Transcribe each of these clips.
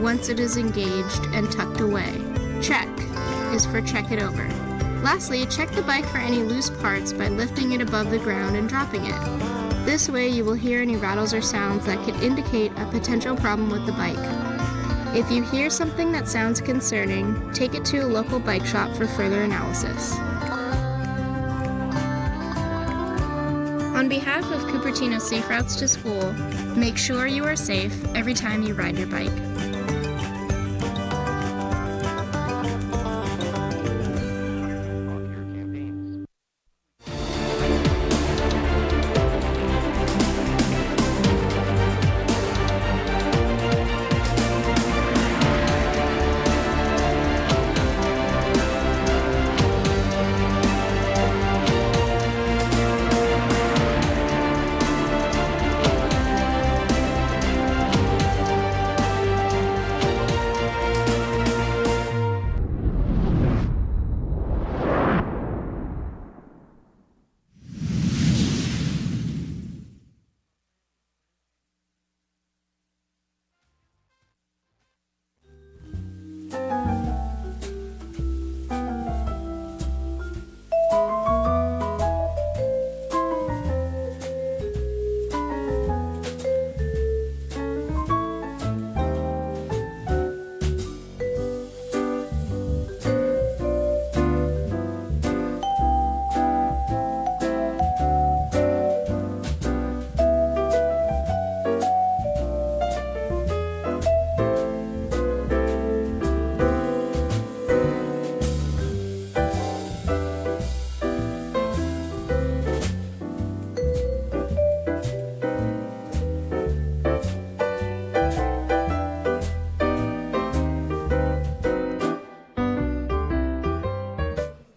once it is engaged and tucked away. Check is for check it over. Lastly, check the bike for any loose parts by lifting it above the ground and dropping it. This way you will hear any rattles or sounds that could indicate a potential problem with the bike. If you hear something that sounds concerning, take it to a local bike shop for further analysis. On behalf of Cupertino Safe Routes to School, make sure you are safe every time you ride your bike.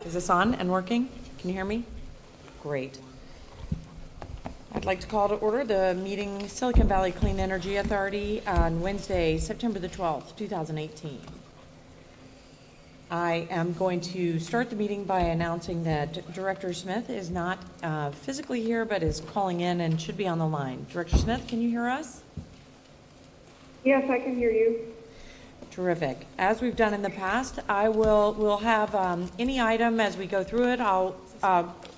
Is this on and working? Can you hear me? Great. I'd like to call to order the meeting Silicon Valley Clean Energy Authority on Wednesday, September the 12th, 2018. I am going to start the meeting by announcing that Director Smith is not physically here, but is calling in and should be on the line. Director Smith, can you hear us? Yes, I can hear you. Terrific. As we've done in the past, we'll have any item as we go through it. I'll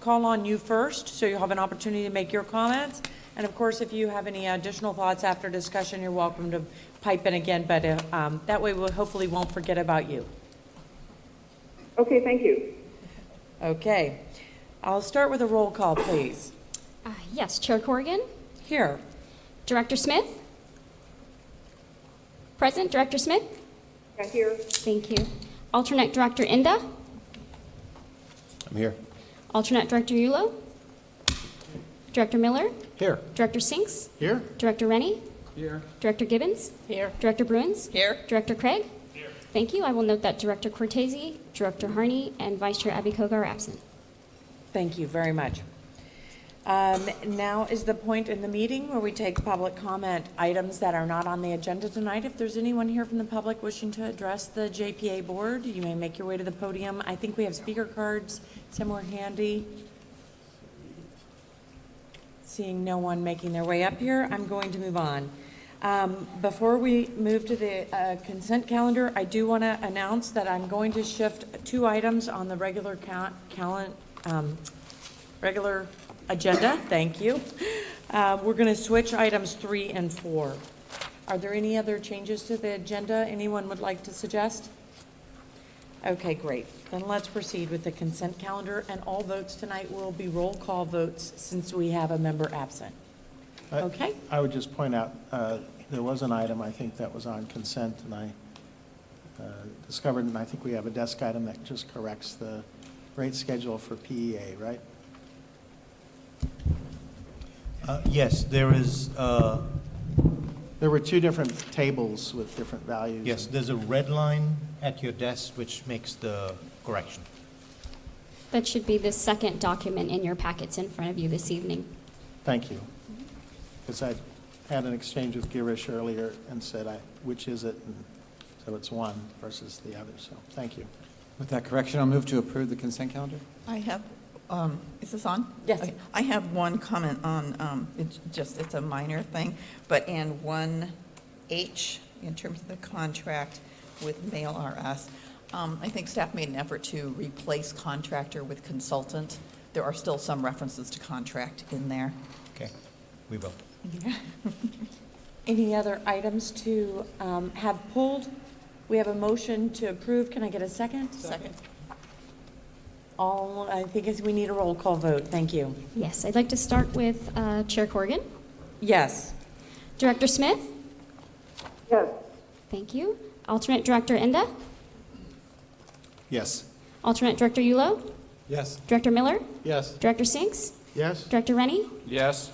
call on you first, so you'll have an opportunity to make your comments. And of course, if you have any additional thoughts after discussion, you're welcome to pipe in again, but that way we hopefully won't forget about you. Okay, thank you. Okay. I'll start with a roll call, please. Yes, Chair Corrigan. Here. Director Smith. Present, Director Smith. Yeah, here. Thank you. Alternate Director Inda. I'm here. Alternate Director Yulo. Director Miller. Here. Director Sinks. Here. Director Rennie. Here. Director Gibbons. Here. Director Bruins. Here. Director Craig. Here. Thank you. I will note that Director Cortese, Director Harney, and Vice Chair Abikoga are absent. Thank you very much. Now is the point in the meeting where we take public comment items that are not on the agenda tonight. If there's anyone here from the public wishing to address the JPA board, you may make your way to the podium. I think we have speaker cards somewhere handy. Seeing no one making their way up here, I'm going to move on. Before we move to the consent calendar, I do want to announce that I'm going to shift 2 items on the regular regular agenda. Thank you. We're going to switch items 3 and 4. Are there any other changes to the agenda anyone would like to suggest? Okay, great. Then let's proceed with the consent calendar, and all votes tonight will be roll call votes since we have a member absent. Okay? I would just point out there was an item I think that was on consent, and I discovered, and I think we have a desk item that just corrects the rate schedule for PEA, right? Yes, there is. There were 2 different tables with different values. Yes, there's a red line at your desk which makes the correction. That should be the second document in your packets in front of you this evening. Thank you. Because I had an exchange with Girish earlier and said, which is it? And so it's one versus the other. So thank you. With that correction, I'll move to approve the consent calendar. I have, is this on? Yes. Okay. I have one comment on, it's a minor thing, but in 1H, in terms of the contract with Mail RS. I think staff made an effort to replace contractor with consultant. There are still some references to contract in there. Okay, we will. Any other items to have pulled? We have a motion to approve. Can I get a second? Second. I think we need a roll call vote. Thank you. Yes, I'd like to start with Chair Corrigan, Yes. Director Smith, Yes. thank you, Alternate Director Enda, Yes. Alternate Director Yulo, Yes. Director Miller, Yes. Director Sinks, Yes. Director Rennie, Yes.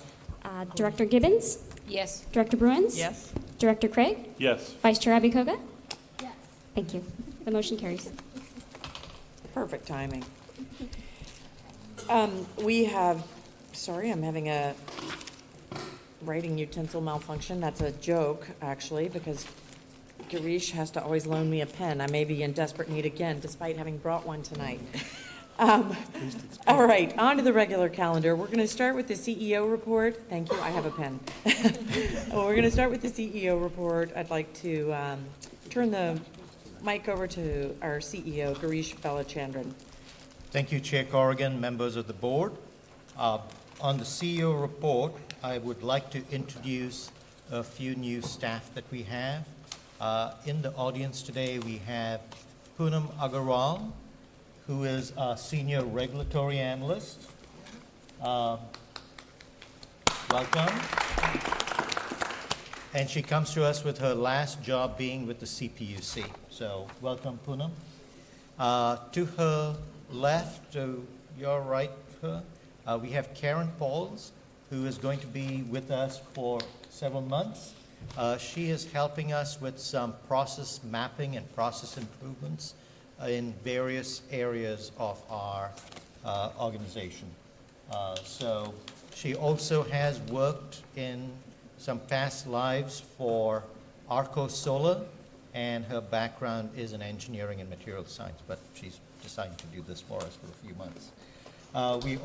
Director Gibbons, Yes. Director Bruins, Yes. Director Craig, Yes. Vice Chair Abikoga? Yes. Thank you. The motion carries. Perfect timing. We have, sorry, I'm having a writing utensil malfunction. That's a joke, actually, because Girish has to always loan me a pen. I may be in desperate need again, despite having brought one tonight. All right, on to the regular calendar. We're going to start with the CEO report. Thank you, I have a pen. We're going to start with the CEO report. I'd like to turn the mic over to our CEO, Girish Balachandran. Thank you, Chair Corrigan, members of the board. On the CEO report, I would like to introduce a few new staff that we have. In the audience today, we have Poonam Agarwal, who is our Senior Regulatory Analyst. Welcome. And she comes to us with her last job being with the CPUC. So welcome, Poonam. To her left, to your right, we have Karen Pauls, who is going to be with us for several months. She is helping us with some process mapping and process improvements in various areas of our organization. So she also has worked in some past lives for Arco Solar, and her background is in engineering and material science, but she's decided to do this for us for a few months. We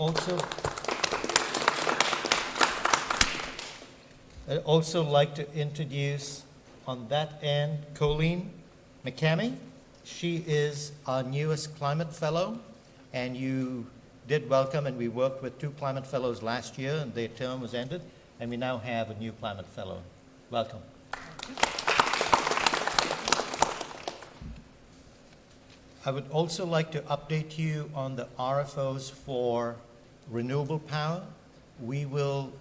I'd also like to introduce on that end Colleen McCamey. She is our newest climate fellow, and you did welcome, and we worked with 2 climate fellows last year, and their term was ended, and we now have a new climate fellow. Welcome. I would also like to update you on the RFOs for renewable power. We will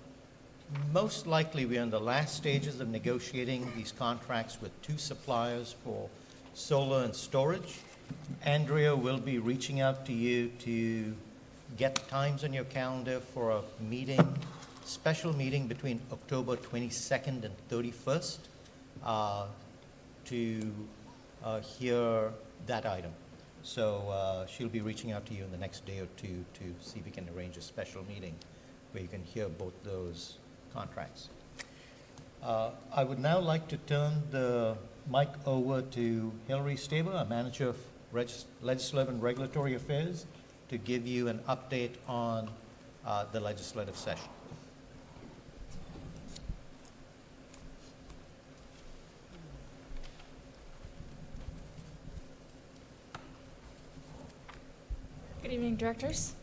most likely, we're in the last stages of negotiating these contracts with 2 suppliers for solar and storage. Andrea will be reaching out to you to get times on your calendar for a meeting, special meeting between October 22nd and 31st to hear that item. So she'll be reaching out to you in the next day or 2 to see if we can arrange a special meeting where you can hear both those contracts. I would now like to turn the mic over to Hillary Staber, our Manager of Legislative and Regulatory Affairs, to give you an update on the legislative session. Good evening, directors.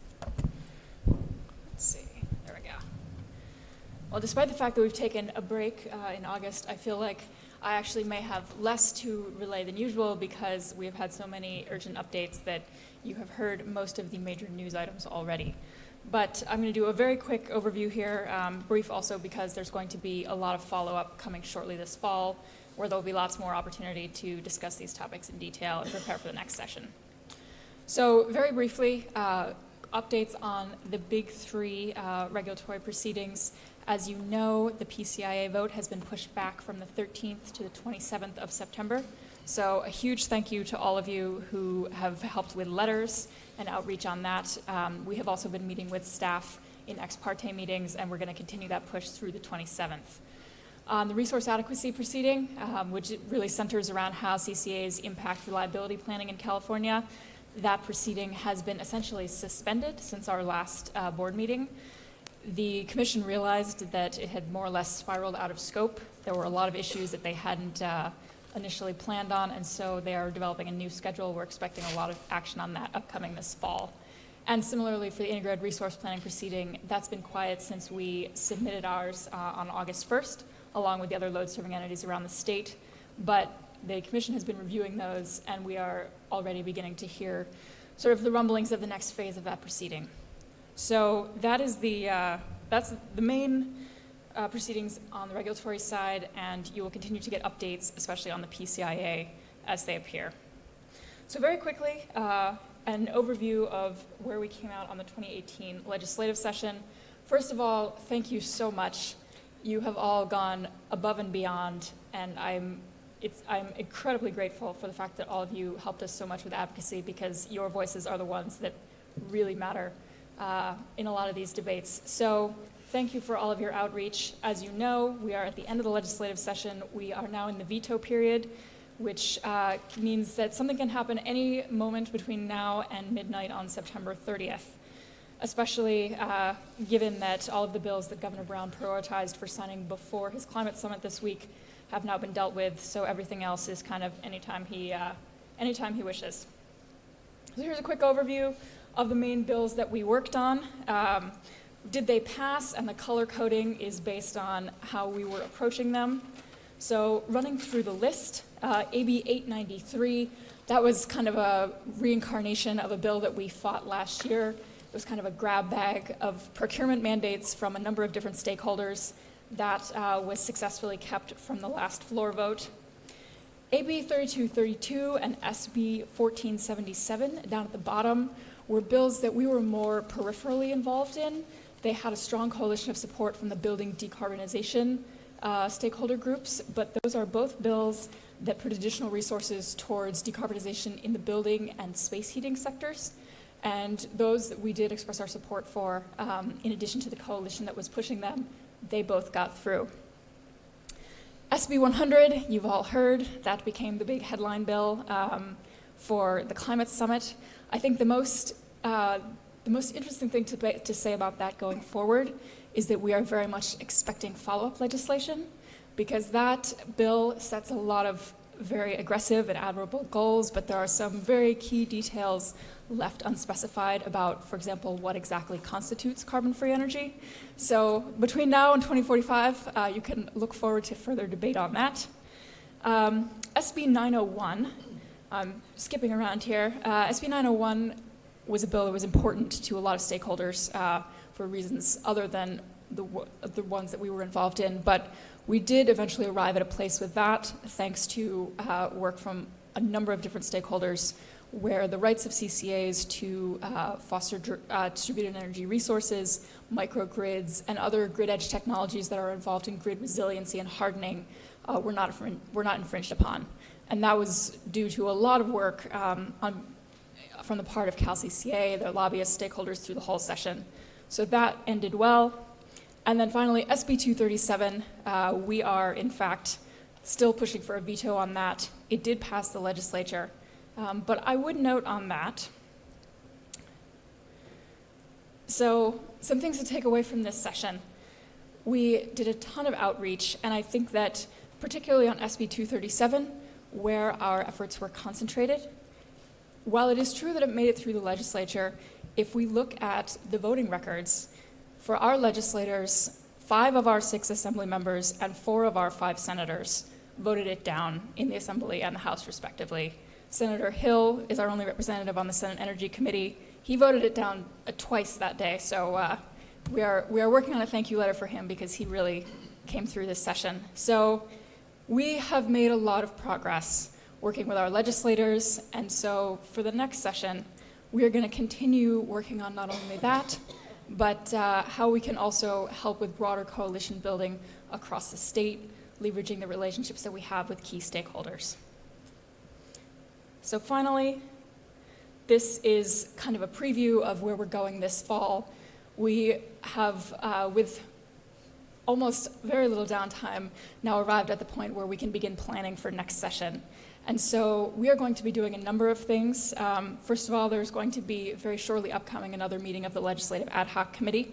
Let's see, there we go. Well, despite the fact that we've taken a break in August, I feel like I actually may have less to relay than usual because we have had so many urgent updates that you have heard most of the major news items already. But I'm going to do a very quick overview here, brief also because there's going to be a lot of follow-up coming shortly this fall, where there'll be lots more opportunity to discuss these topics in detail and prepare for the next session. So very briefly, updates on the big 3 regulatory proceedings. As you know, the PCIA vote has been pushed back from the 13th to the 27th of September. So a huge thank you to all of you who have helped with letters and outreach on that. We have also been meeting with staff in ex parte meetings, and we're going to continue that push through the 27th. On the resource adequacy proceeding, which really centers around how CCAs impact reliability planning in California, that proceeding has been essentially suspended since our last board meeting. The commission realized that it had more or less spiraled out of scope. There were a lot of issues that they hadn't initially planned on, and so they are developing a new schedule. We're expecting a lot of action on that upcoming this fall. And similarly for the integrated resource planning proceeding, that's been quiet since we submitted ours on August 1st, along with the other load-serving entities around the state. But the commission has been reviewing those, and we are already beginning to hear sort of the rumblings of the next phase of that proceeding. So that is that's the main proceedings on the regulatory side, and you will continue to get updates, especially on the PCIA, as they appear. So very quickly, an overview of where we came out on the 2018 legislative session. First of all, thank you so much. You have all gone above and beyond, and I'm incredibly grateful for the fact that all of you helped us so much with advocacy, because your voices are the ones that really matter in a lot of these debates. So thank you for all of your outreach. As you know, we are at the end of the legislative session. We are now in the veto period, which means that something can happen any moment between now and midnight on September 30th, especially given that all of the bills that Governor Brown prioritized for signing before his climate summit this week have now been dealt with, so everything else is kind of anytime he wishes. So here's a quick overview of the main bills that we worked on. Did they pass? And the color coding is based on how we were approaching them. So running through the list, AB 893, that was kind of a reincarnation of a bill that we fought last year. It was kind of a grab bag of procurement mandates from a number of different stakeholders that was successfully kept from the last floor vote. AB 3232 and SB 1477 down at the bottom were bills that we were more peripherally involved in. They had a strong coalition of support from the building decarbonization stakeholder groups, but those are both bills that put additional resources towards decarbonization in the building and space heating sectors. And those that we did express our support for, in addition to the coalition that was pushing them, they both got through. SB 100, you've all heard, that became the big headline bill for the climate summit. I think the most interesting thing to say about that going forward is that we are very much expecting follow-up legislation, because that bill sets a lot of very aggressive and admirable goals, but there are some very key details left unspecified about, for example, what exactly constitutes carbon-free energy. So between now and 2045, you can look forward to further debate on that. SB 901, I'm skipping around here. SB 901 was a bill that was important to a lot of stakeholders for reasons other than the ones that we were involved in, but we did eventually arrive at a place with that thanks to work from a number of different stakeholders, where the rights of CCAs to foster distributed energy resources, microgrids, and other grid edge technologies that are involved in grid resiliency and hardening were not infringed upon. And that was due to a lot of work from the part of CalCCA, their lobbyist stakeholders through the whole session. So that ended well. And then finally, SB 237, we are in fact still pushing for a veto on that. It did pass the legislature, but I would note on that. So some things to take away from this session. We did a ton of outreach, and I think that particularly on SB 237, where our efforts were concentrated, while it is true that it made it through the legislature, if we look at the voting records, for our legislators, 5 of our 6 assembly members and 4 of our 5 senators voted it down in the Assembly and the House, respectively. Senator Hill is our only representative on the Senate Energy Committee. He voted it down twice that day, so we are working on a thank you letter for him because he really came through this session. So we have made a lot of progress working with our legislators, and so for the next session, we are going to continue working on not only that, but how we can also help with broader coalition building across the state, leveraging the relationships that we have with key stakeholders. So finally, this is kind of a preview of where we're going this fall. We have, with almost very little downtime, now arrived at the point where we can begin planning for next session. And so we are going to be doing a number of things. First of all, there's going to be very shortly upcoming another meeting of the Legislative Ad Hoc Committee.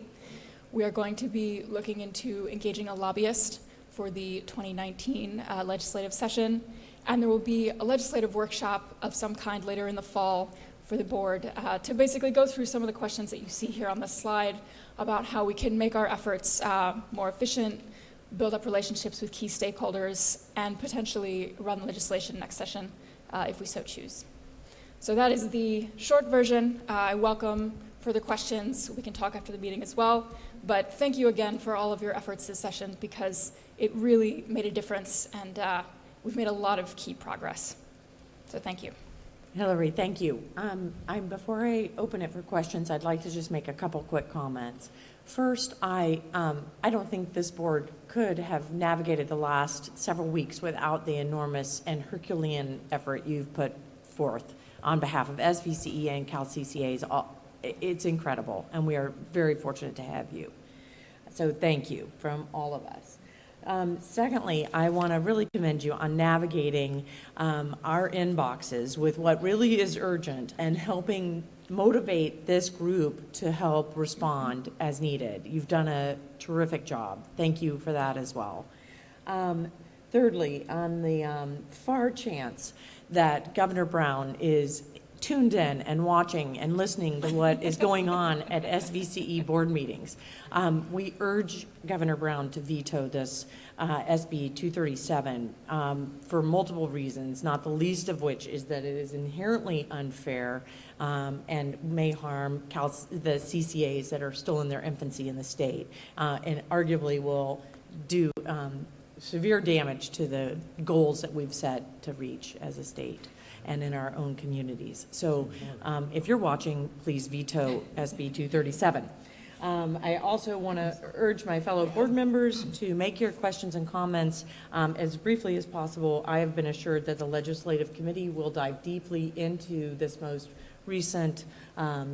We are going to be looking into engaging a lobbyist for the 2019 legislative session. And there will be a legislative workshop of some kind later in the fall for the board to basically go through some of the questions that you see here on the slide about how we can make our efforts more efficient, build up relationships with key stakeholders, and potentially run legislation next session if we so choose. So that is the short version. I welcome further questions. We can talk after the meeting as well. But thank you again for all of your efforts this session, because it really made a difference, and we've made a lot of key progress. So thank you. Hillary, thank you. Before I open it for questions, I'd like to just make a couple quick comments. First, I don't think this board could have navigated the last several weeks without the enormous and Herculean effort you've put forth on behalf of SVCEA and CalCCA's. It's incredible, and we are very fortunate to have you. So thank you from all of us. Secondly, I want to really commend you on navigating our inboxes with what really is urgent and helping motivate this group to help respond as needed. You've done a terrific job. Thank you for that as well. Thirdly, on the far chance that Governor Brown is tuned in and watching and listening to what is going on at SVCE board meetings, we urge Governor Brown to veto this SB 237 for multiple reasons, not the least of which is that it is inherently unfair and may harm the CCAs that are still in their infancy in the state, and arguably will do severe damage to the goals that we've set to reach as a state and in our own communities. So if you're watching, please veto SB 237. I also want to urge my fellow board members to make your questions and comments as briefly as possible. I have been assured that the Legislative Committee will dive deeply into this most recent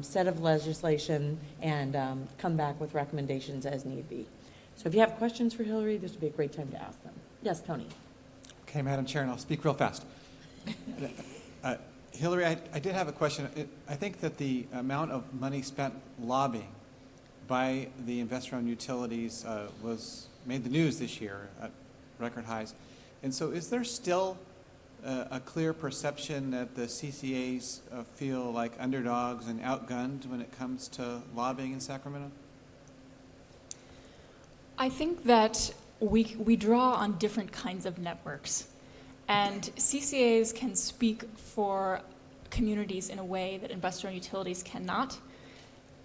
set of legislation and come back with recommendations as need be. So if you have questions for Hillary, this would be a great time to ask them. Yes, Tony. Okay, Madam Chair, and I'll speak real fast. Hillary, I did have a question. I think that the amount of money spent lobbying by the investor-owned utilities made the news this year at record highs. And so is there still a clear perception that the CCAs feel like underdogs and outgunned when it comes to lobbying in Sacramento? I think that we draw on different kinds of networks. And CCAs can speak for communities in a way that investor-owned utilities cannot.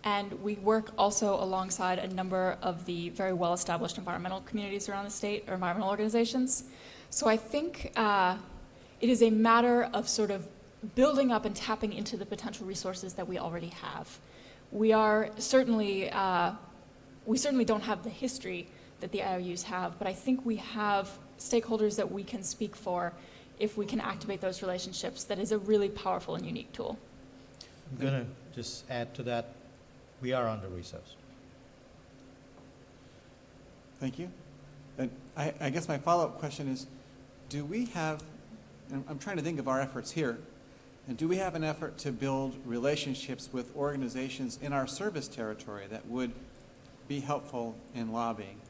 And we work also alongside a number of the very well-established environmental communities around the state, or environmental organizations. So I think it is a matter of sort of building up and tapping into the potential resources that we already have. We certainly don't have the history that the IOUs have, but I think we have stakeholders that we can speak for if we can activate those relationships. That is a really powerful and unique tool. I'm going to just add to that, we are under-resourced. Thank you. And I guess my follow-up question is, do we have, and I'm trying to think of our efforts here, and do we have an effort to build relationships with organizations in our service territory that would be helpful in lobbying?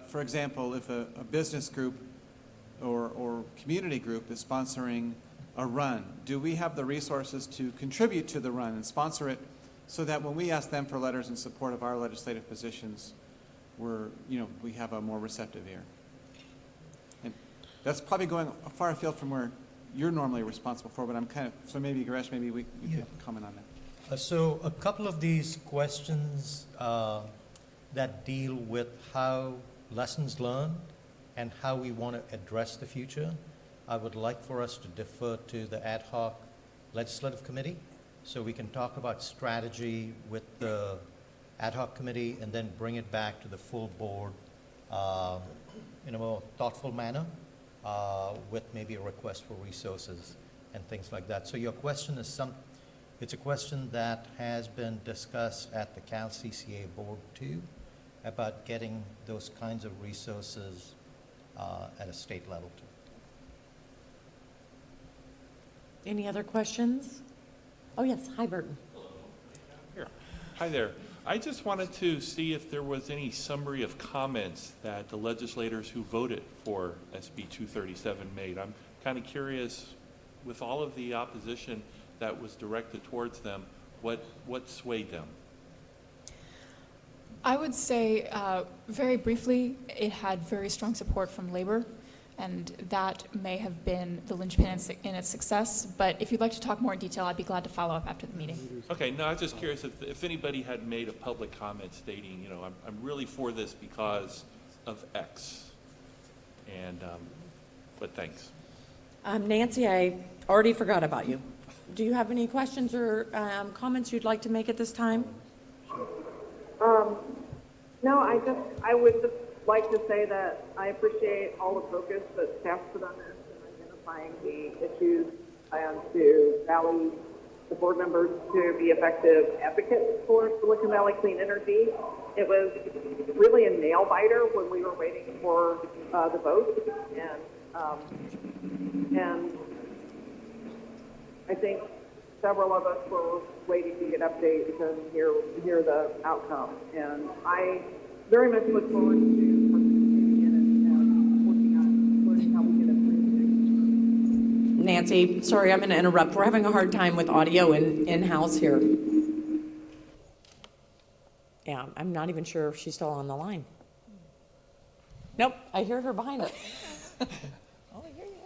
For example, if a business group or community group is sponsoring a run, do we have the resources to contribute to the run and sponsor it so that when we ask them for letters in support of our legislative positions, we have a more receptive ear? And that's probably going far afield from where you're normally responsible for, but so maybe, Garesh, maybe we could comment on that. So a couple of these questions that deal with how lessons learned and how we want to address the future, I would like for us to defer to the ad hoc legislative committee so we can talk about strategy with the ad hoc committee and then bring it back to the full board in a more thoughtful manner with maybe a request for resources and things like that. So your question is it's a question that has been discussed at the CalCCA board too, about getting those kinds of resources at a state level too. Any other questions? Oh, yes. Hi, Burton. Here. Hi there. I just wanted to see if there was any summary of comments that the legislators who voted for SB 237 made. I'm kind of curious, with all of the opposition that was directed towards them, what swayed them? I would say, very briefly, it had very strong support from labor, and that may have been the linchpin in its success. But if you'd like to talk more in detail, I'd be glad to follow up after the meeting. Okay, no, I was just curious if anybody had made a public comment stating, you know, I'm really for this because of X. And, but thanks. Nancy, I already forgot about you. Do you have any questions or comments you'd like to make at this time? No, I would just like to say that I appreciate all the focus that staff put on this and identifying the issues and to rally the board members to be effective advocates for Silicon Valley Clean Energy. It was really a nail biter when we were waiting for the vote, and I think several of us were waiting to get updates and hear the outcome. And I very much look forward to participating in it and working on learning how we can improve things. Nancy, sorry, I'm going to interrupt. We're having a hard time with audio in-house here. Yeah, I'm not even sure if she's still on the line. Nope, I hear her behind us. Oh, I hear you.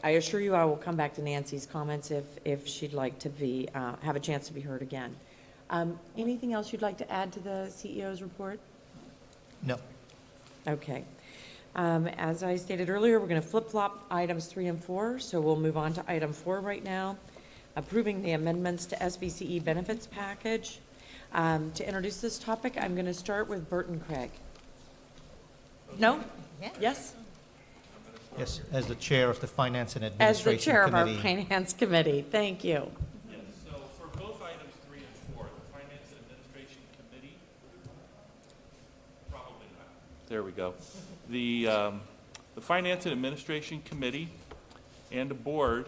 I assure you I will come back to Nancy's comments if she'd like to be have a chance to be heard again. Anything else you'd like to add to the CEO's report? No. Okay. As I stated earlier, we're going to flip-flop items 3 and 4, so we'll move on to item 4 right now, approving the amendments to SVCE benefits package. To introduce this topic, I'm going to start with Burton Craig. No? Yes? Yes, as the chair of the Finance and As Administration the chair of our Committee. Finance Committee, thank you. Yes, so for both items 3 and 4, the Finance and Administration Committee, probably not. There we go. The Finance and Administration Committee and the board,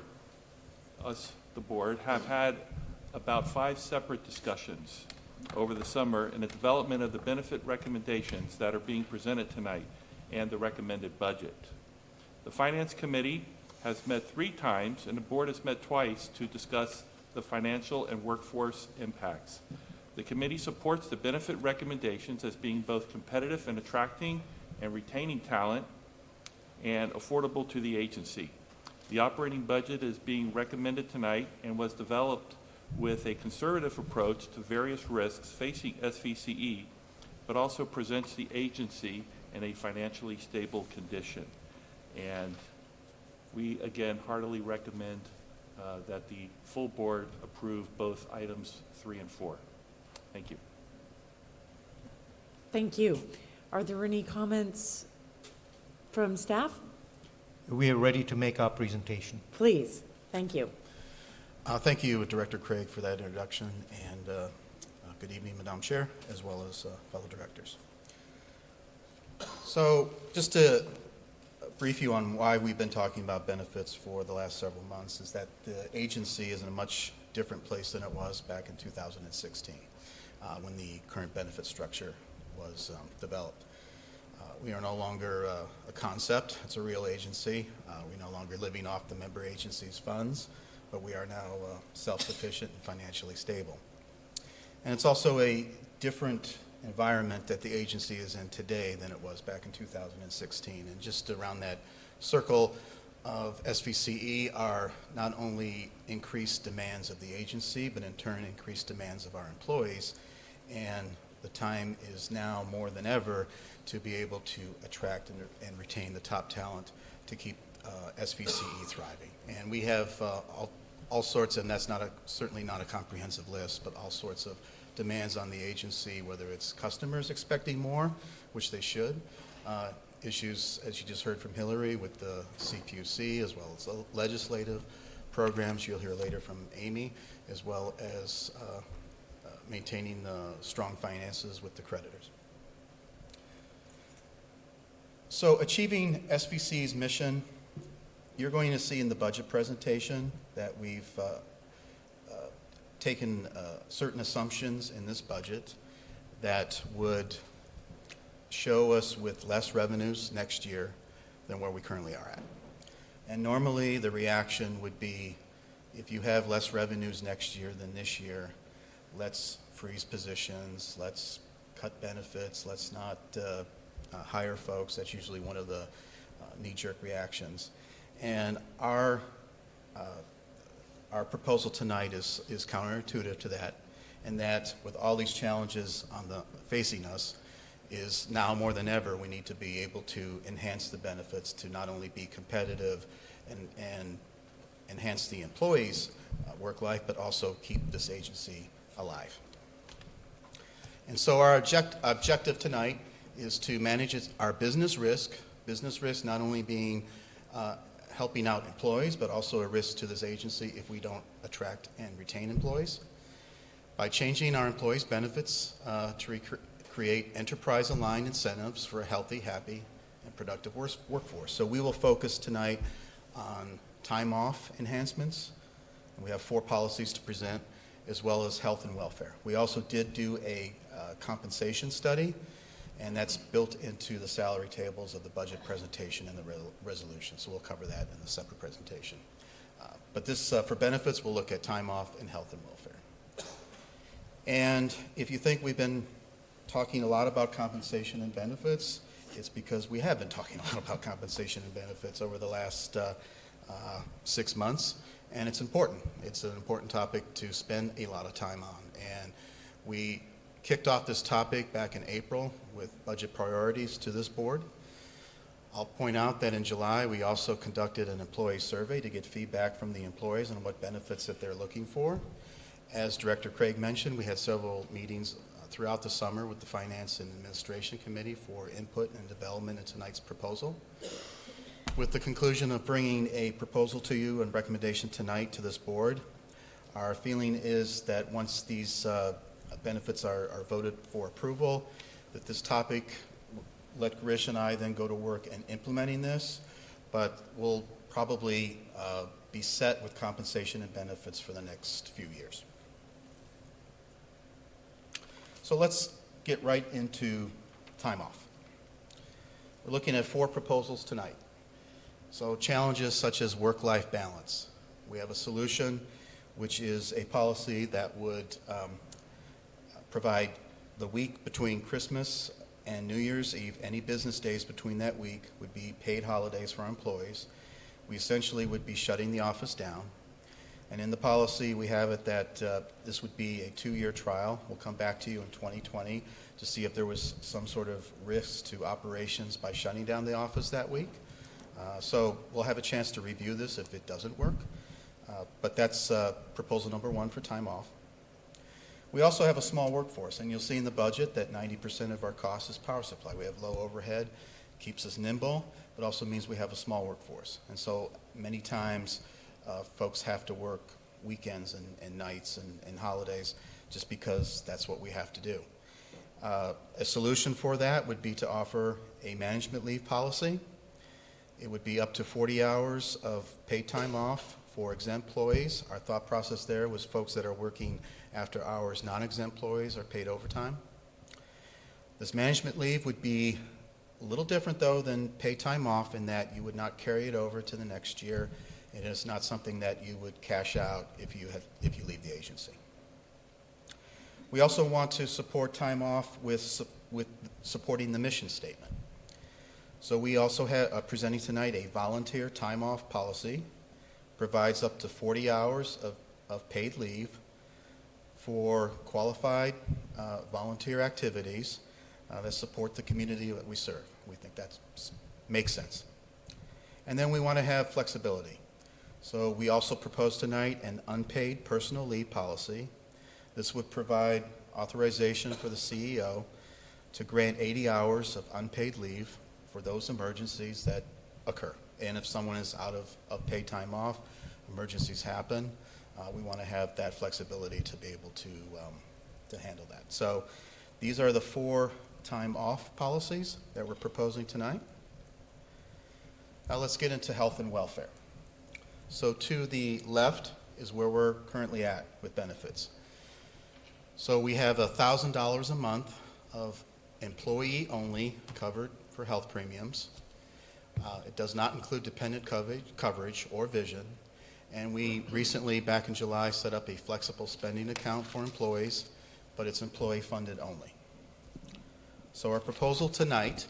the board, have had about 5 separate discussions over the summer in the development of the benefit recommendations that are being presented tonight and the recommended budget. The Finance Committee has met 3 times, and the board has met twice to discuss the financial and workforce impacts. The committee supports the benefit recommendations as being both competitive in attracting and retaining talent and affordable to the agency. The operating budget is being recommended tonight and was developed with a conservative approach to various risks facing SVCE, but also presents the agency in a financially stable condition. And we, again, heartily recommend that the full board approve both items 3 and 4. Thank you. Thank you. Are there any comments from staff? We are ready to make our presentation. Please. Thank you. Thank you, Director Craig, for that introduction, and good evening, Madam Chair, as well as fellow directors. So just to brief you on why we've been talking about benefits for the last several months is that the agency is in a much different place than it was back in 2016 when the current benefit structure was developed. We are no longer a concept. It's a real agency. We're no longer living off the member agency's funds, but we are now self-sufficient and financially stable. And it's also a different environment that the agency is in today than it was back in 2016. And just around that circle of SVCE are not only increased demands of the agency, but in turn increased demands of our employees. And the time is now more than ever to be able to attract and retain the top talent to keep SVCE thriving. And we have all sorts, and that's certainly not a comprehensive list, but all sorts of demands on the agency, whether it's customers expecting more, which they should, issues, as you just heard from Hillary, with the CPUC, as well as legislative programs you'll hear later from Amy, as well as maintaining strong finances with the creditors. So achieving SVC's mission, you're going to see in the budget presentation that we've taken certain assumptions in this budget that would show us with less revenues next year than where we currently are at. And normally, the reaction would be, if you have less revenues next year than this year, let's freeze positions, let's cut benefits, let's not hire folks. That's usually one of the knee-jerk reactions. And our proposal tonight is counterintuitive to that, and that with all these challenges facing us, is now more than ever we need to be able to enhance the benefits to not only be competitive and enhance the employees' work life, but also keep this agency alive. And so our objective tonight is to manage our business risk not only being helping out employees, but also a risk to this agency if we don't attract and retain employees. By changing our employees' benefits to create enterprise-aligned incentives for a healthy, happy, and productive workforce. So we will focus tonight on time off enhancements, and we have 4 policies to present, as well as health and welfare. We also did do a compensation study, and that's built into the salary tables of the budget presentation and the resolution, so we'll cover that in the separate presentation. But this, for benefits, we'll look at time off and health and welfare. And if you think we've been talking a lot about compensation and benefits, it's because we have been talking a lot about compensation and benefits over the last 6 months, and it's important. It's an important topic to spend a lot of time on. And we kicked off this topic back in April with budget priorities to this board. I'll point out that in July, we also conducted an employee survey to get feedback from the employees on what benefits that they're looking for. As Director Craig mentioned, we had several meetings throughout the summer with the Finance and Administration Committee for input and development in tonight's proposal. With the conclusion of bringing a proposal to you and recommendation tonight to this board, our feeling is that once these benefits are voted for approval, that this topic, let Girish and I then go to work in implementing this, but we'll probably be set with compensation and benefits for the next few years. So let's get right into time off. We're looking at 4 proposals tonight. So challenges such as work-life balance. We have a solution, which is a policy that would provide the week between Christmas and New Year's Eve, any business days between that week would be paid holidays for our employees. We essentially would be shutting the office down. And in the policy, we have it that this would be a 2-year trial. We'll come back to you in 2020 to see if there was some sort of risk to operations by shutting down the office that week. So we'll have a chance to review this if it doesn't work. But that's proposal number 1 for time off. We also have a small workforce, and you'll see in the budget that 90% of our cost is power supply. We have low overhead, keeps us nimble, but also means we have a small workforce. And so many times folks have to work weekends and nights and holidays just because that's what we have to do. A solution for that would be to offer a management leave policy. It would be up to 40 hours of paid time off for exempt employees. Our thought process there was folks that are working after hours, non-exempt employees are paid overtime. This management leave would be a little different, though, than paid time off in that you would not carry it over to the next year. It is not something that you would cash out if you leave the agency. We also want to support time off with supporting the mission statement. So we also have presenting tonight a volunteer time off policy, provides up to 40 hours of paid leave for qualified volunteer activities that support the community that we serve. We think that makes sense. And then we want to have flexibility. So we also propose tonight an unpaid personal leave policy. This would provide authorization for the CEO to grant 80 hours of unpaid leave for those emergencies that occur. And if someone is out of paid time off, emergencies happen, we want to have that flexibility to be able to handle that. So these are the 4 time off policies that we're proposing tonight. Now let's get into health and welfare. So to the left is where we're currently at with benefits. So we have $1,000 a month of employee only covered for health premiums. It does not include dependent coverage or vision. And we recently, back in July, set up a flexible spending account for employees, but it's employee funded only. So our proposal tonight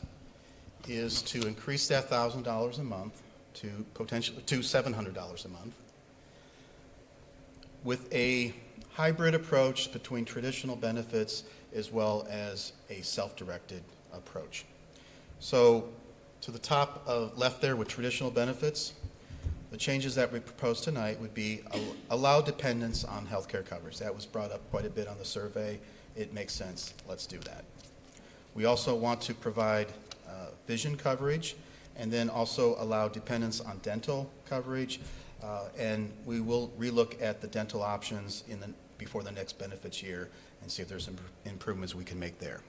is to increase that $1,000 a month to $700 a month with a hybrid approach between traditional benefits as well as a self-directed approach. So to the top left there with traditional benefits, the changes that we propose tonight would be allow dependents on health care coverage. That was brought up quite a bit on the survey. It makes sense. Let's do that. We also want to provide vision coverage and then also allow dependents on dental coverage. And we will relook at the dental options before the next benefits year and see if there's some improvements we can make there.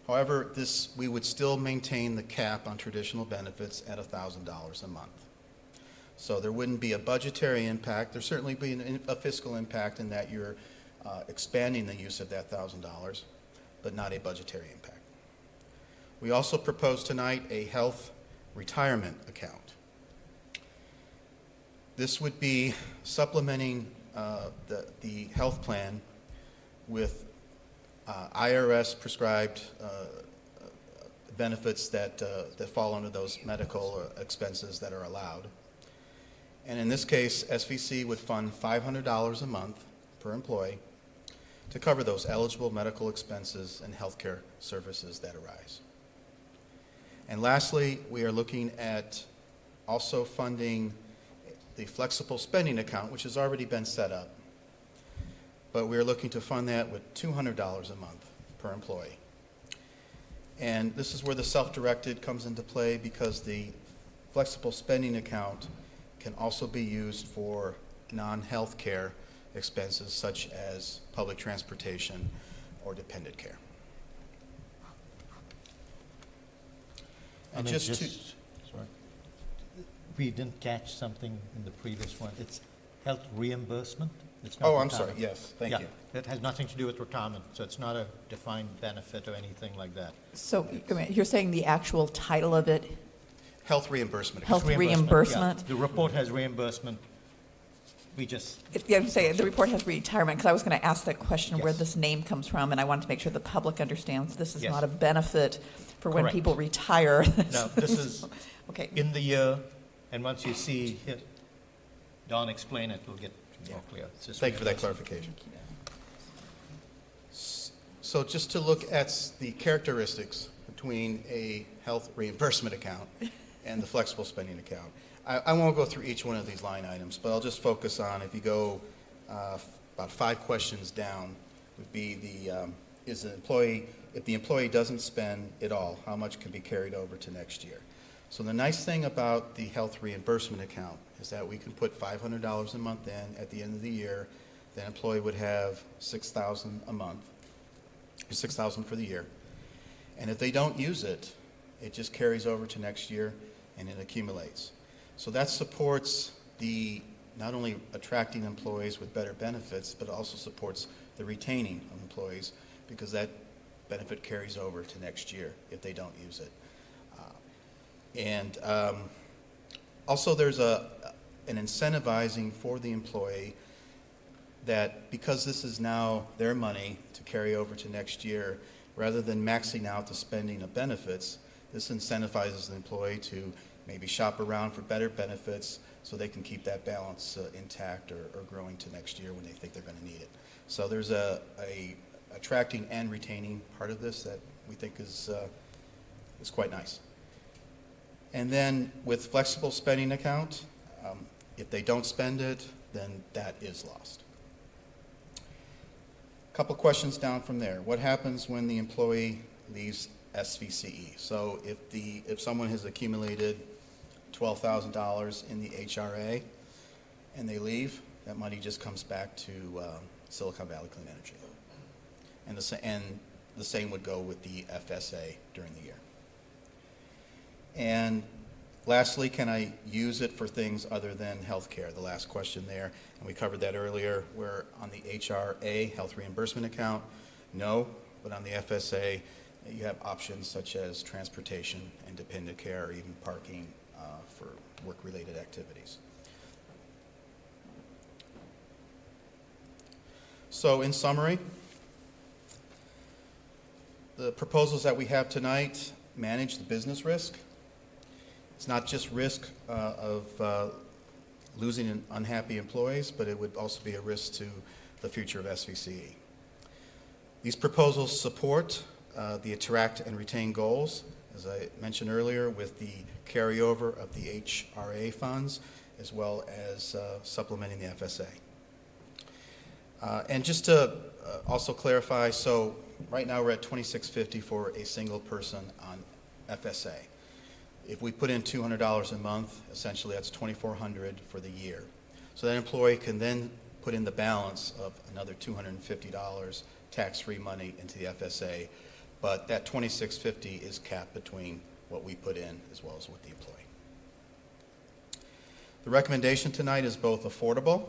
However, we would still maintain the cap on traditional benefits at $1,000 a month. So there wouldn't be a budgetary impact. There'd certainly be a fiscal impact in that you're expanding the use of that $1,000, but not a budgetary impact. We also propose tonight a health retirement account. This would be supplementing the health plan with IRS prescribed benefits that fall under those medical expenses that are allowed. And in this case, SVC would fund $500 a month per employee to cover those eligible medical expenses and healthcare services that arise. And lastly, we are looking at also funding the flexible spending account, which has already been set up. But we are looking to fund that with $200 a month per employee. And this is where the self-directed comes into play because the flexible spending account can also be used for non-health care expenses such as public transportation or dependent care. And sorry. We didn't catch something in the previous one. It's health reimbursement. It's not I'm retirement. sorry. Yes, thank you. It has nothing to do with retirement, so it's not a defined benefit or anything like that. So you're saying the actual title of it, Health reimbursement. health Yeah. reimbursement? The report has reimbursement. We just, Yeah, I'm saying the report has retirement, because I was going to ask that question where Yes. this name comes from, and I wanted to make sure the public understands this is Yes. not a benefit for when Correct. people retire. no, this is Okay. in the year, and once you see it, Don explain it, we'll get more clear. It's just Thank you for that reimbursement. clarification. So just to look at the characteristics between a health reimbursement account and the flexible spending account. I won't go through each one of these line items, but I'll just focus on, if you go about 5 questions down, would be if the employee doesn't spend it all, how much can be carried over to next year? So the nice thing about the health reimbursement account is that we can put $500 a month in at the end of the year. The employee would have $6,000 a month, or $6,000 for the year. And if they don't use it, it just carries over to next year and it accumulates. So that supports not only attracting employees with better benefits, but also supports the retaining of employees because that benefit carries over to next year if they don't use it. Also there's an incentivizing for the employee that because this is now their money to carry over to next year, rather than maxing out the spending of benefits, this incentivizes the employee to maybe shop around for better benefits so they can keep that balance intact or growing to next year when they think they're going to need it. So there's a attracting and retaining part of this that we think is quite nice. And then with flexible spending account, if they don't spend it, then that is lost. A couple questions down from there. What happens when the employee leaves SVCE? So if someone has accumulated $12,000 in the HRA and they leave, that money just comes back to Silicon Valley Clean Energy. And the same would go with the FSA during the year. And lastly, can I use it for things other than healthcare? The last question there, and we covered that earlier, where on the HRA, health reimbursement account, no, but on the FSA, You have options such as transportation and dependent care, or even parking for work-related activities. So in summary, the proposals that we have tonight manage the business risk. It's not just risk of losing unhappy employees, but it would also be a risk to the future of SVCE. These proposals support the attract and retain goals, as I mentioned earlier, with the carryover of the HRA funds, as well as supplementing the FSA. And just to also clarify, so right now we're at $2,650 for a single person on FSA. If we put in $200 a month, essentially that's $2,400 for the year. So that employee can then put in the balance of another $250 tax-free money into the FSA, but that $2,650 is capped between what we put in as well as what the employee. The recommendation tonight is both affordable,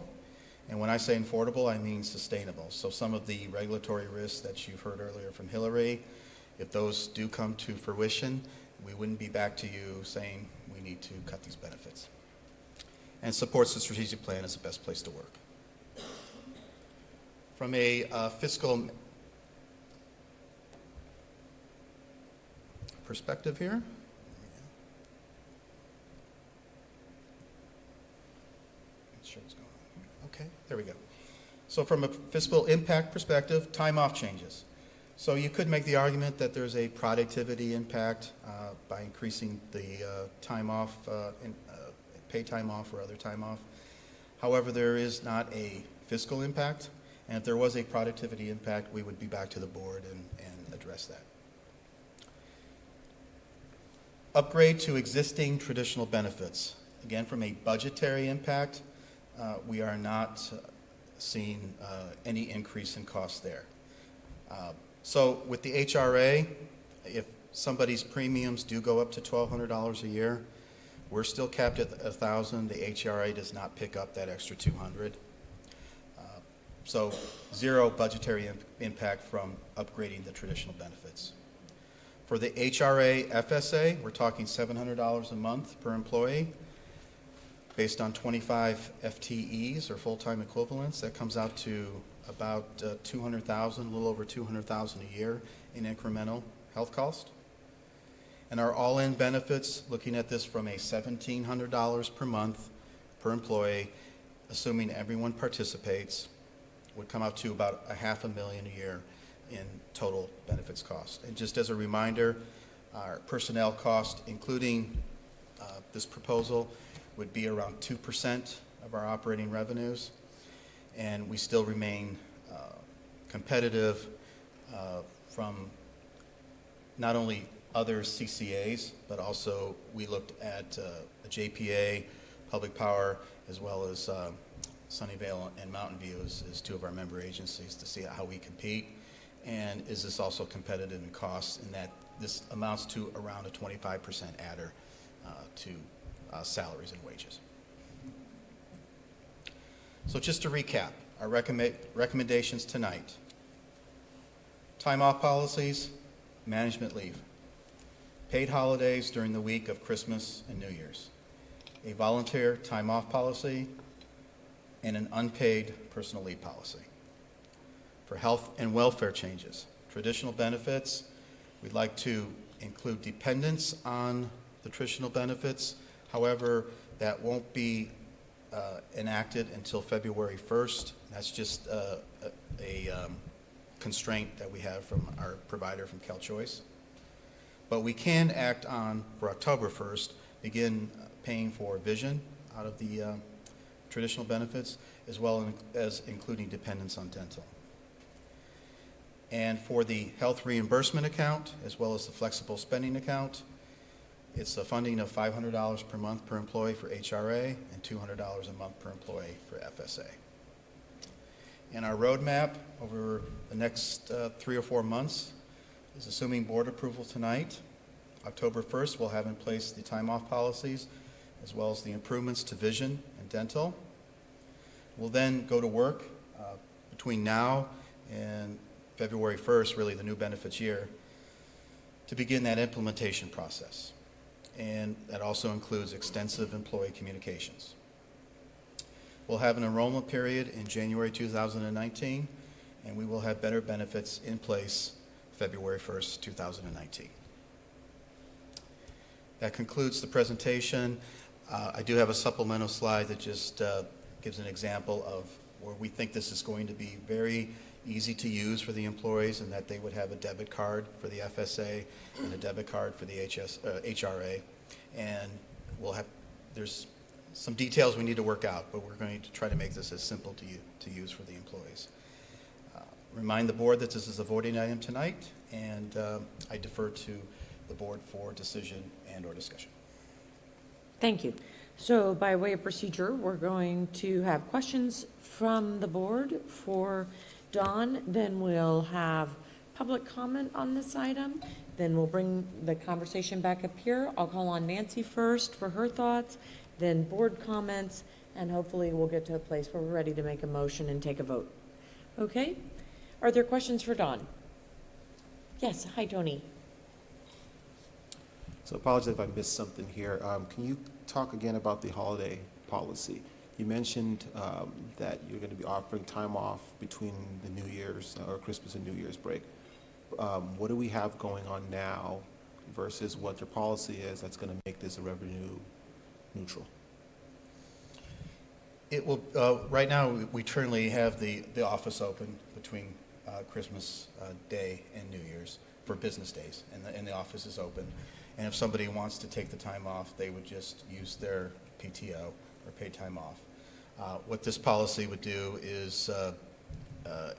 and when I say affordable, I mean sustainable. So some of the regulatory risks that you've heard earlier from Hillary, if those do come to fruition, we wouldn't be back to you saying we need to cut these benefits. And supports the strategic plan as the best place to work. From a fiscal perspective here, sure it's going on. Okay, there we go. So from a fiscal impact perspective, time off changes. So you could make the argument that there's a productivity impact by increasing the time off, paid time off or other time off. However, there is not a fiscal impact, and if there was a productivity impact, we would be back to the board and address that. Upgrade to existing traditional benefits. Again, from a budgetary impact, we are not seeing any increase in cost there. So with the HRA, if somebody's premiums do go up to $1,200 a year, we're still capped at $1,000. The HRA does not pick up that extra $200. So zero budgetary impact from upgrading the traditional benefits. For the HRA FSA, we're talking $700 a month per employee. Based on 25 FTEs or full-time equivalents, that comes out to about $200,000, a little over $200,000 a year in incremental health cost. And our all-in benefits, looking at this from a $1,700 per month per employee, assuming everyone participates, would come out to about $500,000 a year in total benefits cost. And just as a reminder, our personnel cost, including this proposal, would be around 2% of our operating revenues, and we still remain competitive from not only other CCAs, but also we looked at the JPA, Public Power, as well as Sunnyvale and Mountain View as two of our member agencies to see how we compete, and is this also competitive in costs, in that this amounts to around a 25% adder to salaries and wages. So just to recap, our recommendations tonight: time off policies, management leave, paid holidays during the week of Christmas and New Year's, a volunteer time off policy, and an unpaid personal leave policy. For health and welfare changes, traditional benefits, we'd like to include dependents on the traditional benefits. However, that won't be enacted until February 1st. That's just a constraint that we have from our provider from CalChoice. But we can act on, for October 1st, begin paying for vision out of the traditional benefits, as well as including dependents on dental. And for the health reimbursement account, as well as the flexible spending account, it's a funding of $500 per month per employee for HRA and $200 a month per employee for FSA. And our roadmap over the next 3 or 4 months is, assuming board approval tonight, October 1st, we'll have in place the time off policies, as well as the improvements to vision and dental. We'll then go to work between now and February 1st, really the new benefits year, to begin that implementation process. And that also includes extensive employee communications. We'll have an enrollment period in January 2019, and we will have better benefits in place February 1st, 2019. That concludes the presentation. I do have a supplemental slide that just gives an example of where we think this is going to be very easy to use for the employees, and that they would have a debit card for the FSA and a debit card for the HRA. And there's some details we need to work out, but we're going to try to make this as simple to use for the employees. Remind the board that this is a voting item tonight, and I defer to the board for decision and/or discussion. Thank you. So by way of procedure, we're going to have questions from the board for Dawn, then we'll have public comment on this item, then we'll bring the conversation back up here. I'll call on Nancy first for her thoughts, then board comments, and hopefully we'll get to a place where we're ready to make a motion and take a vote. Okay? Are there questions for Dawn? Yes, hi, Tony. So apologize if I missed something here. Can you talk again about the holiday policy? You mentioned that you're going to be offering time off between the New Year's or Christmas and New Year's break. What do we have going on now versus what their policy is that's going to make this a revenue neutral? It will, right now, we currently have the office open between Christmas Day and New Year's for business days, and the office is open. And if somebody wants to take the time off, they would just use their PTO or paid time off. What this policy would do is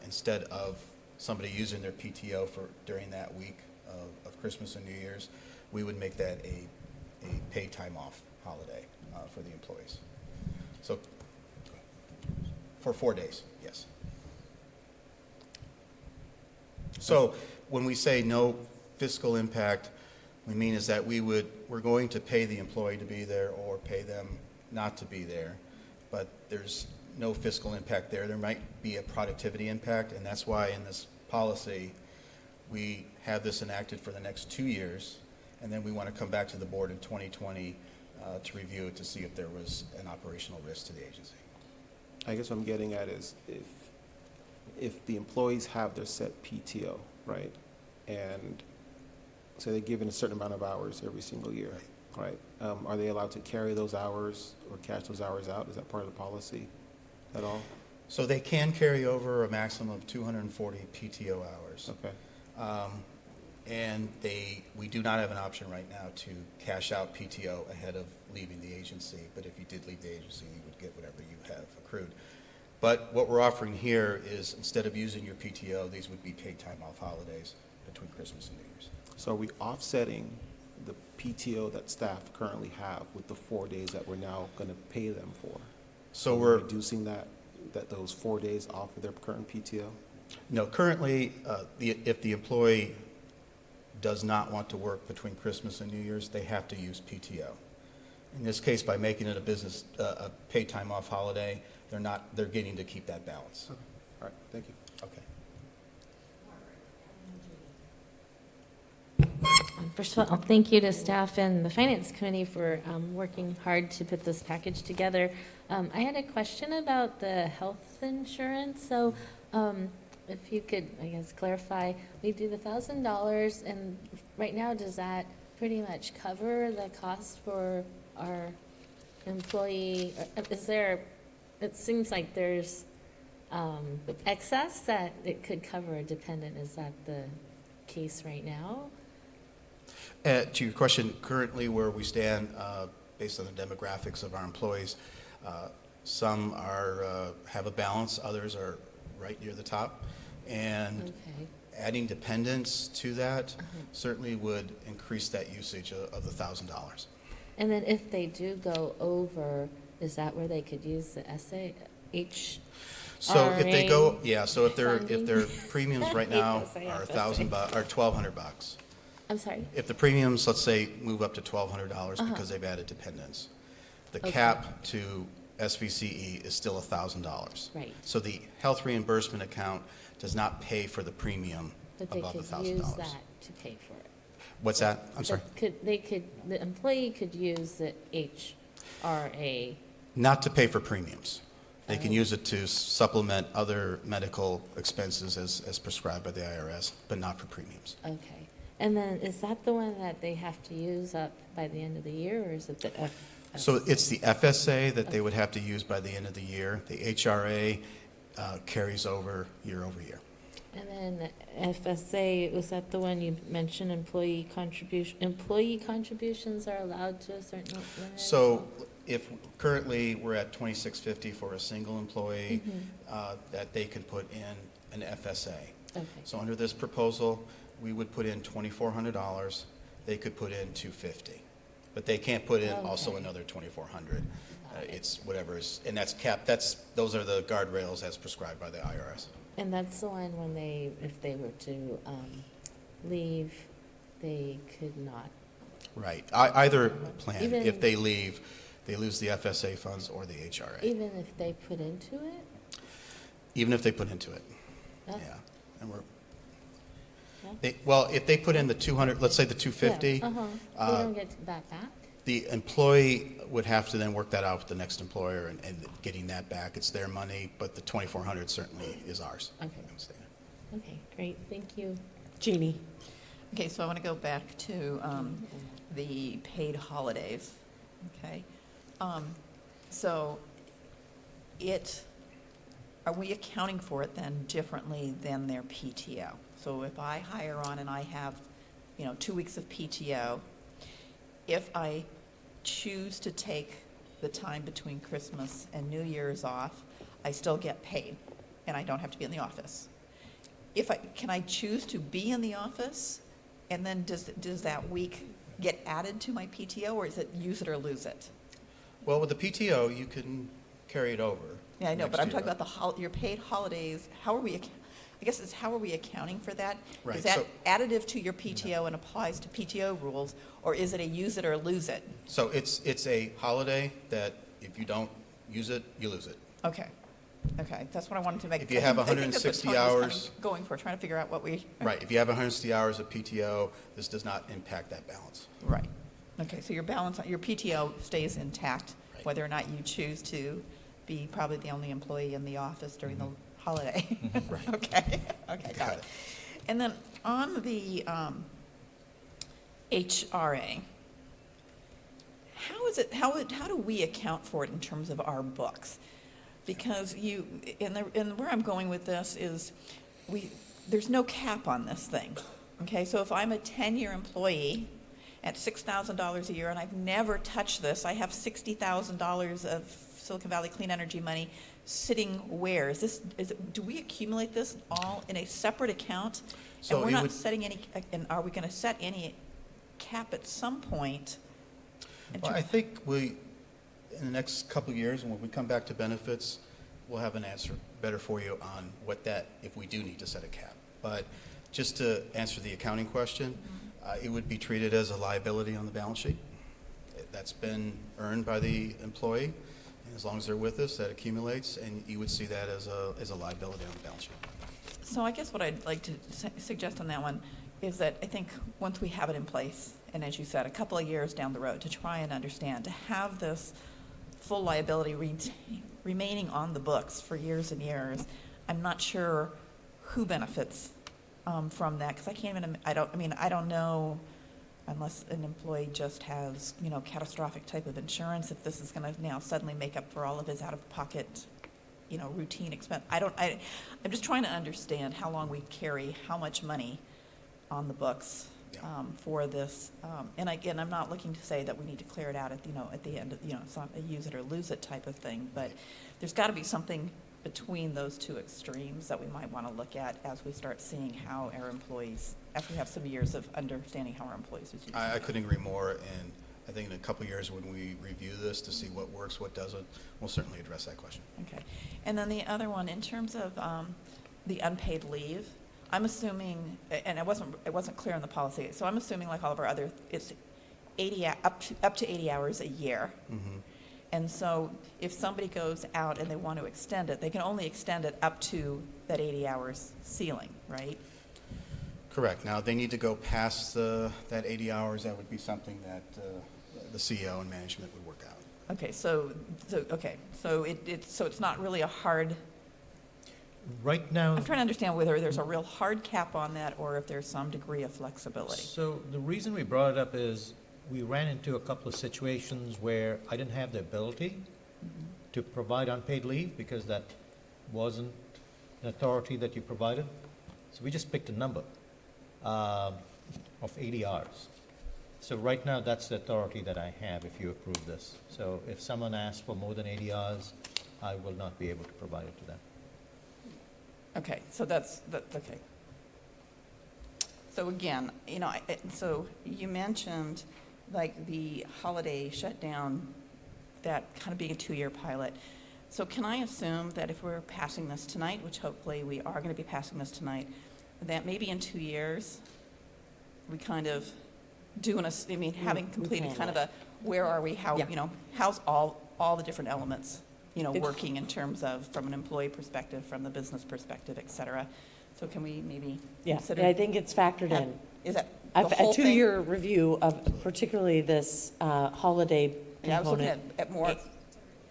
instead of somebody using their PTO during that week of Christmas and New Year's, we would make that a paid time off holiday for the employees. So for 4 days, yes. So when we say no fiscal impact, we mean is that we're going to pay the employee to be there or pay them not to be there, but there's no fiscal impact there. There might be a productivity impact, and that's why in this policy we have this enacted for the next 2 years, and then we want to come back to the board in 2020 to review it to see if there was an operational risk to the agency. I guess what I'm getting at is if the employees have their set PTO, right, and so they're given a certain amount of hours every single year, right? Are they allowed to carry those hours or cash those hours out? Is that part of the policy at all? So they can carry over a maximum of 240 PTO hours. Okay. And we do not have an option right now to cash out PTO ahead of leaving the agency, but if you did leave the agency, you would get whatever you have accrued. But what we're offering here is instead of using your PTO, these would be paid time off holidays between Christmas and New Year's. So are we offsetting the PTO that staff currently have with the 4 days that we're now going to pay them for? So we're reducing those 4 days off of their current PTO? No, currently, if the employee does not want to work between Christmas and New Year's, they have to use PTO. In this case, by making it a paid time off holiday, they're getting to keep that balance. Okay. All right, thank you. Okay. First of all, thank you to staff and the Finance Committee for working hard to put this package together. I had a question about the health insurance. So if you could, I guess, clarify, we do the $1,000, and right now, does that pretty much cover the cost for our employee? It seems like there's excess that it could cover a dependent. Is that the case right now? To your question, currently where we stand, based on the demographics of our employees, some have a balance, others are right near the top. And Okay. adding dependents to that certainly would increase that usage of the $1,000. And then if they do go over, is that where they could use the SAH? So if they go, so if funding? their premiums right now Yes, I are have $1,000 or $1,200. I'm sorry? If the premiums, let's say, move up to $1,200 because they've added dependents, the Okay. cap to SVCE is still $1,000. Right. So the health reimbursement account does not pay for the premium But they above could $1,000. use that to pay for it. What's that? I'm sorry. The employee could use the HRA. Not to pay for premiums. They can use it to supplement other medical expenses as prescribed by the IRS, but not for premiums. Okay. And then is that the one that they have to use up by the end of the year, or is it the FSA? So it's the FSA that they would have to use by the end of the year. The HRA carries over year. And then the FSA, was that the one you mentioned, employee contribution? Employee contributions are allowed to a certain limit? So if currently we're at $2,650 for a single employee, that they can put in an FSA. Okay. So under this proposal, we would put in $2,400. They could put in $250, but they can't put in also another $2,400. It's whatever is, and that's capped. Those are the guardrails as prescribed by the IRS. And that's the one when if they were to leave, they could not. Right. Either plan. Even- If they leave, they lose the FSA funds or the HRA. Even if they put into it? Even if they put into it. Oh. Yeah. And Yeah. well, if they put in the 200, let's say the 250, Yeah, they don't get that back? the employee would have to then work that out with the next employer and getting that back. It's their money, but the 2,400 certainly is ours. Okay. Okay, great, thank you. Jeannie? Okay, so I want to go back to the paid holidays, okay? So are we accounting for it then differently than their PTO? So if I hire on and I have, 2 weeks of PTO, if I choose to take the time between Christmas and New Year's off, I still get paid, and I don't have to be in the office. Can I choose to be in the office, and then does that week get added to my PTO, or is it use it or lose it? Well, with the PTO, you can carry it over. Yeah, I know, but I'm next talking year. about your paid holidays. How are we accounting for that? Right, Is that so- additive to your PTO and applies to PTO rules, or is it a use it or lose it? So it's a holiday that if you don't use it, you lose it. Okay, that's what I wanted to make. If you have I think that's what 160 Tony was kind of hours- going for, trying to figure out what we. Right. If you have 160 hours of PTO, this does not impact that balance. Right. Okay, so your PTO stays intact, Right. whether or not you choose to be probably the only employee in the office during the holiday. Right. Okay, got it. And then on the HRA, how do we account for it in terms of our books? Because and where I'm going with this is, there's no cap on this thing, okay? So if I'm a 10-year employee at $6,000 a year and I've never touched this, I have $60,000 of Silicon Valley Clean Energy money sitting where? Do we accumulate this all in a separate account? So And we're it not would- setting any, and are we going to set any cap at some point? Well, I think in the next couple of years, when we come back to benefits, we'll have an answer better for you on if we do need to set a cap. But just to answer the accounting question, it would be treated as a liability on the balance sheet. That's been earned by the employee, and as long as they're with us, that accumulates, and you would see that as a liability on the balance sheet. So I guess what I'd like to suggest on that one is that I think once we have it in place, and as you said, a couple of years down the road, to try and understand, to have this full liability remaining on the books for years and years, I'm not sure who benefits from that, because I don't know, unless an employee just has, catastrophic type of insurance, if this is going to now suddenly make up for all of his out-of-pocket, routine expense. I'm just trying to understand how long we carry how much money on the books for this. And again, I'm not looking to say that we need to clear it out at the end of, it's not a use it or lose it type of thing, but there's got to be something between those two extremes that we might want to look at as we start seeing how our employees, after we have some years of understanding how our employees are using it. I couldn't agree more, and I think in a couple of years when we review this to see what works, what doesn't, we'll certainly address that question. Okay. And then the other one, in terms of the unpaid leave, I'm assuming, and it wasn't clear in the policy, so I'm assuming like all of our other, it's up to 80 hours a year. Mm-hmm. And so if somebody goes out and they want to extend it, they can only extend it up to that 80 hours ceiling, right? Correct. Now, if they need to go past that 80 hours, that would be something that the CEO and management would work out. Okay, so it's not really a hard, Right now, I'm trying to understand whether there's a real hard cap on that or if there's some degree of flexibility. so the reason we brought it up is we ran into a couple of situations where I didn't have the ability to provide unpaid leave because that wasn't an authority that you provided. So we just picked a number of 80 hours. So right now, that's the authority that I have if you approve this. So if someone asks for more than 80 hours, I will not be able to provide it to them. Okay, so that's okay. So again, so you mentioned like the holiday shutdown, that kind of being a 2-year pilot. So can I assume that if we're passing this tonight, which hopefully we are going to be passing this tonight, that maybe in 2 years, we kind of having completed kind of a, where are we, how, how's all the different elements, working in terms of, from an employee perspective, from the business perspective, et cetera. So can we maybe consider? I think it's factored in. Is that the A whole thing? 2-year review of particularly this holiday Yeah, I was looking component. at more,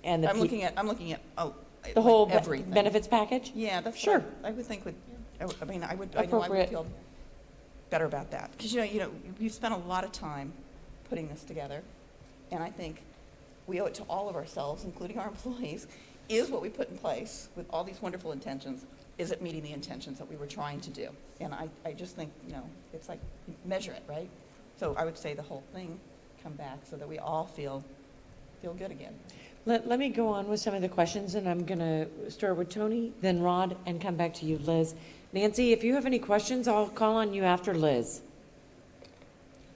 And the I'm looking at the like whole everything. benefits package? Yeah, that's Sure. what I would think I know I would Appropriate. feel better about that. Because, we've spent a lot of time putting this together, and I think we owe it to all of ourselves, including our employees. Is what we put in place with all these wonderful intentions, is it meeting the intentions that we were trying to do? And I just think, it's like, measure it, right? So I would say the whole thing come back so that we all feel good again. Let me go on with some of the questions, and I'm going to start with Tony, then Rod, and come back to you, Liz. Nancy, if you have any questions, I'll call on you after Liz.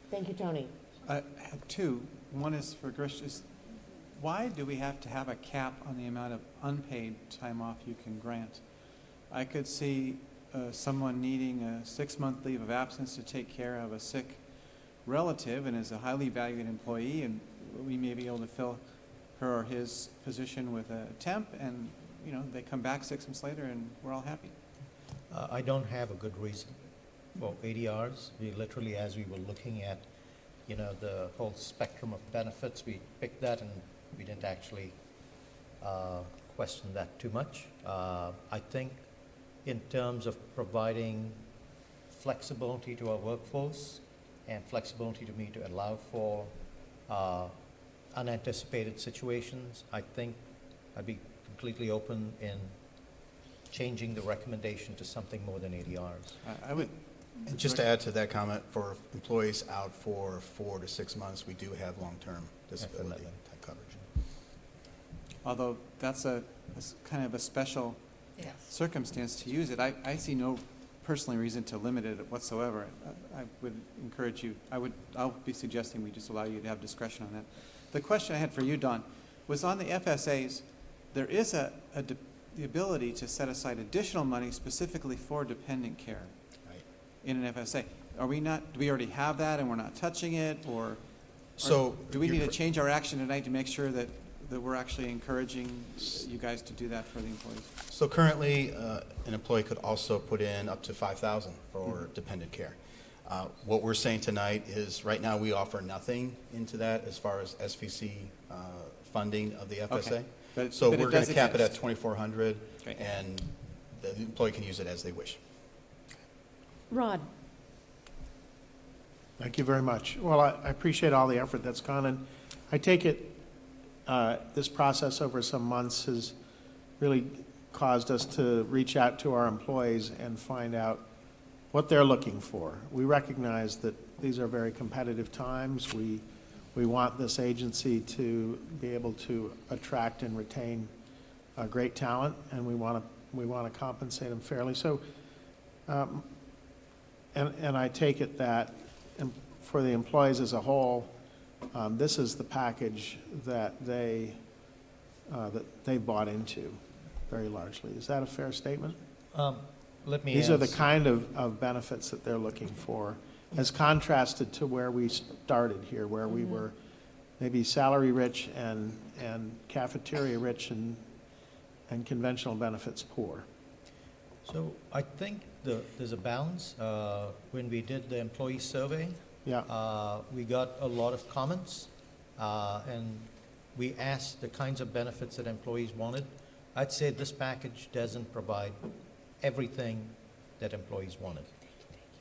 Thank you, Tony. I have two. One is for Grish. Why do we have to have a cap on the amount of unpaid time off you can grant? I could see someone needing a 6-month leave of absence to take care of a sick relative and is a highly valued employee, and we may be able to fill her or his position with a temp, and they come back 6 months later and we're all happy. I don't have a good reason for 80 hours. We literally, as we were looking at, the whole spectrum of benefits, we picked that and we didn't actually question that too much. I think in terms of providing flexibility to our workforce and flexibility to me to allow for unanticipated situations, I think I'd be completely open in changing the recommendation to something more than 80 hours. I would. And just to add to that comment, for employees out for 4 to 6 months, we do have long-term disability Definitely. type coverage. Although that's kind of a special circumstance to use it. I see no personally reason to limit it whatsoever. I would encourage you, I'll be suggesting we just allow you to have discretion on that. The question I had for you, Don, was on the FSAs, there is the ability to set aside additional money specifically for dependent care in an FSA. Do we already have that and we're not touching it, or do we need to change our action tonight to make sure that we're actually encouraging you guys to do that for the employees? So currently, an employee could also put in up to $5,000 for dependent care. What we're saying tonight is right now we offer nothing into that as far as SVC funding of the FSA. Okay. So but we're going to cap it at exist. $2,400, Okay. and the employee can use it as they wish. Rod? Thank you very much. Well, I appreciate all the effort that's gone in. I take it this process over some months has really caused us to reach out to our employees and find out what they're looking for. We recognize that these are very competitive times. We want this agency to be able to attract and retain great talent, and we want to compensate them fairly. So, and I take it that for the employees as a whole, this is the package that they bought into very largely. Is that a fair statement? Let me These are the ask- kind of benefits that they're looking for, as contrasted to where we started here, where we were maybe salary rich and cafeteria rich and conventional benefits poor. So I think there's a balance. When we did the employee survey, Yeah, we got a lot of comments, and we asked the kinds of benefits that employees wanted. I'd say this package doesn't provide everything that employees wanted.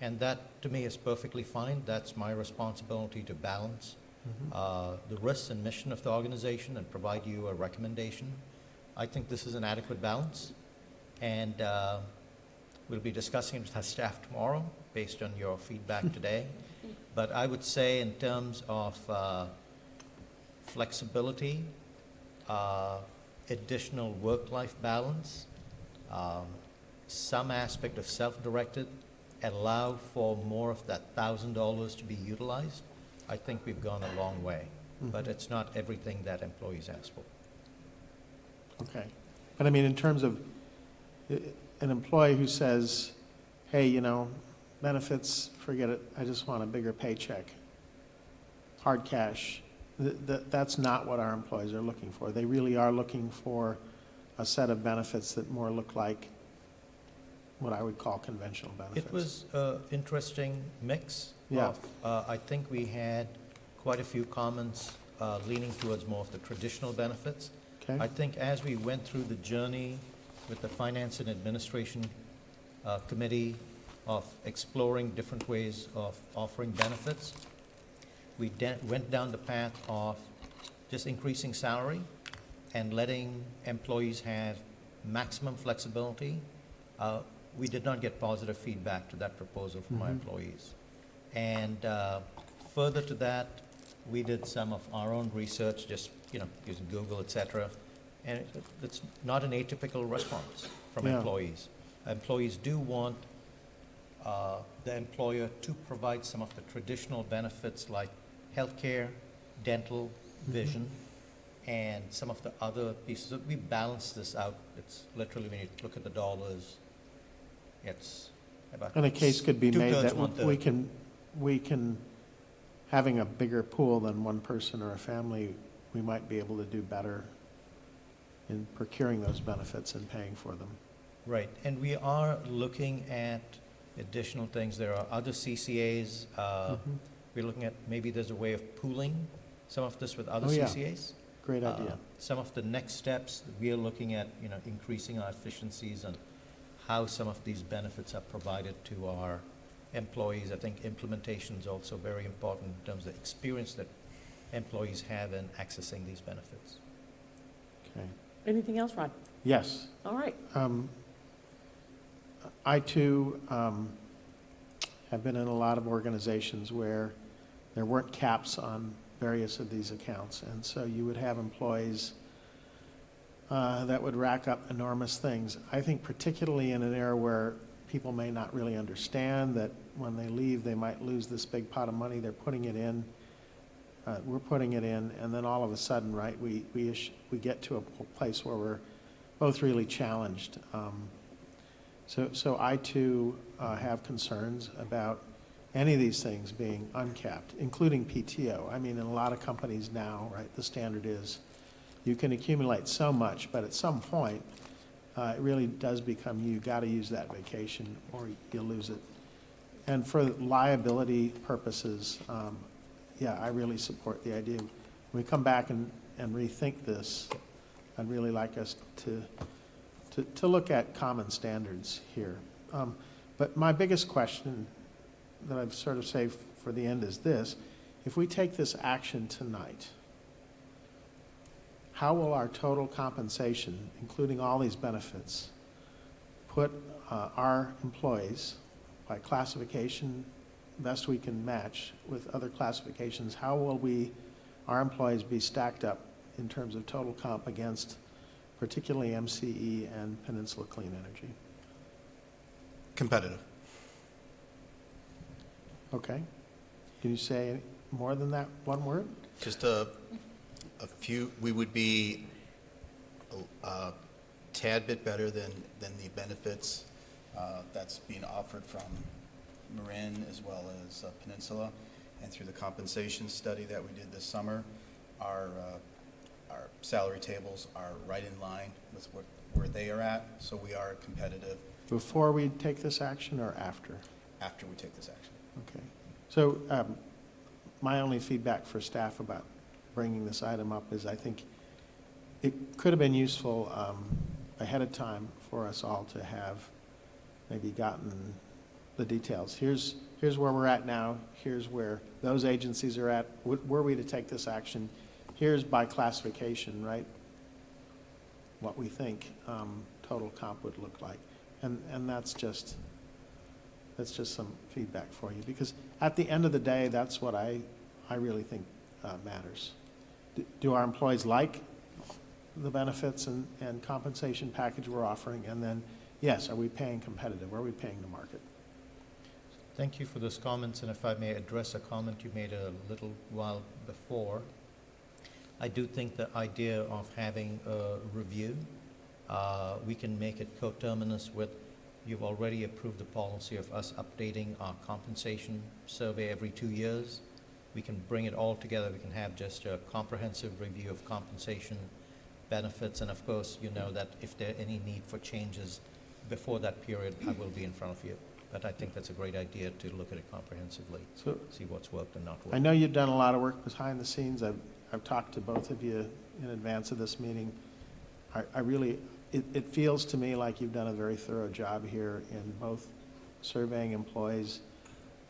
And that, to me, is perfectly fine. That's my responsibility to balance the risks and mission of the organization and provide you a recommendation. I think this is an adequate balance, and we'll be discussing it with our staff tomorrow based on your feedback today. But I would say in terms of flexibility, additional work-life balance, some aspect of self-directed, allow for more of that $1,000 to be utilized, I think we've gone a long way. But it's not everything that employees ask for. okay. But I mean, in terms of an employee who says, hey, you know, benefits, forget it, I just want a bigger paycheck, hard cash, that's not what our employees are looking for. They really are looking for a set of benefits that more look like what I would call conventional benefits. It was an interesting mix. Yeah. I think we had quite a few comments leaning towards more of the traditional benefits. Okay. I think as we went through the journey with the Finance and Administration Committee of exploring different ways of offering benefits, we went down the path of just increasing salary and letting employees have maximum flexibility. We did not get positive feedback to that proposal from our employees. And further to that, we did some of our own research, just using Google, etc. And it's not an atypical response from employees. Employees do want the employer to provide some of the traditional benefits like healthcare, dental, vision, and some of the other pieces. We balance this out. It's literally, when you look at the dollars, it's about And a case could be made two-thirds, that one-third. we can, having a bigger pool than one person or a family, we might be able to do better in procuring those benefits and paying for them. Right, and we are looking at additional things. There are other CCAs. We're looking at, maybe there's a way of pooling some of this with other Oh, yeah. CCAs. Great idea. Some of the next steps, we are looking at, increasing our efficiencies and how some of these benefits are provided to our employees. I think implementation is also very important in terms of the experience that employees have in accessing these benefits. Okay. Anything else, Ron? Yes. All right. I too have been in a lot of organizations where there weren't caps on various of these accounts, and so you would have employees that would rack up enormous things. I think particularly in an era where people may not really understand that when they leave they might lose this big pot of money, they're putting it in, we're putting it in, and then all of a sudden, right, we get to a place where we're both really challenged. So I too have concerns about any of these things being uncapped, including PTO. I mean, in a lot of companies now, right, the standard is you can accumulate so much, but at some point, it really does become you got to use that vacation or you lose it. And for liability purposes, I really support the idea. When we come back and rethink this, I'd really like us to look at common standards here. But my biggest question that I've sort of saved for the end is this. If we take this action tonight, how will our total compensation, including all these benefits, put our employees by classification, best we can match with other classifications, how will our employees be stacked up in terms of total comp against particularly MCE and Peninsula Clean Energy? Competitive. Okay. Can you say any more than that one word? Just a few, we would be a tad bit better than the benefits that's being offered from Marin as well as Peninsula. And through the compensation study that we did this summer, our our salary tables are right in line with where they are at, so we are competitive Before we take this action or after? after we take this action. Okay. So my only feedback for staff about bringing this item up is I think it could have been useful ahead of time for us all to have maybe gotten the details. Here's where we're at now. Here's where those agencies are at. Were we to take this action, here's by classification, right, what we think total comp would look like. And that's just some feedback for you, because at the end of the day, that's what I really think matters. Do our employees like the benefits and compensation package we're offering? And then, yes, are we paying competitive? Are we paying the market? Thank you for those comments, and if I may address a comment you made a little while before, I do think the idea of having a review, we can make it coterminous with, you've already approved the policy of us updating our compensation survey every 2 years. We can bring it all together. We can have just a comprehensive review of compensation, benefits, and of course, you know that if there are any need for changes before that period, I will be in front of you. But I think that's a great idea to look at it comprehensively, So see what's worked and not worked. I know you've done a lot of work behind the scenes. I've talked to both of you in advance of this meeting. I really, it feels to me like you've done a very thorough job here in both surveying employees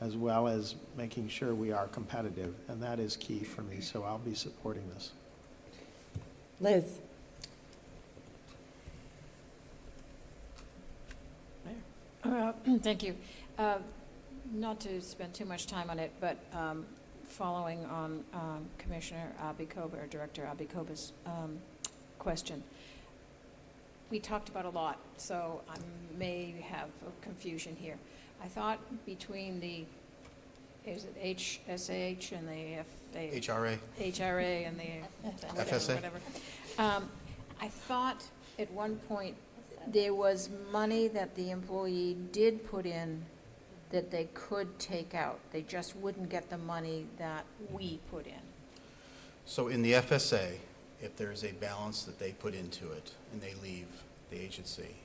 as well as making sure we are competitive, and that is key for me, so I'll be supporting this. Liz? Thank you. Not to spend too much time on it, but following on Commissioner Abikoba, or Director Abikoba's question, we talked about a lot, so I may have a confusion here. I thought between the, is it HSH and the HRA. HRA and the FSA. whatever. I thought at one point there was money that the employee did put in that they could take out. They just wouldn't get the money that we put in. So in the FSA, if there's a balance that they put into it and they leave the agency,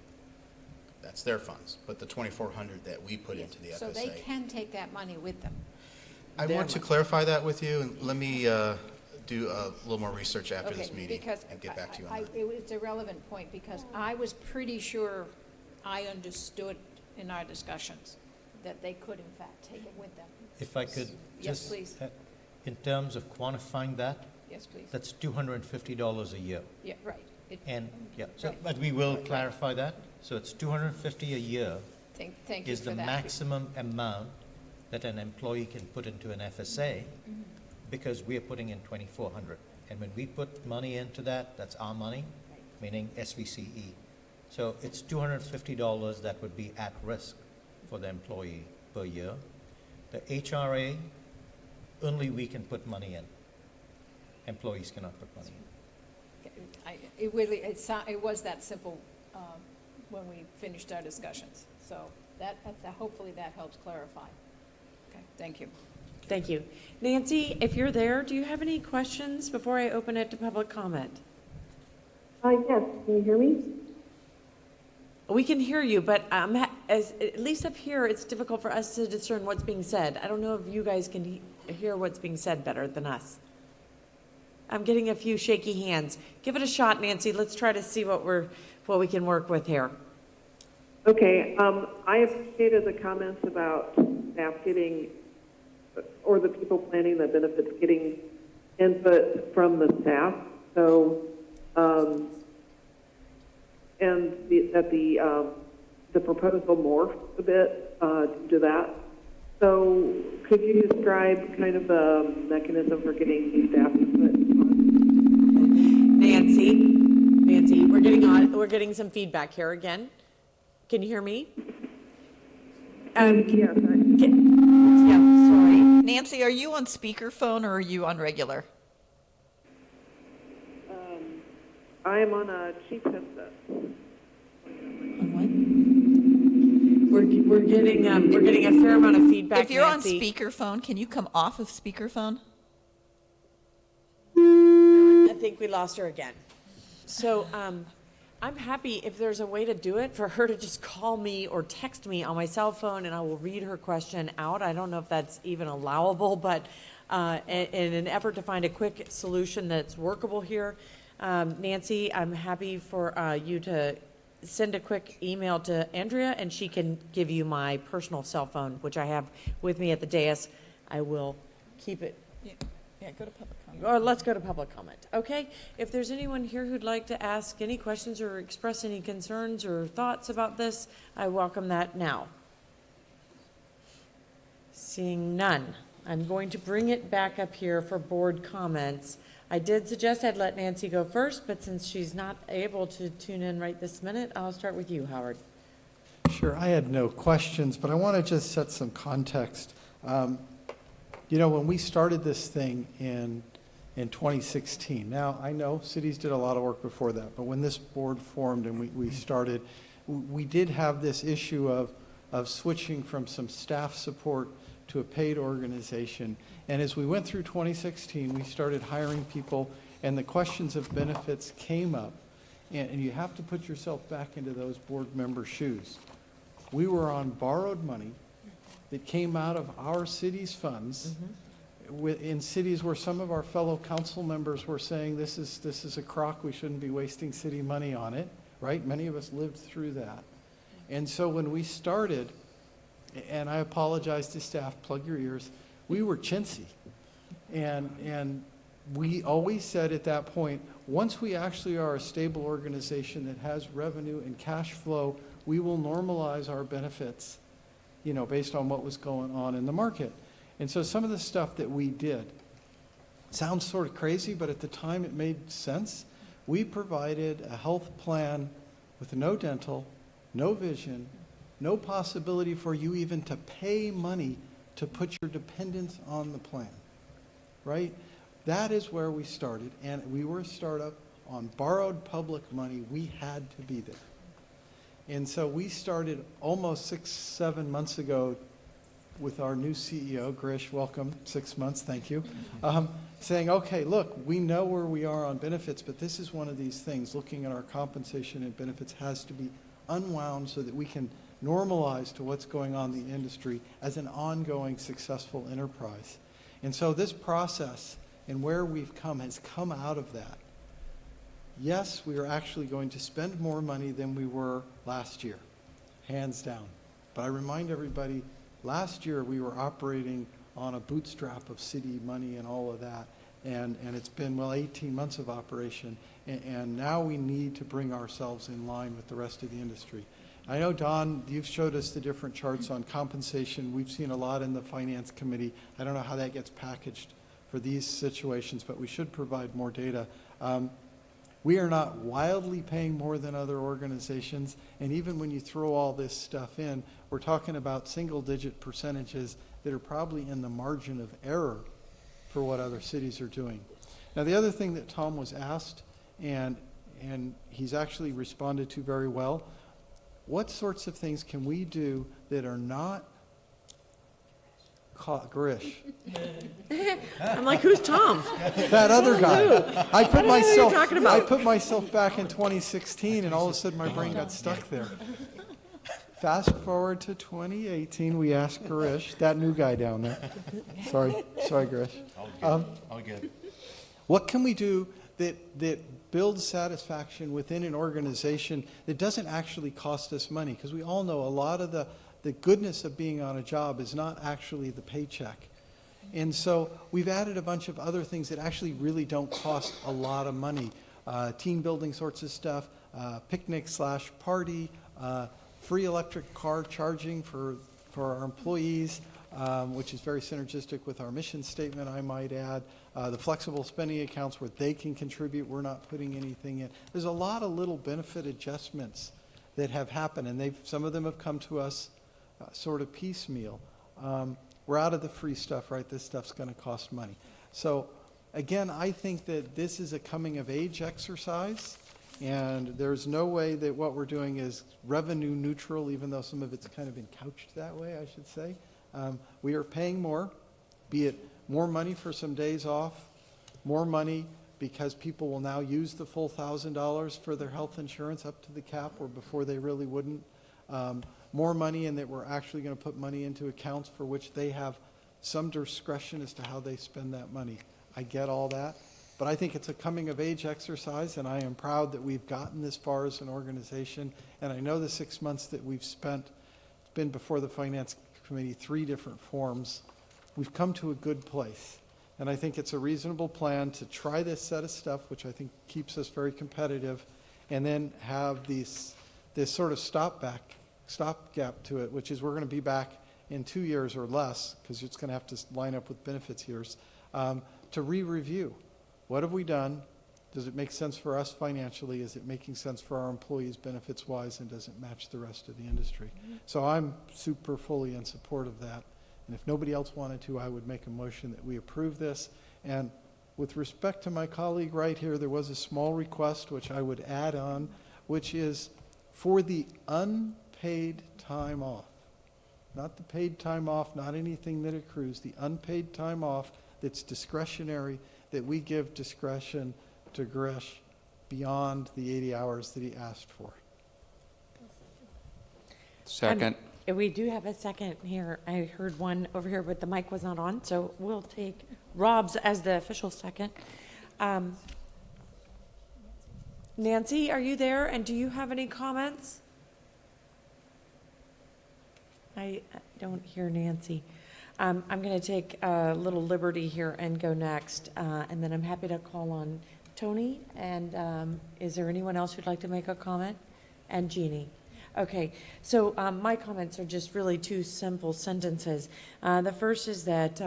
that's their funds. But the $2,400 that we put into the FSA. So they can take that money with them. I want to clarify that with you, and let me do a little more research after this meeting and get back to you on that. It's a relevant point, because I was pretty sure I understood in our discussions that they could in fact take it with them. If I could Yes, just, please. in terms of quantifying that, Yes, please. that's $250 a year. Yeah, right. And, yeah, so, Right. but we will clarify that. So it's $250 a year Thank you is for the that. maximum amount that an employee can put into an FSA, because we are putting in $2,400. And when we put money into that, that's our money, meaning SVCE. So it's $250 that would be at risk for the employee per year. The HRA, only we can put money in. Employees cannot put money in. It was that simple when we finished our discussions. So hopefully that helps clarify. Okay, thank you. Thank you. Nancy, if you're there, do you have any questions before I open it to public comment? Yes, can you hear me? We can hear you, but at least up here, it's difficult for us to discern what's being said. I don't know if you guys can hear what's being said better than us. I'm getting a few shaky hands. Give it a shot, Nancy. Let's try to see what we can work with here. Okay, I appreciated the comments about staff getting, or the people planning the benefits getting input from the staff. So, and that the proposal morphed a bit to that. So, could you describe kind of the mechanism for getting the staff input? Nancy, we're getting some feedback here again. Can you hear me? Yes. Yeah, sorry. Nancy, are you on speakerphone or are you on regular? I am on a cheap headset. We're getting a fair amount of feedback. If you're Nancy. on speakerphone, can you come off of speakerphone? I think we lost her again. So I'm happy if there's a way to do it for her to just call me or text me on my cell phone and I will read her question out. I don't know if that's even allowable, but in an effort to find a quick solution that's workable here, Nancy, I'm happy for you to send a quick email to Andrea and she can give you my personal cell phone, which I have with me at the dais. I will keep it. Yeah, go to public comment. Or let's go to public comment. Okay, if there's anyone here who'd like to ask any questions or express any concerns or thoughts about this, I welcome that now. Seeing none, I'm going to bring it back up here for board comments. I did suggest I'd let Nancy go first, but since she's not able to tune in right this minute, I'll start with you, Howard. Sure, I had no questions, but I want to just set some context. You know, when we started this thing in 2016, now I know cities did a lot of work before that, but when this board formed and we started, we did have this issue of switching from some staff support to a paid organization. And as we went through 2016, we started hiring people and the questions of benefits came up. And you have to put yourself back into those board member shoes. We were on borrowed money that came out of our city's funds in cities where some of our fellow council members were saying this is a crock, we shouldn't be wasting city money on it, right? Many of us lived through that. And so when we started, and I apologize to staff, plug your ears, we were chintzy. And we always said at that point, once we actually are a stable organization that has revenue and cash flow, we will normalize our benefits, you know, based on what was going on in the market. And so some of the stuff that we did sounds sort of crazy, but at the time it made sense. We provided a health plan with no dental, no vision, no possibility for you even to pay money to put your dependents on the plan, right? That is where we started, and we were a startup on borrowed public money. We had to be there. And so we started almost 6-7 months ago with our new CEO, Grish, welcome, 6 months, thank you, saying, okay, look, we know where we are on benefits, but this is one of these things, looking at our compensation and benefits has to be unwound so that we can normalize to what's going on in the industry as an ongoing successful enterprise. And so this process and where we've come has come out of that. Yes, we are actually going to spend more money than we were last year, hands down. But I remind everybody, last year we were operating on a bootstrap of city money and all of that. And it's been, well, 18 months of operation. And now we need to bring ourselves in line with the rest of the industry. I know, Don, you've showed us the different charts on compensation. We've seen a lot in the Finance Committee. I don't know how that gets packaged for these situations, but we should provide more data. We are not wildly paying more than other organizations, and even when you throw all this stuff in, we're talking about single-digit percentages that are probably in the margin of error for what other cities are doing. Now, the other thing that Tom was asked, and he's actually responded to very well, what sorts of things can we do that are not Grish? I'm like, who's Tom? That other guy. I put myself. Talking about? I put myself back in 2016, and all of a sudden my brain got stuck there. Fast forward to 2018, we asked Grish, that new guy down there. Sorry, Grish. All good. What can we do that builds satisfaction within an organization that doesn't actually cost us money? Because we all know a lot of the goodness of being on a job is not actually the paycheck. And so we've added a bunch of other things that actually really don't cost a lot of money. Team building sorts of stuff, picnic/party, free electric car charging for our employees, which is very synergistic with our mission statement, I might add. The flexible spending accounts where they can contribute, we're not putting anything in. There's a lot of little benefit adjustments that have happened, and some of them have come to us sort of piecemeal. We're out of the free stuff, right? This stuff's going to cost money. So again, I think that this is a coming of age exercise, and there's no way that what we're doing is revenue neutral, even though some of it's kind of been couched that way, I should say. We are paying more, be it more money for some days off, more money because people will now use the full $1,000 for their health insurance up to the cap, where before they really wouldn't. More money, and that we're actually going to put money into accounts for which they have some discretion as to how they spend that money. I get all that, but I think it's a coming-of-age exercise, and I am proud that we've gotten this far as an organization. And I know the 6 months that we've spent, it's been before the Finance Committee, 3 different forms. We've come to a good place. And I think it's a reasonable plan to try this set of stuff, which I think keeps us very competitive, and then have this sort of stopgap to it, which is we're going to be back in 2 years or less, because it's going to have to line up with benefits years, to re-review. What have we done? Does it make sense for us financially? Is it making sense for our employees benefits-wise, and does it match the rest of the industry? So I'm super fully in support of that. And if nobody else wanted to, I would make a motion that we approve this. And with respect to my colleague right here, there was a small request which I would add on, which is for the unpaid time off. Not the paid time off, not anything that accrues, the unpaid time off that's discretionary, that we give discretion to Grish beyond the 80 hours that he asked for. Second. We do have a second here. I heard one over here, but the mic was not on, so we'll take Rob's as the official second. Nancy, are you there, and do you have any comments? I don't hear Nancy. I'm going to take a little liberty here and go next, and then I'm happy to call on Tony, and is there anyone else who'd like to make a comment? And Jeannie. Okay, so my comments are just really 2 simple sentences. The first is that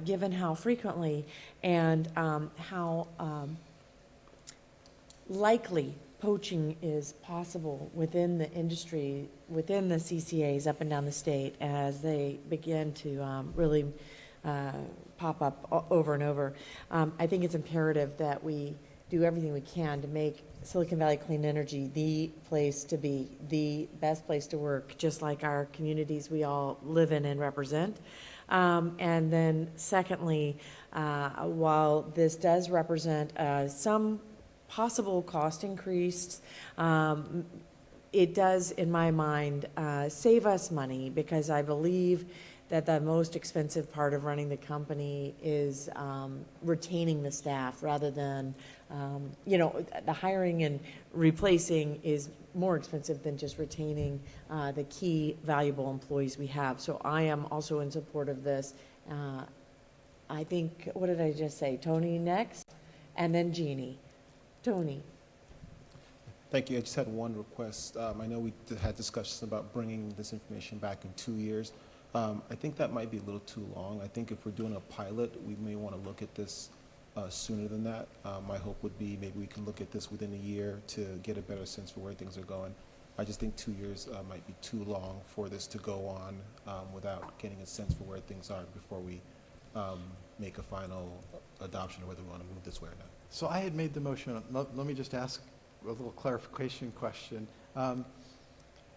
given how frequently and how likely poaching is possible within the industry, within the CCAs up and down the state, as they begin to really pop up over and over, I think it's imperative that we do everything we can to make Silicon Valley Clean Energy the place to be, the best place to work, just like our communities we all live in and represent. And then secondly, while this does represent some possible cost increase, it does, in my mind, save us money, because I believe that the most expensive part of running the company is retaining the staff rather than, the hiring and replacing is more expensive than just retaining the key valuable employees we have. So I am also in support of this. I think, what did I just say? Tony next, and then Jeannie. Tony. Thank you. I just had one request. I know we had discussions about bringing this information back in 2 years. I think that might be a little too long. I think if we're doing a pilot, we may want to look at this sooner than that. My hope would be maybe we can look at this within a year to get a better sense for where things are going. I just think 2 years might be too long for this to go on without getting a sense for where things are before we make a final adoption of whether we want to move this way or not. So I had made the motion. Let me just ask a little clarification question.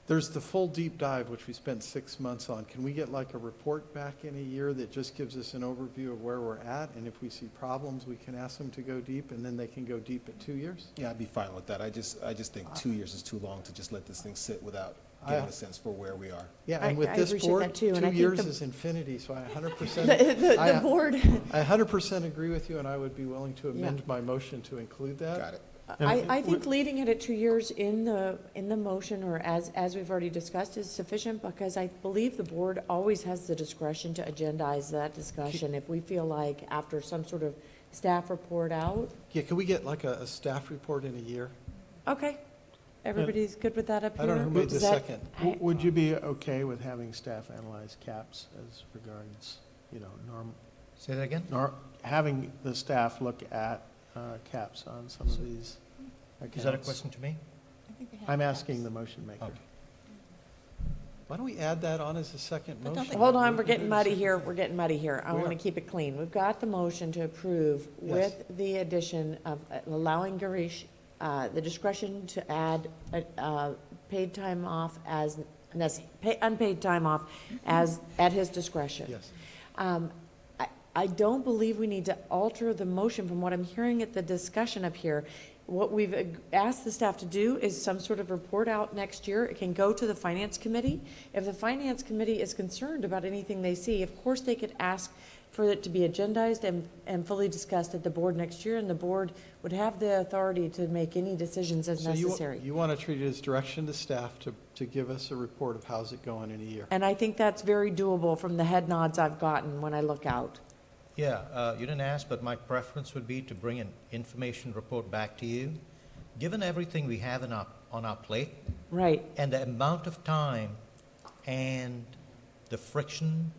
There's the full deep dive, which we spent 6 months on. Can we get like a report back in a year that just gives us an overview of where we're at? And if we see problems, we can ask them to go deep, and then they can go deep at 2 years? Yeah, I'd be fine with that. I just think 2 years is too long to just let this thing sit without getting a sense for where we are. Yeah, and with this board, 2 years is infinity, so I 100%. The board. I 100% agree with you, and I would be willing to amend my motion to include that. Got it. I think leaving it at 2 years in the motion, or as we've already discussed, is sufficient, because I believe the board always has the discretion to agendize that discussion if we feel like after some sort of staff report out. Yeah, can we get like a staff report in a year? Okay. Everybody's good with that up here? I don't know who made the second. Would you be okay with having staff analyze caps as regards, norm? Say that again? Having the staff look at caps on some of these accounts. Is that a question to me? I'm asking the motion maker. Okay. Why don't we add that on as a second motion? Hold on, we're getting muddy here. I want to keep it clean. We've got the motion to approve with the addition of allowing Garish the discretion to add paid time off unpaid time off as at his discretion. Yes. I don't believe we need to alter the motion from what I'm hearing at the discussion up here. What we've asked the staff to do is some sort of report out next year. It can go to the finance committee. If the finance committee is concerned about anything they see, of course they could ask for it to be agendized and fully discussed at the board next year, and the board would have the authority to make any decisions as necessary. You want to treat it as direction to staff to give us a report of how's it going in a year? And I think that's very doable from the head nods I've gotten when I look out. Yeah, you didn't ask, but my preference would be to bring an information report back to you. Given everything we have on our plate, Right. and the amount of time and the friction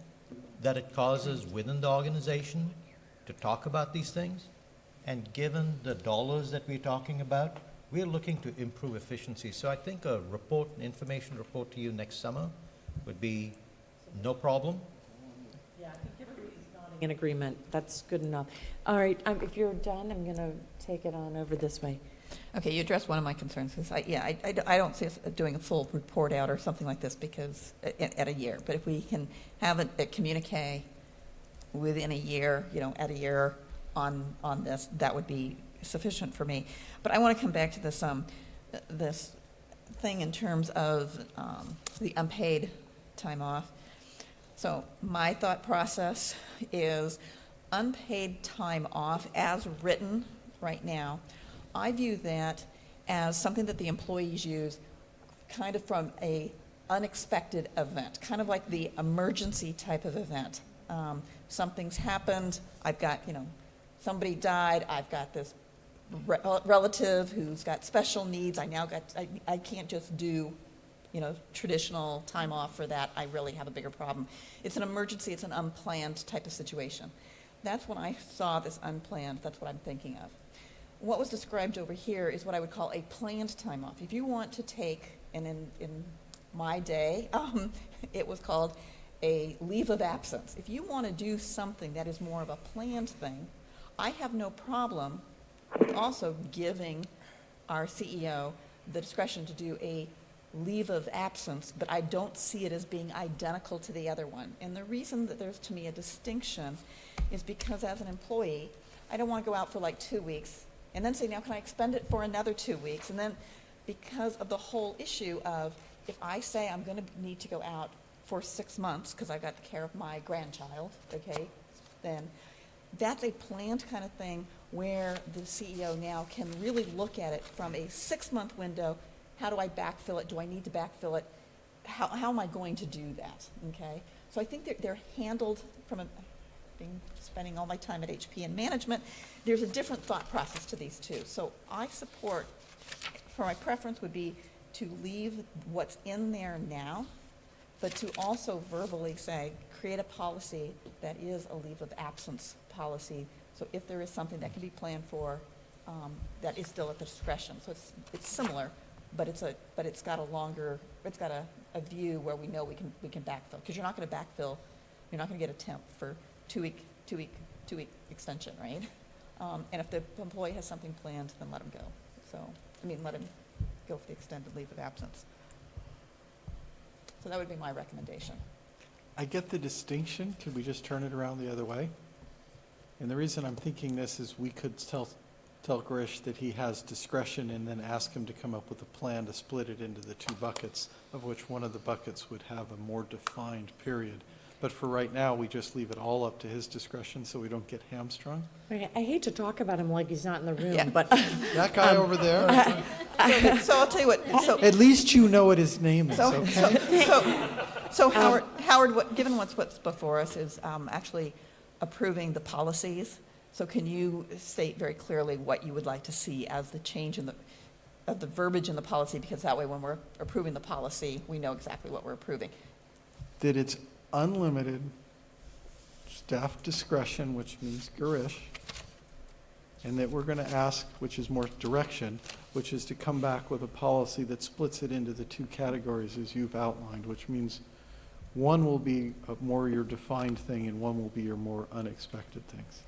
that it causes within the organization to talk about these things, and given the dollars that we're talking about, we're looking to improve efficiency. So I think a report, an information report to you next summer would be no problem. Yeah, I think everybody's nodding in agreement. That's good enough. All right, if you're done, I'm going to take it on over this way. Okay, you addressed one of my concerns, because I don't see us doing a full report out or something like this because, at a year, but if we can have a communique within a year, at a year on this, that would be sufficient for me. But I want to come back to this thing in terms of the unpaid time off. So my thought process is unpaid time off as written right now, I view that as something that the employees use kind of from a unexpected event, kind of like the emergency type of event. Something's happened, I've got, somebody died, I've got this relative who's got special needs, I can't just do, traditional time off for that, I really have a bigger problem. It's an emergency, it's an unplanned type of situation. That's when I saw this unplanned, that's what I'm thinking of. What was described over here is what I would call a planned time off. If you want to take, and in my day, it was called a leave of absence. If you want to do something that is more of a planned thing, I have no problem with also giving our CEO the discretion to do a leave of absence, but I don't see it as being identical to the other one. And the reason that there's, to me, a distinction is because as an employee, I don't want to go out for like 2 weeks and then say, now can I expend it for another 2 weeks? And then because of the whole issue of, if I say I'm going to need to go out for 6 months because I've got the care of my grandchild, okay, then that's a planned kind of thing where the CEO now can really look at it from a 6-month window. How do I backfill it? Do I need to backfill it? How am I going to do that, okay? So I think they're handled from spending all my time at HP in management, there's a different thought process to these two. So I support, for my preference would be to leave what's in there now, but to also verbally say, create a policy that is a leave of absence policy. So if there is something that can be planned for, that is still at the discretion. So it's similar, but it's got a view where we know we can backfill. Because you're not going to backfill, you're not going to get a temp for two week extension, right? And if the employee has something planned, then let him go. Let him go for the extended leave of absence. So that would be my recommendation. I get the distinction. Could we just turn it around the other way? And the reason I'm thinking this is we could tell Grish that he has discretion and then ask him to come up with a plan to split it into the 2 buckets, of which one of the buckets would have a more defined period. But for right now, we just leave it all up to his discretion so we don't get hamstrung. I hate to talk about him like he's not in the room, Yeah. but. That guy over there, So I'll tell you what. So, at least you know what his name is, okay? So Howard, given what's before us is actually approving the policies. So can you state very clearly what you would like to see as the change of the verbiage in the policy? Because that way, when we're approving the policy, we know exactly what we're approving. That it's unlimited staff discretion, which means Garish, and that we're going to ask, which is more direction, which is to come back with a policy that splits it into the 2 categories as you've outlined, which means one will be a more your defined thing and one will be your more unexpected things.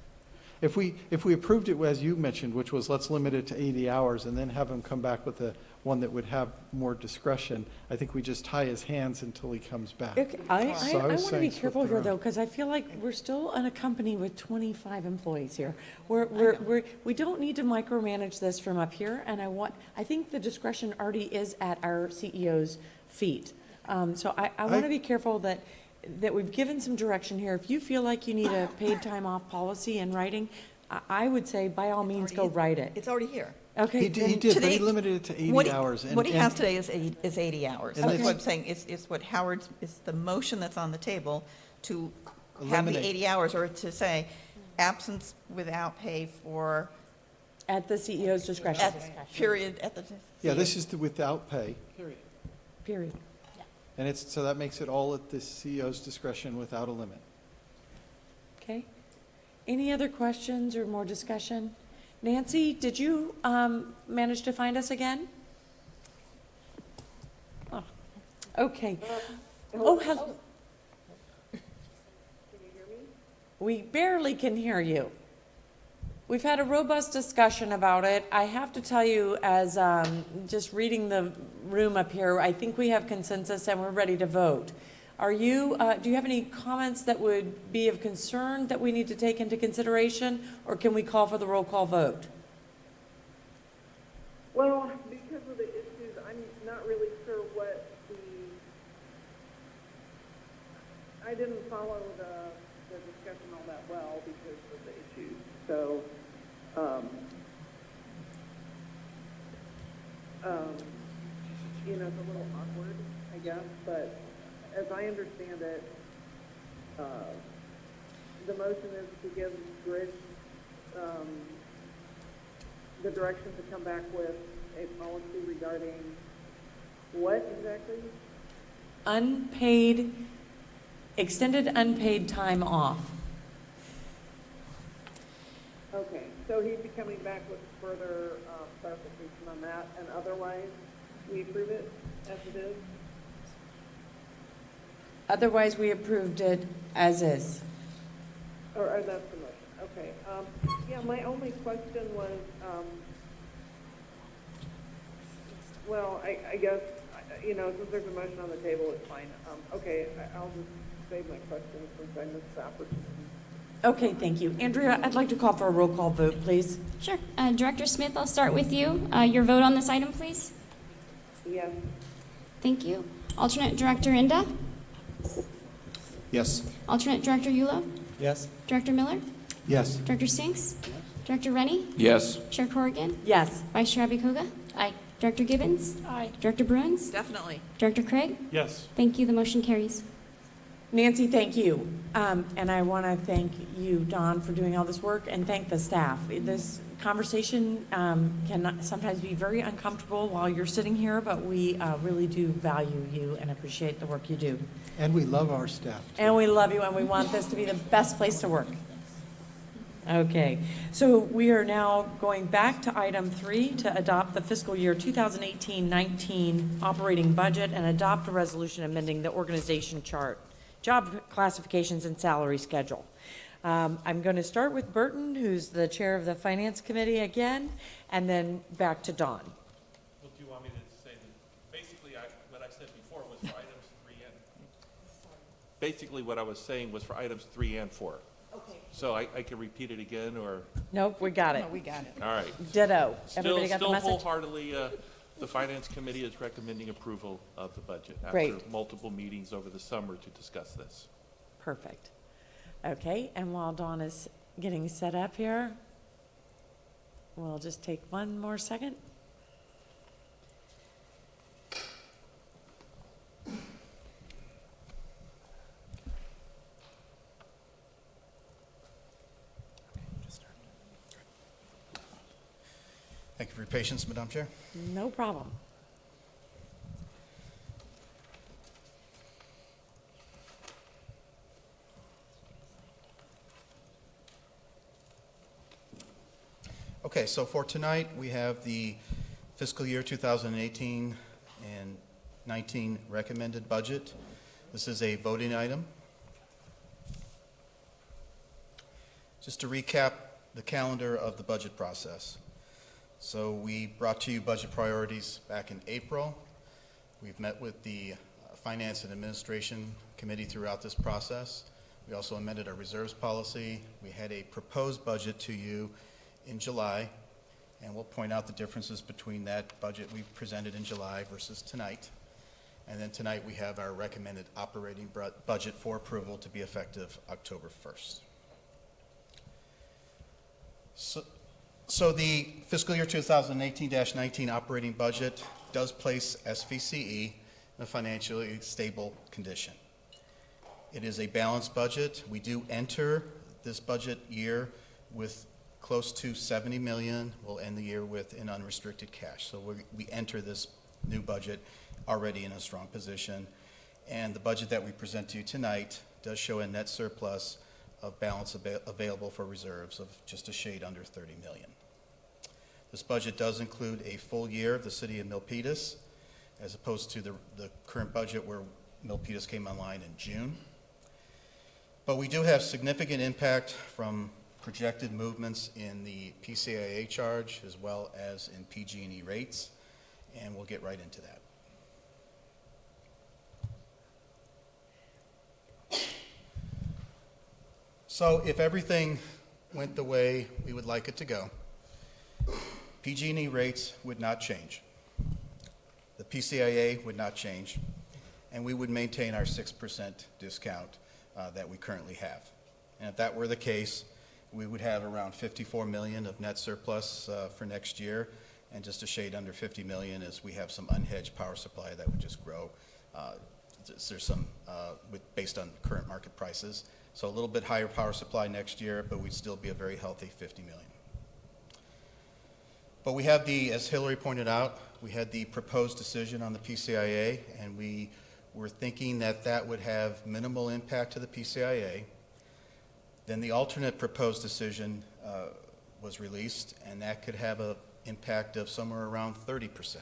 if we approved it as you mentioned, which was let's limit it to 80 hours and then have him come back with one that would have more discretion, I think we just tie his hands until he comes back. Okay, I So want was to be saying swap careful here, around. though, because I feel like we're still in a company with 25 employees here. We don't need to micromanage this from up here, and I think the discretion already is at our CEO's feet. So I want to be careful that we've given some direction here. If you feel like you need a paid time off policy in writing, I would say by all means, go write it. It's already here. Okay. He did, but he limited it to 80 hours. What he has today is 80 hours. And That's what I'm it's- saying, it's what Howard's, it's the motion that's on the table to have the Eliminate. 80 hours, or to say absence without pay for, At the CEO's discretion. period, at the. Yeah, this is the without pay, Period. and so that makes it all at the CEO's discretion without a limit. Okay. Any other questions or more discussion? Nancy, did you manage to find us again? Oh, okay. Oh, hello. We barely can hear you. We've had a robust discussion about it. I have to tell you, as just reading the room up here, I think we have consensus and we're ready to vote. Do you have any comments that would be of concern that we need to take into consideration, or can we call for the roll call vote? Well, because of the issues, I'm not really sure what I didn't follow the discussion all that well because of the issues. So, it's a little awkward, I guess, but as I understand it, the motion is to give Grid the direction to come back with a policy regarding what exactly? Extended unpaid time off. Okay, so he'd be coming back with further clarification on that, and otherwise, we approve it as it is? Otherwise, we approved it as is. Or that's the motion, okay. Yeah, my only question was, well, I guess, since there's a motion on the table, it's fine. Okay, I'll just save my questions since I missed the opportunity. Okay, thank you. Andrea, I'd like to call for a roll call vote, please. Sure. Director Smith, I'll start with you. Your vote on this item, please. Yes. Thank you. Alternate Director Inda? Yes. Alternate Director Yulo? Yes? Director Miller? Yes. Director Stinks? Director Rennie? Yes. Chair Corrigan? Yes. Vice Chair Abikoga? Aye. Director Gibbons? Aye. Director Bruins? Definitely. Director Craig? Yes. Thank you. The motion carries. Nancy, thank you. And I want to thank you, Don, for doing all this work, and thank the staff. This conversation can sometimes be very uncomfortable while you're sitting here, but we really do value you and appreciate the work you do. And we love our staff. And we love you, and we want this to be the best place to work. Okay, so we are now going back to item 3 to adopt the fiscal year 2018-19 operating budget and adopt a resolution amending the organization chart, job classifications, and salary schedule. I'm going to start with Burton, who's the chair of the Finance Committee again, and then back to Don. Well, do you want me to say that, basically, what I said before was for items 3 and, basically what I was saying was for items 3 and 4. Okay. So I can repeat it again, or? Nope, we got it. No, we got it. All right. Ditto. Everybody got the Still message? wholeheartedly, the Finance Committee is recommending approval of the budget Great. after multiple meetings over the summer to discuss this. Perfect. Okay, and while Dawn is getting set up here, we'll just take one more second. Thank you for your patience, Madam Chair. No problem. Okay, so for tonight, we have the fiscal year 2018 and 19 recommended budget. This is a voting item. Just to recap the calendar of the budget process. So we brought to you budget priorities back in April. We've met with the Finance and Administration Committee throughout this process. We also amended our reserves policy. We had a proposed budget to you in July, and we'll point out the differences between that budget we presented in July versus tonight. And then tonight we have our recommended operating budget for approval to be effective October 1st. So the fiscal year 2018-19 operating budget does place SVCE in a financially stable condition. It is a balanced budget. We do enter this budget year with close to $70 million. We'll end the year with in unrestricted cash. So we enter this new budget already in a strong position. And the budget that we present to you tonight does show a net surplus of balance available for reserves of just a shade under $30 million. This budget does include a full year of the city of Milpitas, as opposed to the current budget where Milpitas came online in June. But we do have significant impact from projected movements in the PCIA charge as well as in PG&E rates, and we'll get right into that. So if everything went the way we would like it to go, PG&E rates would not change. The PCIA would not change, and we would maintain our 6% discount that we currently have. And if that were the case, we would have around $54 million of net surplus for next year, and just a shade under $50 million as we have some unhedged power supply that would just grow. There's some based on current market prices. So a little bit higher power supply next year, but we'd still be a very healthy $50 million. But we have as Hillary pointed out, we had the proposed decision on the PCIA, and we were thinking that that would have minimal impact to the PCIA. Then the alternate proposed decision was released, and that could have an impact of somewhere around 30%.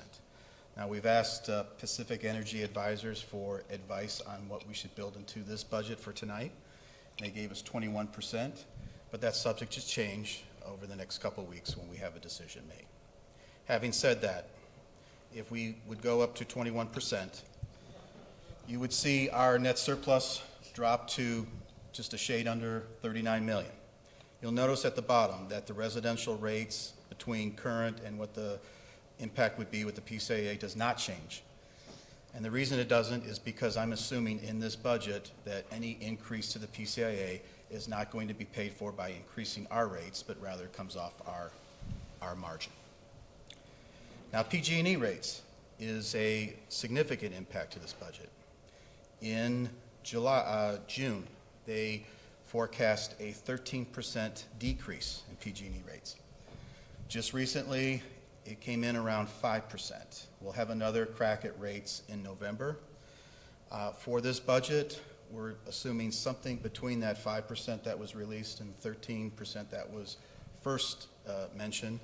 Now, we've asked Pacific Energy advisors for advice on what we should build into this budget for tonight. They gave us 21%, but that's subject to change over the next couple of weeks when we have a decision made. Having said that, if we would go up to 21%, you would see our net surplus drop to just a shade under $39 million. You'll notice at the bottom that the residential rates between current and what the impact would be with the PCIA does not change. And the reason it doesn't is because I'm assuming in this budget that any increase to the PCIA is not going to be paid for by increasing our rates, but rather comes off our margin. Now, PG&E rates is a significant impact to this budget. In June, they forecast a 13% decrease in PG&E rates. Just recently, it came in around 5%. We'll have another crack at rates in November. For this budget, we're assuming something between that 5% that was released and 13% that was first mentioned.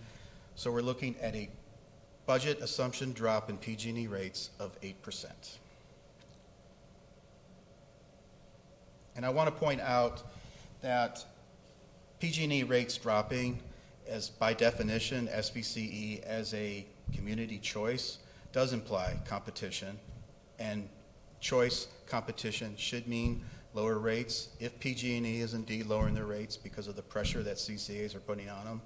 So we're looking at a budget assumption drop in PG&E rates of 8%. And I want to point out that PG&E rates dropping, as by definition, SVCE as a community choice does imply competition, and choice competition should mean lower rates. If PG&E is indeed lowering their rates because of the pressure that CCAs are putting on them,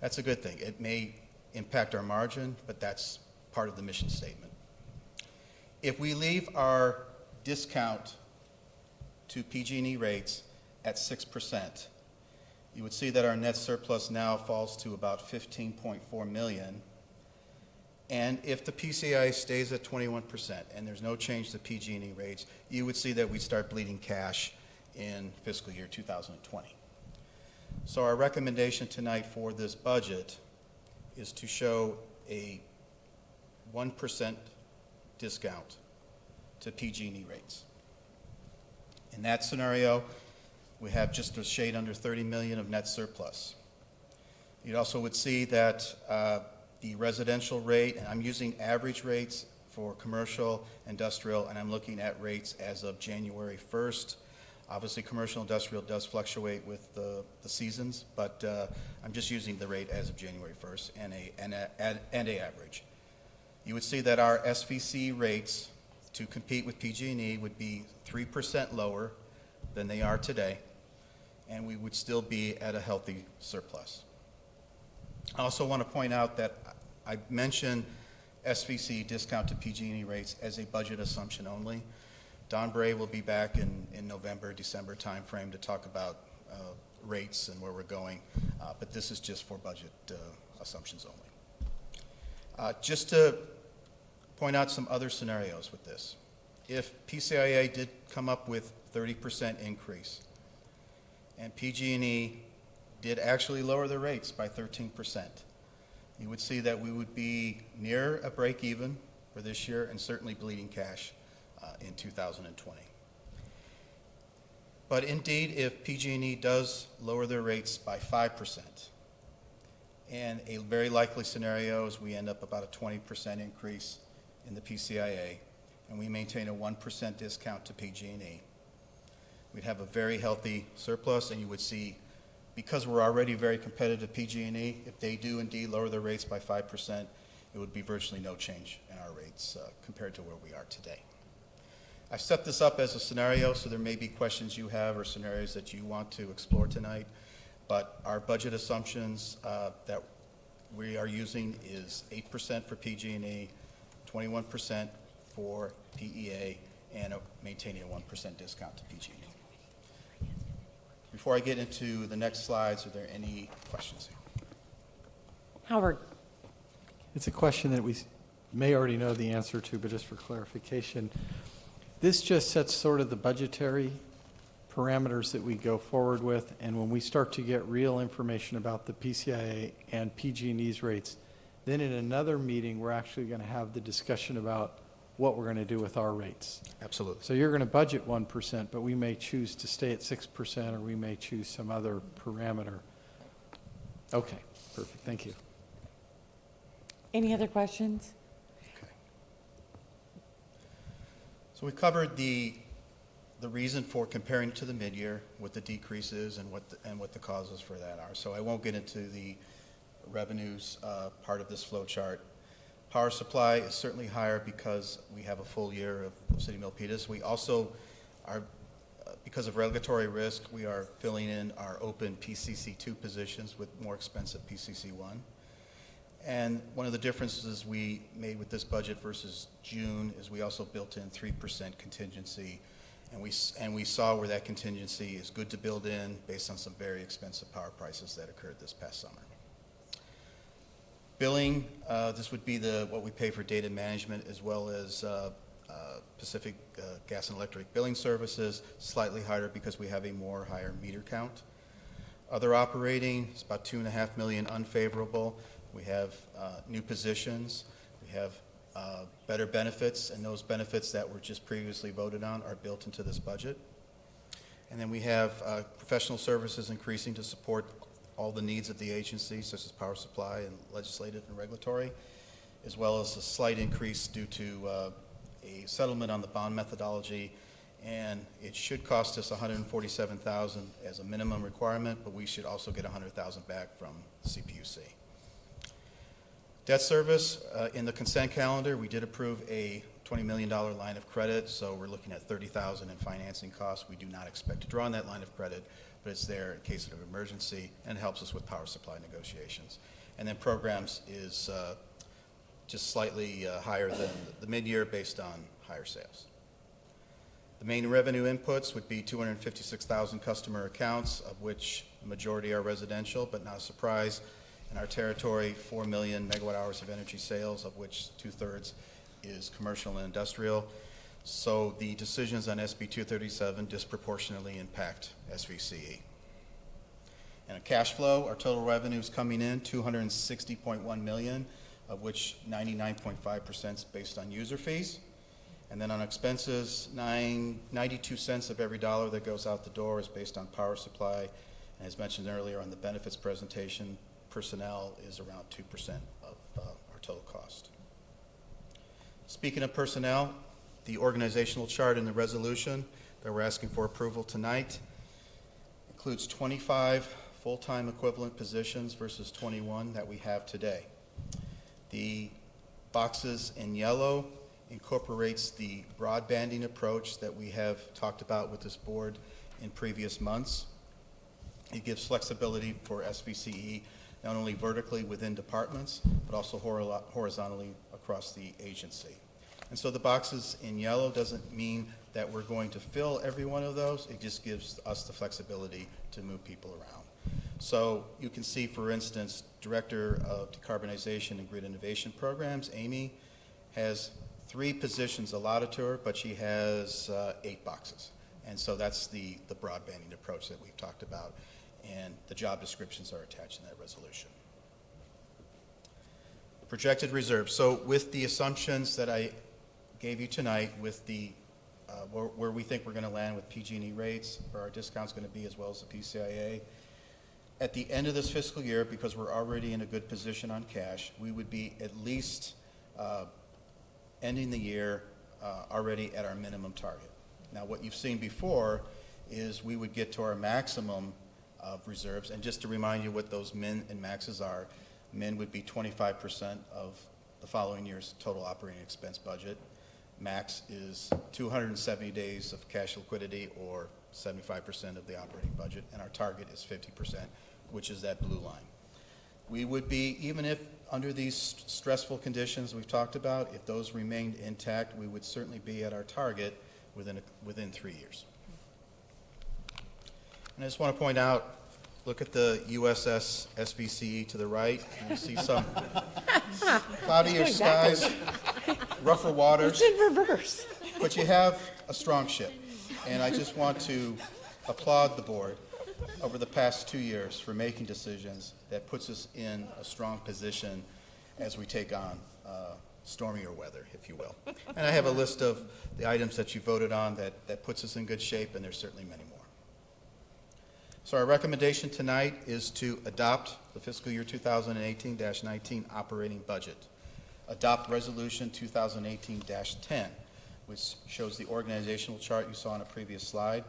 that's a good thing. It may impact our margin, but that's part of the mission statement. If we leave our discount to PG&E rates at 6%, you would see that our net surplus now falls to about $15.4 million. And if the PCI stays at 21% and there's no change to PG&E rates, you would see that we'd start bleeding cash in fiscal year 2020. So our recommendation tonight for this budget is to show a 1% discount to PG&E rates. In that scenario, we have just a shade under $30 million of net surplus. You also would see that the residential rate, and I'm using average rates for commercial, industrial, and I'm looking at rates as of January 1st. Obviously, commercial industrial does fluctuate with the seasons, but I'm just using the rate as of January 1st and a average. You would see that our SVC rates to compete with PG&E would be 3% lower than they are today, and we would still be at a healthy surplus. I also want to point out that I mentioned SVC discount to PG&E rates as a budget assumption only. Don Bray will be back in November, December timeframe to talk about rates and where we're going, but this is just for budget assumptions only. Just to point out some other scenarios with this. If PCIA did come up with 30% increase, and PG&E did actually lower the rates by 13%, you would see that we would be near a break even for this year and certainly bleeding cash in 2020. But indeed, if PG&E does lower their rates by 5%, and a very likely scenario is we end up about a 20% increase in the PCIA, and we maintain a 1% discount to PG&E, we'd have a very healthy surplus, and you would see, because we're already very competitive PG&E, if they do indeed lower their rates by 5%, it would be virtually no change in our rates compared to where we are today. I've set this up as a scenario, so there may be questions you have or scenarios that you want to explore tonight, but our budget assumptions that we are using is 8% for PG&E, 21% for PEA, and maintaining a 1% discount to PG&E. Before I get into the next slides, are there any questions? Howard. It's a question that we may already know the answer to, but just for clarification. This just sets sort of the budgetary parameters that we go forward with, and when we start to get real information about the PCIA and PG&E's rates, then in another meeting, we're actually going to have the discussion about what we're going to do with our rates. Absolutely. So you're going to budget 1%, but we may choose to stay at 6%, or we may choose some other parameter. Okay, perfect. Thank you. Any other questions? Okay. So we covered the reason for comparing to the mid-year, what the decreases and what the causes for that are. So I won't get into the revenues part of this flow chart. Power supply is certainly higher because we have a full year of City Milpitas. We also are, because of regulatory risk, we are filling in our open PCC2 positions with more expensive PCC1. And one of the differences we made with this budget versus June is we also built in 3% contingency, and we saw where that contingency is good to build in based on some very expensive power prices that occurred this past summer. Billing, this would be what we pay for data management as well as Pacific Gas and Electric billing services, slightly higher because we have a higher meter count. Other operating is about $2.5 million unfavorable. We have new positions. We have better benefits, and those benefits that were just previously voted on are built into this budget. And then we have professional services increasing to support all the needs of the agency, such as power supply and legislative and regulatory, as well as a slight increase due to a settlement on the bond methodology. And it should cost us $147,000 as a minimum requirement, but we should also get $100,000 back from CPUC. Debt service, in the consent calendar, we did approve a $20 million line of credit, so we're looking at $30,000 in financing costs. We do not expect to draw on that line of credit, but it's there in case of an emergency and helps us with power supply negotiations. And then programs is just slightly higher than the mid-year based on higher sales. The main revenue inputs would be 256,000 customer accounts, of which the majority are residential, but not a surprise. In our territory, 4 million megawatt hours of energy sales, of which 2/3 is commercial and industrial. So the decisions on SB 237 disproportionately impact SVCE. And a cash flow, our total revenue is coming in $260.1 million, of which 99.5% is based on user fees. And then on expenses, 92 cents of every dollar that goes out the door is based on power supply. And as mentioned earlier on the benefits presentation, personnel is around 2% of our total cost. Speaking of personnel, the organizational chart in the resolution that we're asking for approval tonight includes 25 full-time equivalent positions versus 21 that we have today. The boxes in yellow incorporates the broadbanding approach that we have talked about with this board in previous months. It gives flexibility for SVCE not only vertically within departments, but also horizontally across the agency. And so the boxes in yellow doesn't mean that we're going to fill every one of those. It just gives us the flexibility to move people around. So you can see, for instance, Director of Decarbonization and Grid Innovation Programs, Amy, has 3 positions allotted to her, but she has 8 boxes. And so that's the broadbanding approach that we've talked about, and the job descriptions are attached in that resolution. Projected reserves. So with the assumptions that I gave you tonight, with the where we think we're going to land with PG&E rates, where our discount's going to be, as well as the PCIA, at the end of this fiscal year, because we're already in a good position on cash, we would be at least ending the year already at our minimum target. Now, what you've seen before is we would get to our maximum of reserves, and just to remind you what those min and maxes are, min would be 25% of the following year's total operating expense budget. Max is 270 days of cash liquidity, or 75% of the operating budget, and our target is 50%, which is that blue line. We would be, even if under these stressful conditions we've talked about, if those remained intact, we would certainly be at our target within 3 years. And I just want to point out, look at the USS SVCE to the right. You see some cloudier skies, rougher waters. It's in reverse. But you have a strong ship. And I just want to applaud the board over the past 2 years for making decisions that puts us in a strong position as we take on stormier weather, if you will. And I have a list of the items that you voted on that puts us in good shape, and there's certainly many more. So our recommendation tonight is to adopt the fiscal year 2018-19 operating budget. Adopt resolution 2018-10, which shows the organizational chart you saw on a previous slide,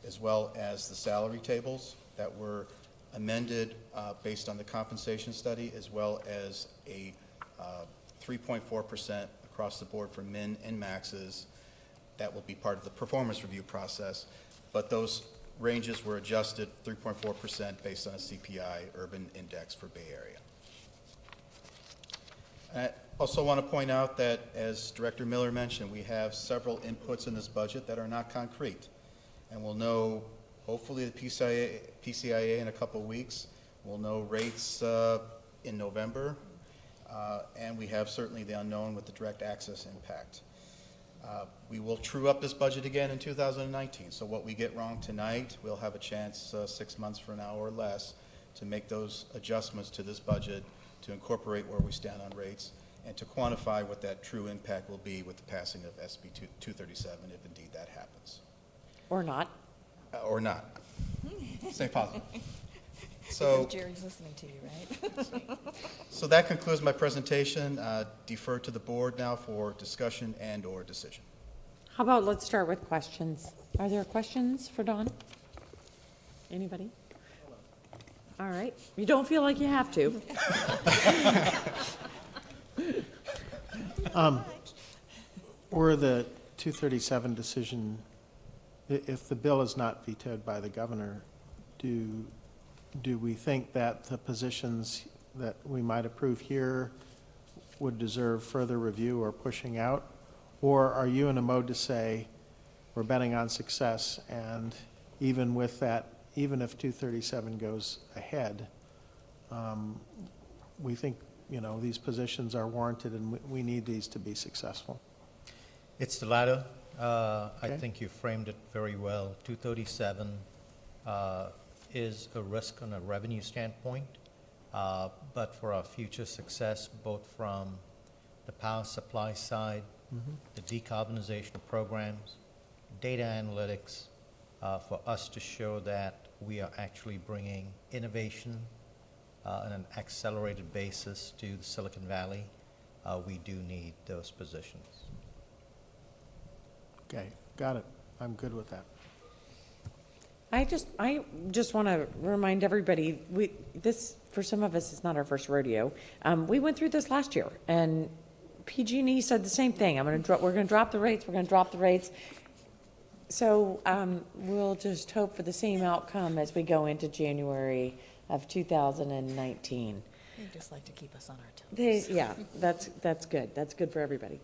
as well as the salary tables that were amended based on the compensation study, as well as a 3.4% across the board for min and maxes. That will be part of the performance review process, but those ranges were adjusted 3.4% based on a CPI urban index for Bay Area. I also want to point out that, as Director Miller mentioned, we have several inputs in this budget that are not concrete. And we'll know, hopefully, the PCIA in a couple of weeks. We'll know rates in November. And we have certainly the unknown with the direct access impact. We will true up this budget again in 2019. So what we get wrong tonight, we'll have a chance 6 months from now or less to make those adjustments to this budget to incorporate where we stand on rates and to quantify what that true impact will be with the passing of SB 237, if indeed that happens. Or not. Or not. Stay positive. So, Because Jerry's listening to you, right? so that concludes my presentation. Defer to the board now for discussion and or decision. How about let's start with questions. Are there questions for Dawn? Anybody? All right. You don't feel like you have to. Or the 237 decision, if the bill is not vetoed by the governor, do we think that the positions that we might approve here would deserve further review or pushing out? Or are you in a mode to say, we're betting on success, and even with that, even if 237 goes ahead, we think, these positions are warranted and we need these to be successful? It's the latter. Okay. I think you framed it very well. 237 is a risk on a revenue standpoint, but for our future success, both from the power supply side, the decarbonization of programs, data analytics, for us to show that we are actually bringing innovation on an accelerated basis to the Silicon Valley, we do need those positions. Okay, got it. I'm good with that. I just want to remind everybody, this, for some of us, is not our first rodeo. We went through this last year, and PG&E said the same thing. We're going to drop the rates, we're going to drop the rates. So we'll just hope for the same outcome as we go into January of 2019. They just like to keep us on our toes. Yeah, that's good. That's good for everybody.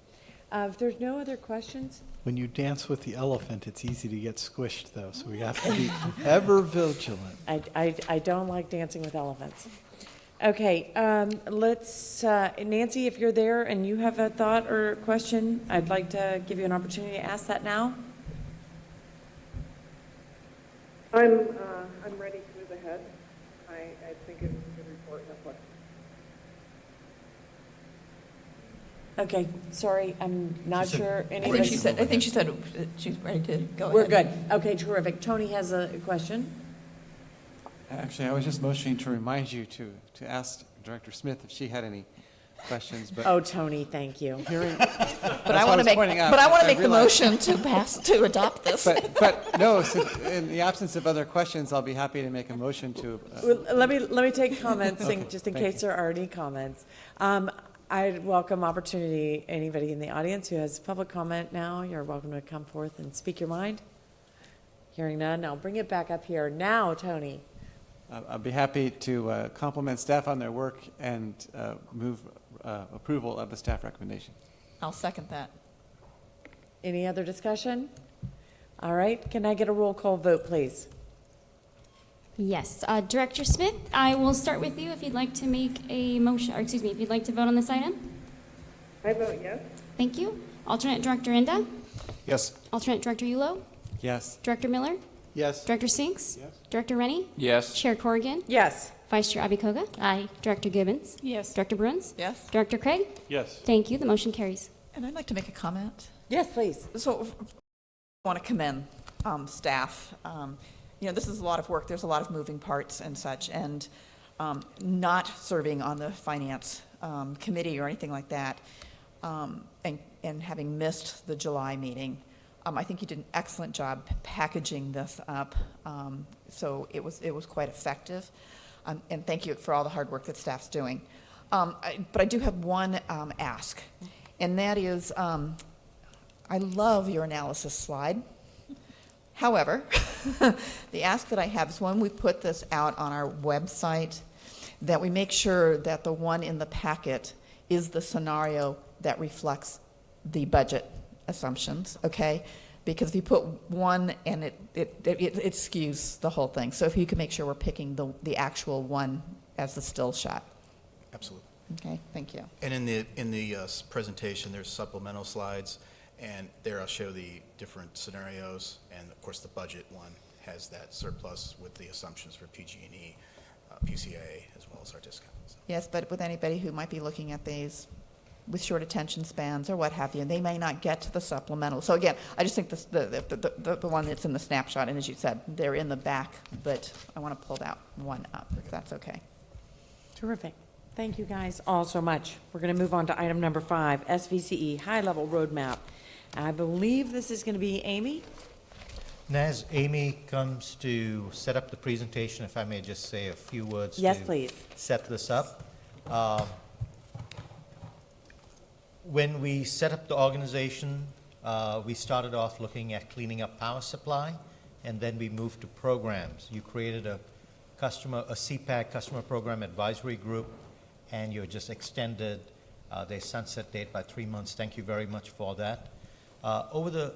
If there's no other questions? When you dance with the elephant, it's easy to get squished, though, so we have to be ever vigilant. I don't like dancing with elephants. Okay, let's, Nancy, if you're there and you have a thought or question, I'd like to give you an opportunity to ask that now. I'm ready to move ahead. I think it was a good report. No question. Okay, sorry, I'm not sure anybody. I think she said she's ready to go ahead. We're good. Okay, terrific. Tony has a question. Actually, I was just motioning to remind you to ask Director Smith if she had any questions, but. Oh, Tony, thank you. But I want to make the motion to adopt this. But no, in the absence of other questions, I'll be happy to make a motion to. Well, let me take comments, Okay, just in thank case there are any comments. I'd welcome opportunity, anybody in the audience who has public comment now, you're welcome to come forth and speak your mind. Hearing none, I'll bring it back up here. Now, Tony. I'll be happy to compliment staff on their work and move approval of the staff recommendation. I'll second that. Any other discussion? All right, can I get a roll call vote, please? Yes, Director Smith, I will start with you if you'd like to make a motion, or excuse me, if you'd like to vote on this item. I vote yes. Thank you. Alternate Director Inda? Yes. Alternate Director Yulo? Yes. Director Miller? Yes. Director Sinks? Yes. Director Rennie? Yes. Chair Corrigan? Yes. Vice Chair Abikoga? Aye. Director Gibbons? Yes. Director Bruins? Yes. Director Craig? Yes. Thank you. The motion carries. And I'd like to make a comment. Yes, please. So I want to commend staff. This is a lot of work. There's a lot of moving parts and such, and not serving on the finance committee or anything like that, and having missed the July meeting. I think you did an excellent job packaging this up, so it was quite effective. And thank you for all the hard work that staff's doing. But I do have one ask, and that is, I love your analysis slide. However, the ask that I have is when we put this out on our website, that we make sure that the one in the packet is the scenario that reflects the budget assumptions, okay? Because if you put one and it skews the whole thing. So if you can make sure we're picking the actual one as the still shot. Absolutely. Okay, thank you. And in the presentation, there's supplemental slides, and there I'll show the different scenarios, and of course the budget one has that surplus with the assumptions for PG&E, PCA, as well as our discount. So. Yes, but with anybody who might be looking at these with short attention spans or what have you, they may not get to the supplemental. So again, I just think the one that's in the snapshot, and as you said, they're in the back, but I want to pull that one up, if that's okay. Terrific. Thank you guys all so much. We're going to move on to item number 5, SVCE High-Level Roadmap. I believe this is going to be Amy. And as Amy comes to set up the presentation, if I may just say a few words Yes, to please. set this up. When we set up the organization, we started off looking at cleaning up power supply, and then we moved to programs. You created a CPAC customer program advisory group, and you just extended their sunset date by 3 months. Thank you very much for that.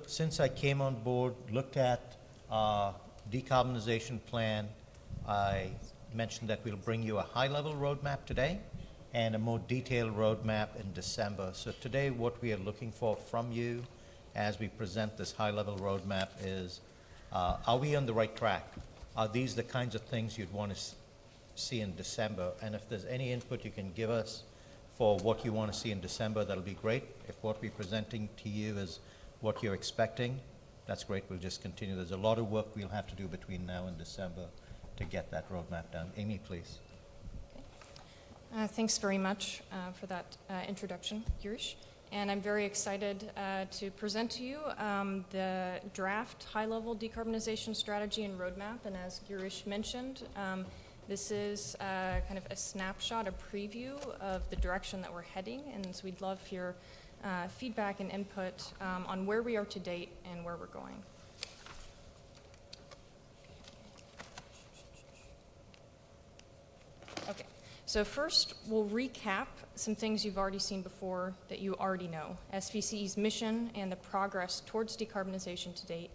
Since I came on board, looked at our decarbonization plan, I mentioned that we'll bring you a high-level roadmap today and a more detailed roadmap in December. So today what we are looking for from you as we present this high-level roadmap is, are we on the right track? Are these the kinds of things you'd want to see in December? And if there's any input you can give us for what you want to see in December, that'll be great. If what we're presenting to you is what you're expecting, that's great. We'll just continue. There's a lot of work we'll have to do between now and December to get that roadmap done. Amy, please. Thanks very much for that introduction, Girish. and I'm very excited to present to you the draft high-level decarbonization strategy and roadmap. And as Girish mentioned, this is kind of a snapshot, a preview of the direction that we're heading, and so we'd love your feedback and input on where we are to date and where we're going. Okay, so first we'll recap some things you've already seen before that you already know, SVCE's mission and the progress towards decarbonization to date.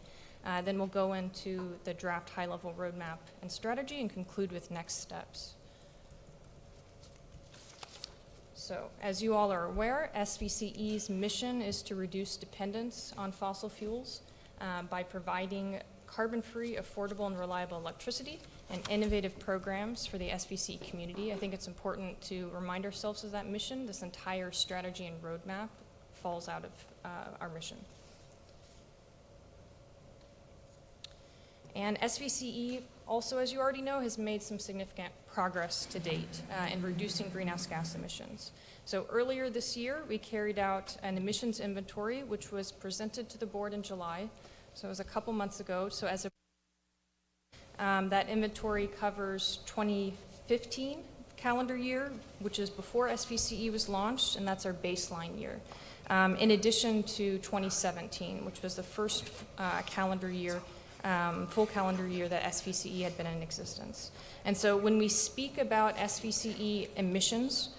Then we'll go into the draft high-level roadmap and strategy and conclude with next steps. So, as you all are aware, SVCE's mission is to reduce dependence on fossil fuels by providing carbon-free, affordable, and reliable electricity and innovative programs for the SVCE community. I think it's important to remind ourselves of that mission. This entire strategy and roadmap falls out of our mission. And SVCE also, as you already know, has made some significant progress to date in reducing greenhouse gas emissions. So earlier this year, we carried out an emissions inventory, which was presented to the board in July. So it was a couple months ago. So as that inventory covers 2015 calendar year, which is before SVCE was launched, and that's our baseline year. In addition to 2017, which was the first calendar year, full calendar year that SVCE had been in existence. And so when we speak about SVCE emissions,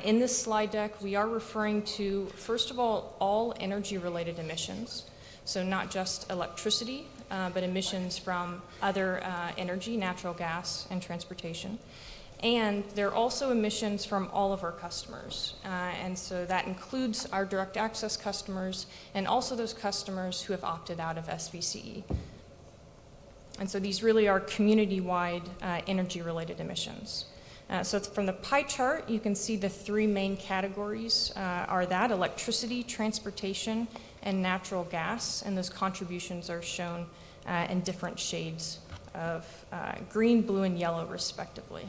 in this slide deck, we are referring to, first of all energy-related emissions. So not just electricity, but emissions from other energy, natural gas, and transportation. And there are also emissions from all of our customers. And so that includes our direct access customers and also those customers who have opted out of SVCE. And so these really are community-wide energy-related emissions. So from the pie chart, you can see the three main categories are that electricity, transportation, and natural gas, and those contributions are shown in different shades of green, blue, and yellow, respectively.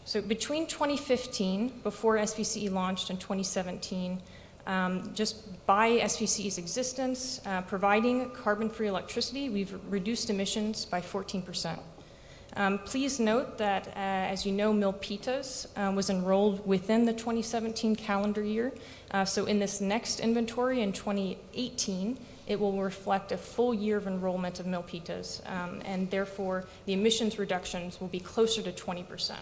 So between 2015, before SVCE launched, and 2017, just by SVCE's existence, providing carbon-free electricity, we've reduced emissions by 14%. Please note that, as you know, Milpitas was enrolled within the 2017 calendar year. So in this next inventory in 2018, it will reflect a full year of enrollment of Milpitas, and therefore the emissions reductions will be closer to 20%.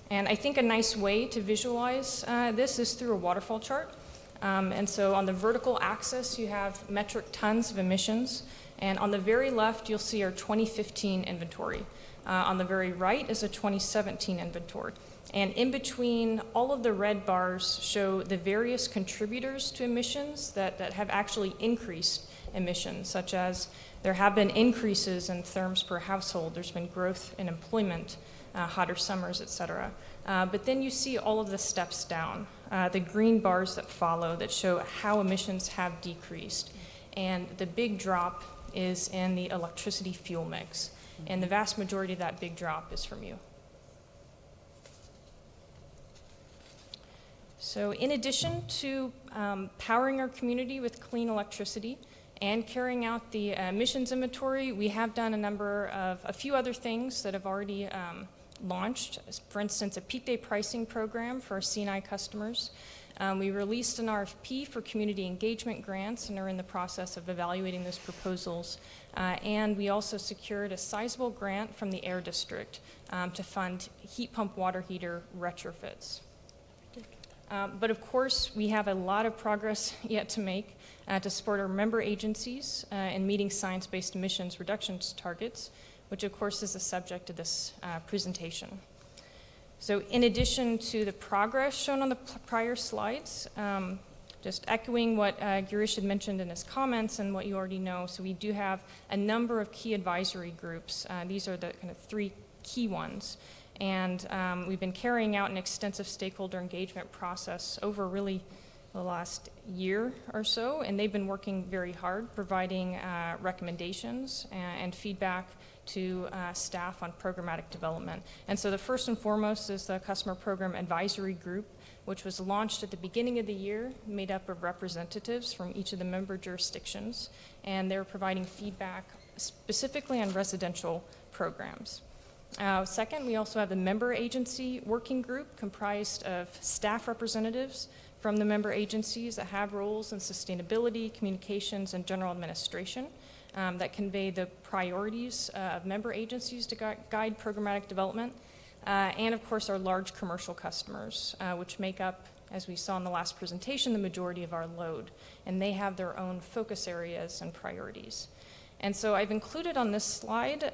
And I think a nice way to visualize this is through a waterfall chart. And so on the vertical axis, you have metric tons of emissions. And on the very left, you'll see our 2015 inventory. On the very right is a 2017 inventory. And in between, all of the red bars show the various contributors to emissions that have actually increased emissions, such as there have been increases in therms per household, there's been growth in employment, hotter summers, et cetera. But then you see all of the steps down, the green bars that follow that show how emissions have decreased. And the big drop is in the electricity fuel mix. And the vast majority of that big drop is from you. So in addition to powering our community with clean electricity and carrying out the emissions inventory, we have done a few other things that have already launched. For instance, a peak day pricing program for our C&I customers. We released an RFP for community engagement grants and are in the process of evaluating those proposals. And we also secured a sizable grant from the Air District to fund heat pump water heater retrofits. But of course, we have a lot of progress yet to make to support our member agencies in meeting science-based emissions reductions targets, which of course is the subject of this presentation. So in addition to the progress shown on the prior slides, just echoing what Girish had mentioned in his comments and what you already know, so we do have a number of key advisory groups. These are the kind of three key ones. And we've been carrying out an extensive stakeholder engagement process over really the last year or so, and they've been working very hard, providing recommendations and feedback to staff on programmatic development. And so the first and foremost is the Customer Program Advisory Group, which was launched at the beginning of the year, made up of representatives from each of the member jurisdictions, and they're providing feedback specifically on residential programs. Second, we also have the member agency working group comprised of staff representatives from the member agencies that have roles in sustainability, communications, and general administration that convey the priorities of member agencies to guide programmatic development. And of course, our large commercial customers, which make up, as we saw in the last presentation, the majority of our load. And they have their own focus areas and priorities. And so I've included on this slide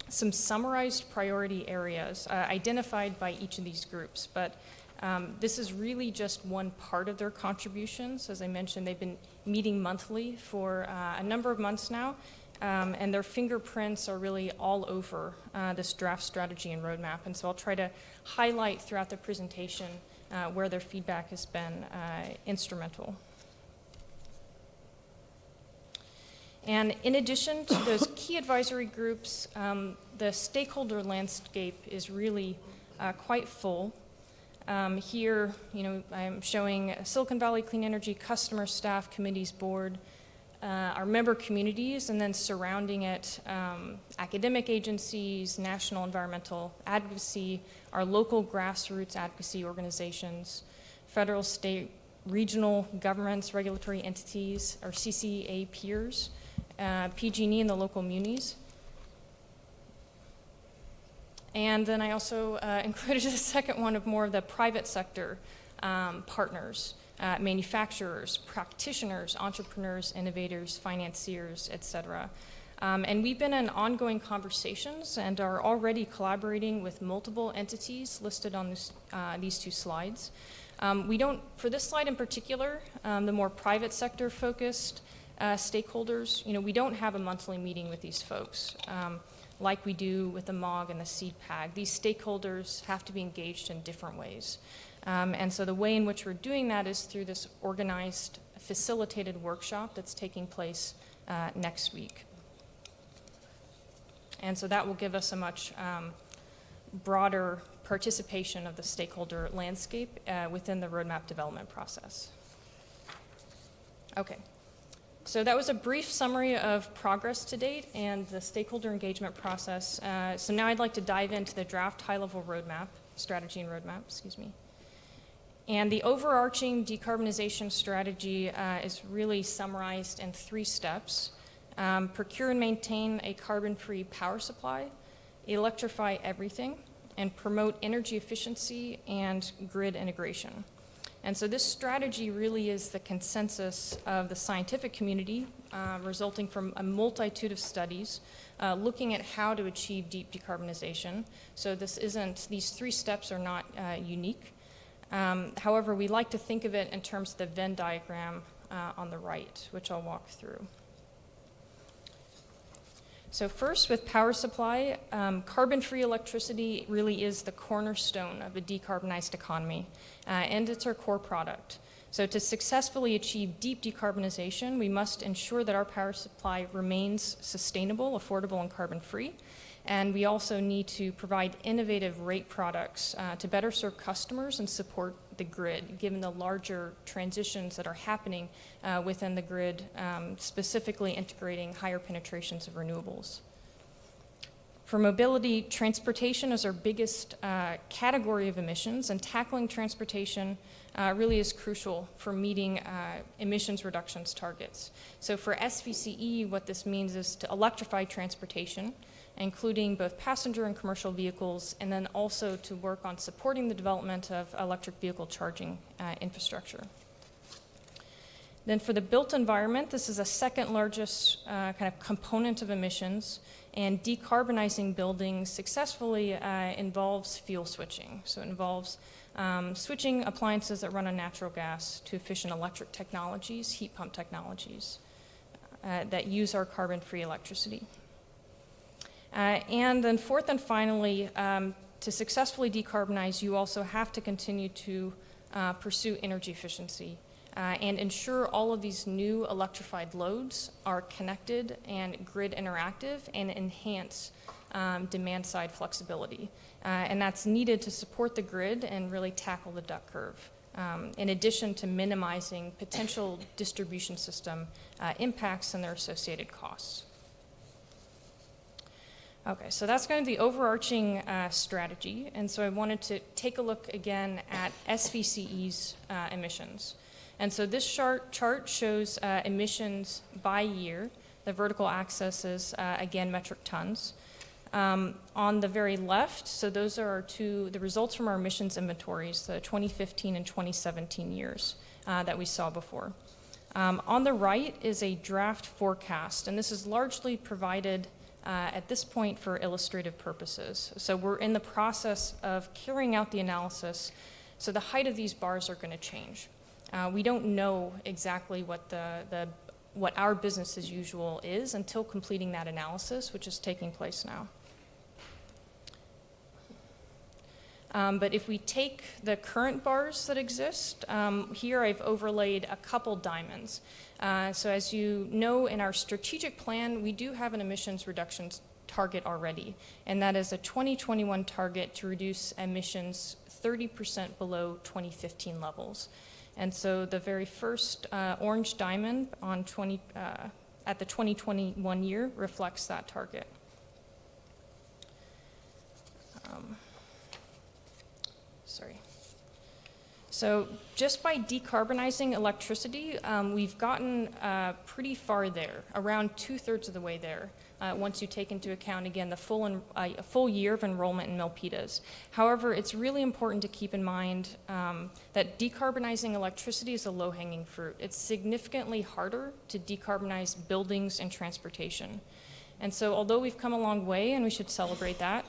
some summarized priority areas identified by each of these groups. But this is really just one part of their contributions. As I mentioned, they've been meeting monthly for a number of months now, and their fingerprints are really all over this draft strategy and roadmap. And so I'll try to highlight throughout the presentation where their feedback has been instrumental. And in addition to those key advisory groups, the stakeholder landscape is really quite full. Here, I'm showing Silicon Valley Clean Energy customer, staff, committees, board, our member communities, and then surrounding it, academic agencies, national environmental advocacy, our local grassroots advocacy organizations, federal, state, regional governments, regulatory entities, our CCEA peers, PG&E and the local munis. And then I also included a second one of more of the private sector partners, manufacturers, practitioners, entrepreneurs, innovators, financiers, et cetera. And we've been in ongoing conversations and are already collaborating with multiple entities listed on these two slides. For this slide in particular, the more private sector focused stakeholders, we don't have a monthly meeting with these folks. Like we do with the MOG and the CPAG. These stakeholders have to be engaged in different ways. And so the way in which we're doing that is through this organized, facilitated workshop that's taking place next week. And so that will give us a much broader participation of the stakeholder landscape within the roadmap development process. Okay. So that was a brief summary of progress to date and the stakeholder engagement process. So now I'd like to dive into the draft high-level roadmap, strategy and roadmap, excuse me. And the overarching decarbonization strategy is really summarized in 3 steps. Procure and maintain a carbon-free power supply, electrify everything, and promote energy efficiency and grid integration. And so this strategy really is the consensus of the scientific community, resulting from a multitude of studies looking at how to achieve deep decarbonization. So these 3 steps are not unique. However, we like to think of it in terms of the Venn diagram on the right, which I'll walk through. So first, with power supply, carbon-free electricity really is the cornerstone of a decarbonized economy, and it's our core product. So to successfully achieve deep decarbonization, we must ensure that our power supply remains sustainable, affordable, and carbon-free. And we also need to provide innovative rate products to better serve customers and support the grid, given the larger transitions that are happening within the grid, specifically integrating higher penetrations of renewables. For mobility, transportation is our biggest category of emissions, and tackling transportation really is crucial for meeting emissions reductions targets. So for SVCE, what this means is to electrify transportation, including both passenger and commercial vehicles, and then also to work on supporting the development of electric vehicle charging infrastructure. Then for the built environment, this is a second largest kind of component of emissions, and decarbonizing buildings successfully involves fuel switching. So it involves switching appliances that run on natural gas to efficient electric technologies, heat pump technologies that use our carbon-free electricity. And then fourth and finally, to successfully decarbonize, you also have to continue to pursue energy efficiency, and ensure all of these new electrified loads are connected and grid interactive and enhance demand-side flexibility. And that's needed to support the grid and really tackle the duck curve, in addition to minimizing potential distribution system impacts and their associated costs. Okay, so that's kind of the overarching strategy. And so I wanted to take a look again at SVCE's emissions. And so this chart shows emissions by year. The vertical axis is, again, metric tons. On the very left, so those are the results from our emissions inventories, the 2015 and 2017 years that we saw before. On the right is a draft forecast, and this is largely provided at this point for illustrative purposes. So we're in the process of carrying out the analysis, so the height of these bars are going to change. We don't know exactly what what our business as usual is until completing that analysis, which is taking place now. But if we take the current bars that exist, here I've overlaid a couple diamonds. So as you know, in our strategic plan, we do have an emissions reductions target already, and that is a 2021 target to reduce emissions 30% below 2015 levels. And so the very first orange diamond on at the 2021 year reflects that target. So just by decarbonizing electricity, we've gotten pretty far there, around 2/3 of the way there, once you take into account, again, the a full year of enrollment in Milpitas. However, it's really important to keep in mind that decarbonizing electricity is a low-hanging fruit. It's significantly harder to decarbonize buildings and transportation. And so although we've come a long way, and we should celebrate that,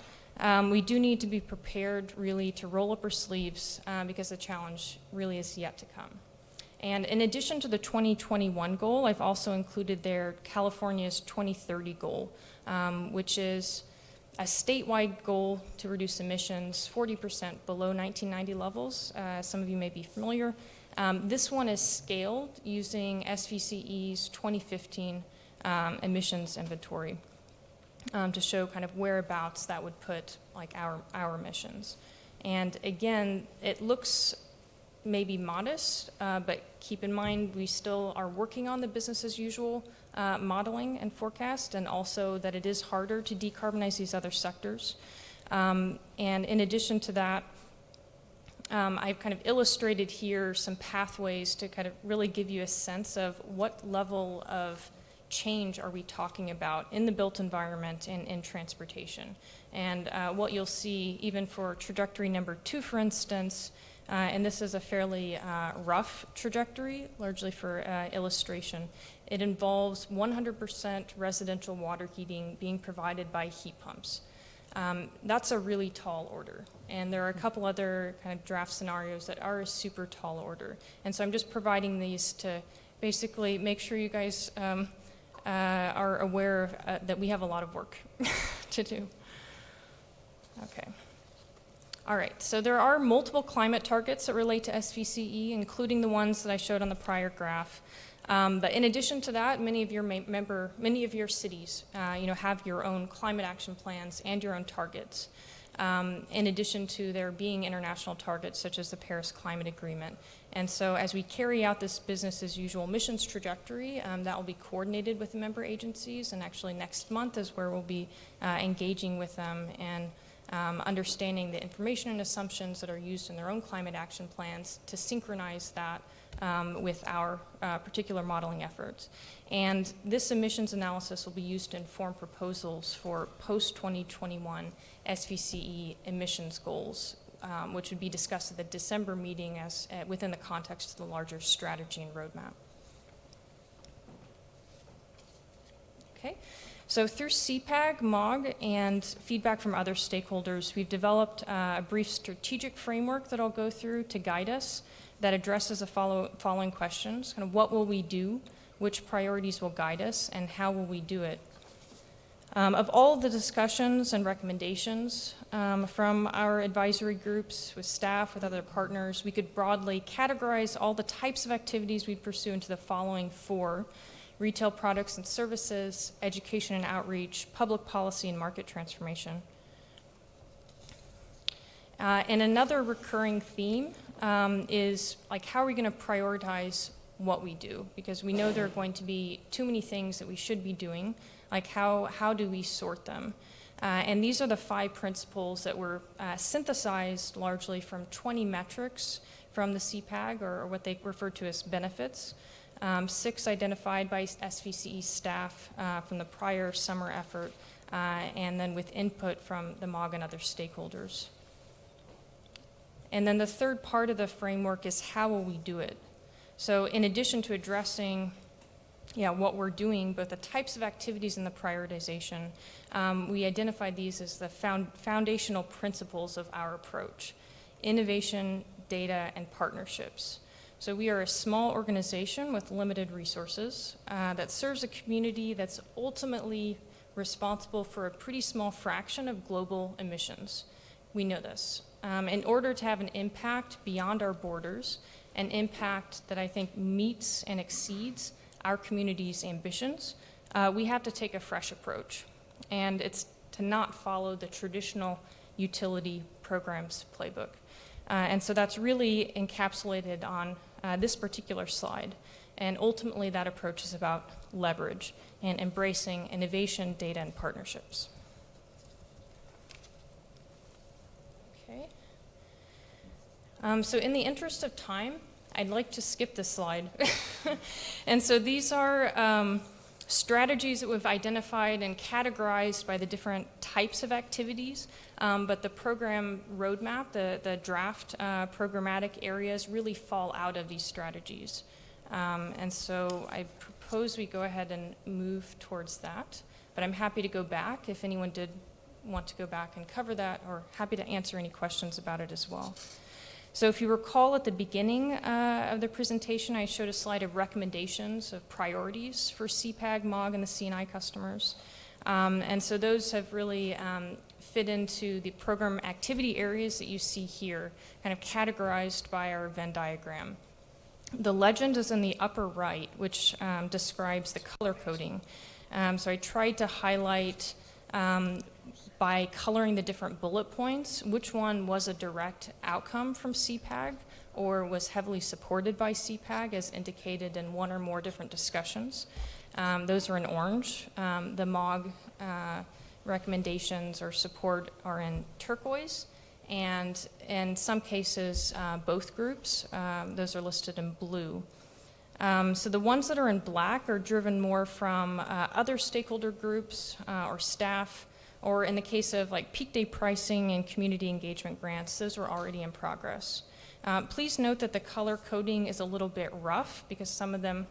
we do need to be prepared really to roll up our sleeves because the challenge really is yet to come. And in addition to the 2021 goal, I've also included there California's 2030 goal, which is a statewide goal to reduce emissions 40% below 1990 levels. Some of you may be familiar. This one is scaled using SVCE's 2015 emissions inventory. To show kind of whereabouts that would put like our emissions. And again, it looks maybe modest, but keep in mind we still are working on the business as usual modeling and forecast, and also that it is harder to decarbonize these other sectors. And in addition to that, I've kind of illustrated here some pathways to kind of really give you a sense of what level of change are we talking about in the built environment and in transportation. And what you'll see, even for trajectory number 2, for instance, and this is a fairly rough trajectory, largely for illustration, it involves 100% residential water heating being provided by heat pumps. That's a really tall order. And there are a couple other kind of draft scenarios that are a super tall order. And so I'm just providing these to basically make sure you guys are aware that we have a lot of work to do. Okay. All right, so there are multiple climate targets that relate to SVCE, including the ones that I showed on the prior graph. But in addition to that, many of your cities, have your own climate action plans and your own targets. In addition to there being international targets such as the Paris Climate Agreement. And so as we carry out this business as usual emissions trajectory, that will be coordinated with the member agencies, and actually next month is where we'll be engaging with them and understanding the information and assumptions that are used in their own climate action plans to synchronize that with our particular modeling efforts. And this emissions analysis will be used to inform proposals for post-2021 SVCE emissions goals, which would be discussed at the December meeting as within the context of the larger strategy and roadmap. Okay, so through CPAG, MOG, and feedback from other stakeholders, we've developed a brief strategic framework that I'll go through to guide us that addresses the following questions. Kind of what will we do, which priorities will guide us, and how will we do it? Of all the discussions and recommendations from our advisory groups with staff, with other partners, we could broadly categorize all the types of activities we'd pursue into the following 4: retail products and services, education and outreach, public policy, and market transformation. And another recurring theme is like, how are we going to prioritize what we do? Because we know there are going to be too many things that we should be doing. Like, how do we sort them? And these are the 5 principles that were synthesized largely from 20 metrics from the CPAG, or what they refer to as benefits. 6 identified by SVCE staff from the prior summer effort, and then with input from the MOG and other stakeholders. And then the third part of the framework is, how will we do it? So in addition to addressing what we're doing, both the types of activities and the prioritization, we identified these as the foundational principles of our approach: innovation, data, and partnerships. So we are a small organization with limited resources that serves a community that's ultimately responsible for a pretty small fraction of global emissions. We know this. In order to have an impact beyond our borders, an impact that I think meets and exceeds our community's ambitions, we have to take a fresh approach. And it's to not follow the traditional utility programs playbook. And so that's really encapsulated on this particular slide. And ultimately, that approach is about leverage and embracing innovation, data, and partnerships. Okay. So in the interest of time, I'd like to skip this slide. And so these are strategies that we've identified and categorized by the different types of activities, but the program roadmap, the draft programmatic areas really fall out of these strategies. And so I propose we go ahead and move towards that, but I'm happy to go back if anyone did want to go back and cover that, or happy to answer any questions about it as well. So if you recall at the beginning of the presentation, I showed a slide of recommendations of priorities for CPAG, MOG, and the C&I customers. And so those have really fit into the program activity areas that you see here, kind of categorized by our Venn diagram. The legend is in the upper right, which describes the color coding. So I tried to highlight by coloring the different bullet points, which one was a direct outcome from CPAG or was heavily supported by CPAG as indicated in one or more different discussions. Those are in orange. The MOG recommendations or support are in turquoise, and in some cases, both groups. Those are listed in blue. So the ones that are in black are driven more from other stakeholder groups or staff, or in the case of like peak day pricing and community engagement grants, those were already in progress. Please note that the color coding is a little bit rough because some of them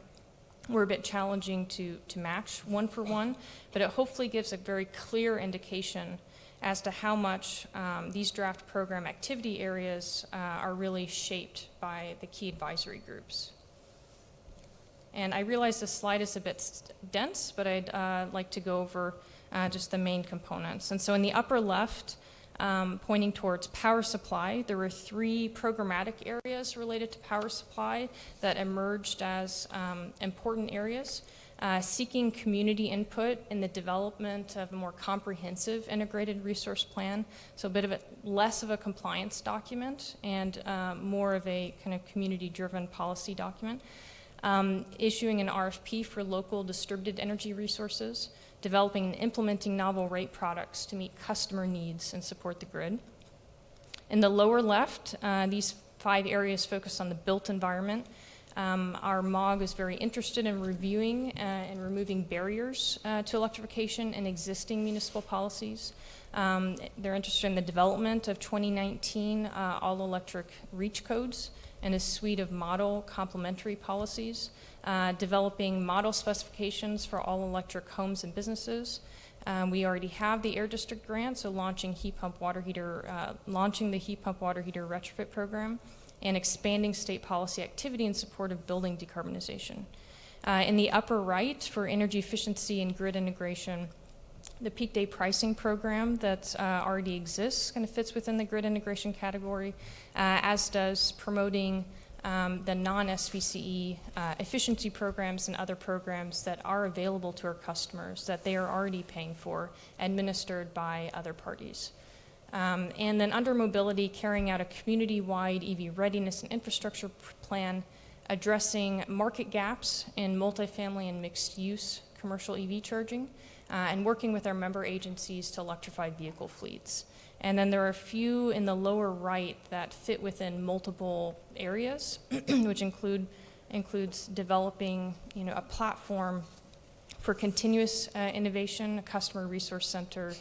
were a bit challenging to match one for one, but it hopefully gives a very clear indication as to how much these draft program activity areas are really shaped by the key advisory groups. And I realize this slide is a bit dense, but I'd like to go over just the main components. And so in the upper left, pointing towards power supply, there were 3 programmatic areas related to power supply that emerged as important areas. Seeking community input in the development of a more comprehensive integrated resource plan, so a bit of less of a compliance document and more of a kind of community-driven policy document. Issuing an RFP for local distributed energy resources, developing and implementing novel rate products to meet customer needs and support the grid. In the lower left, these 5 areas focus on the built environment. Our MOG is very interested in reviewing and removing barriers to electrification in existing municipal policies. They're interested in the development of 2019 all-electric REACH codes and a suite of model complementary policies, developing model specifications for all-electric homes and businesses. We already have the Air District grant, so launching the heat pump water heater retrofit program, and expanding state policy activity in support of building decarbonization. In the upper right, for energy efficiency and grid integration, the peak day pricing program that already exists, kind of fits within the grid integration category, as does promoting the non-SVCE efficiency programs and other programs that are available to our customers that they are already paying for, administered by other parties. And then under mobility, carrying out a community-wide EV readiness and infrastructure plan, addressing market gaps in multifamily and mixed-use commercial EV charging, and working with our member agencies to electrify vehicle fleets. And then there are a few in the lower right that fit within multiple areas, which includes developing, a platform for continuous innovation, a customer resource center,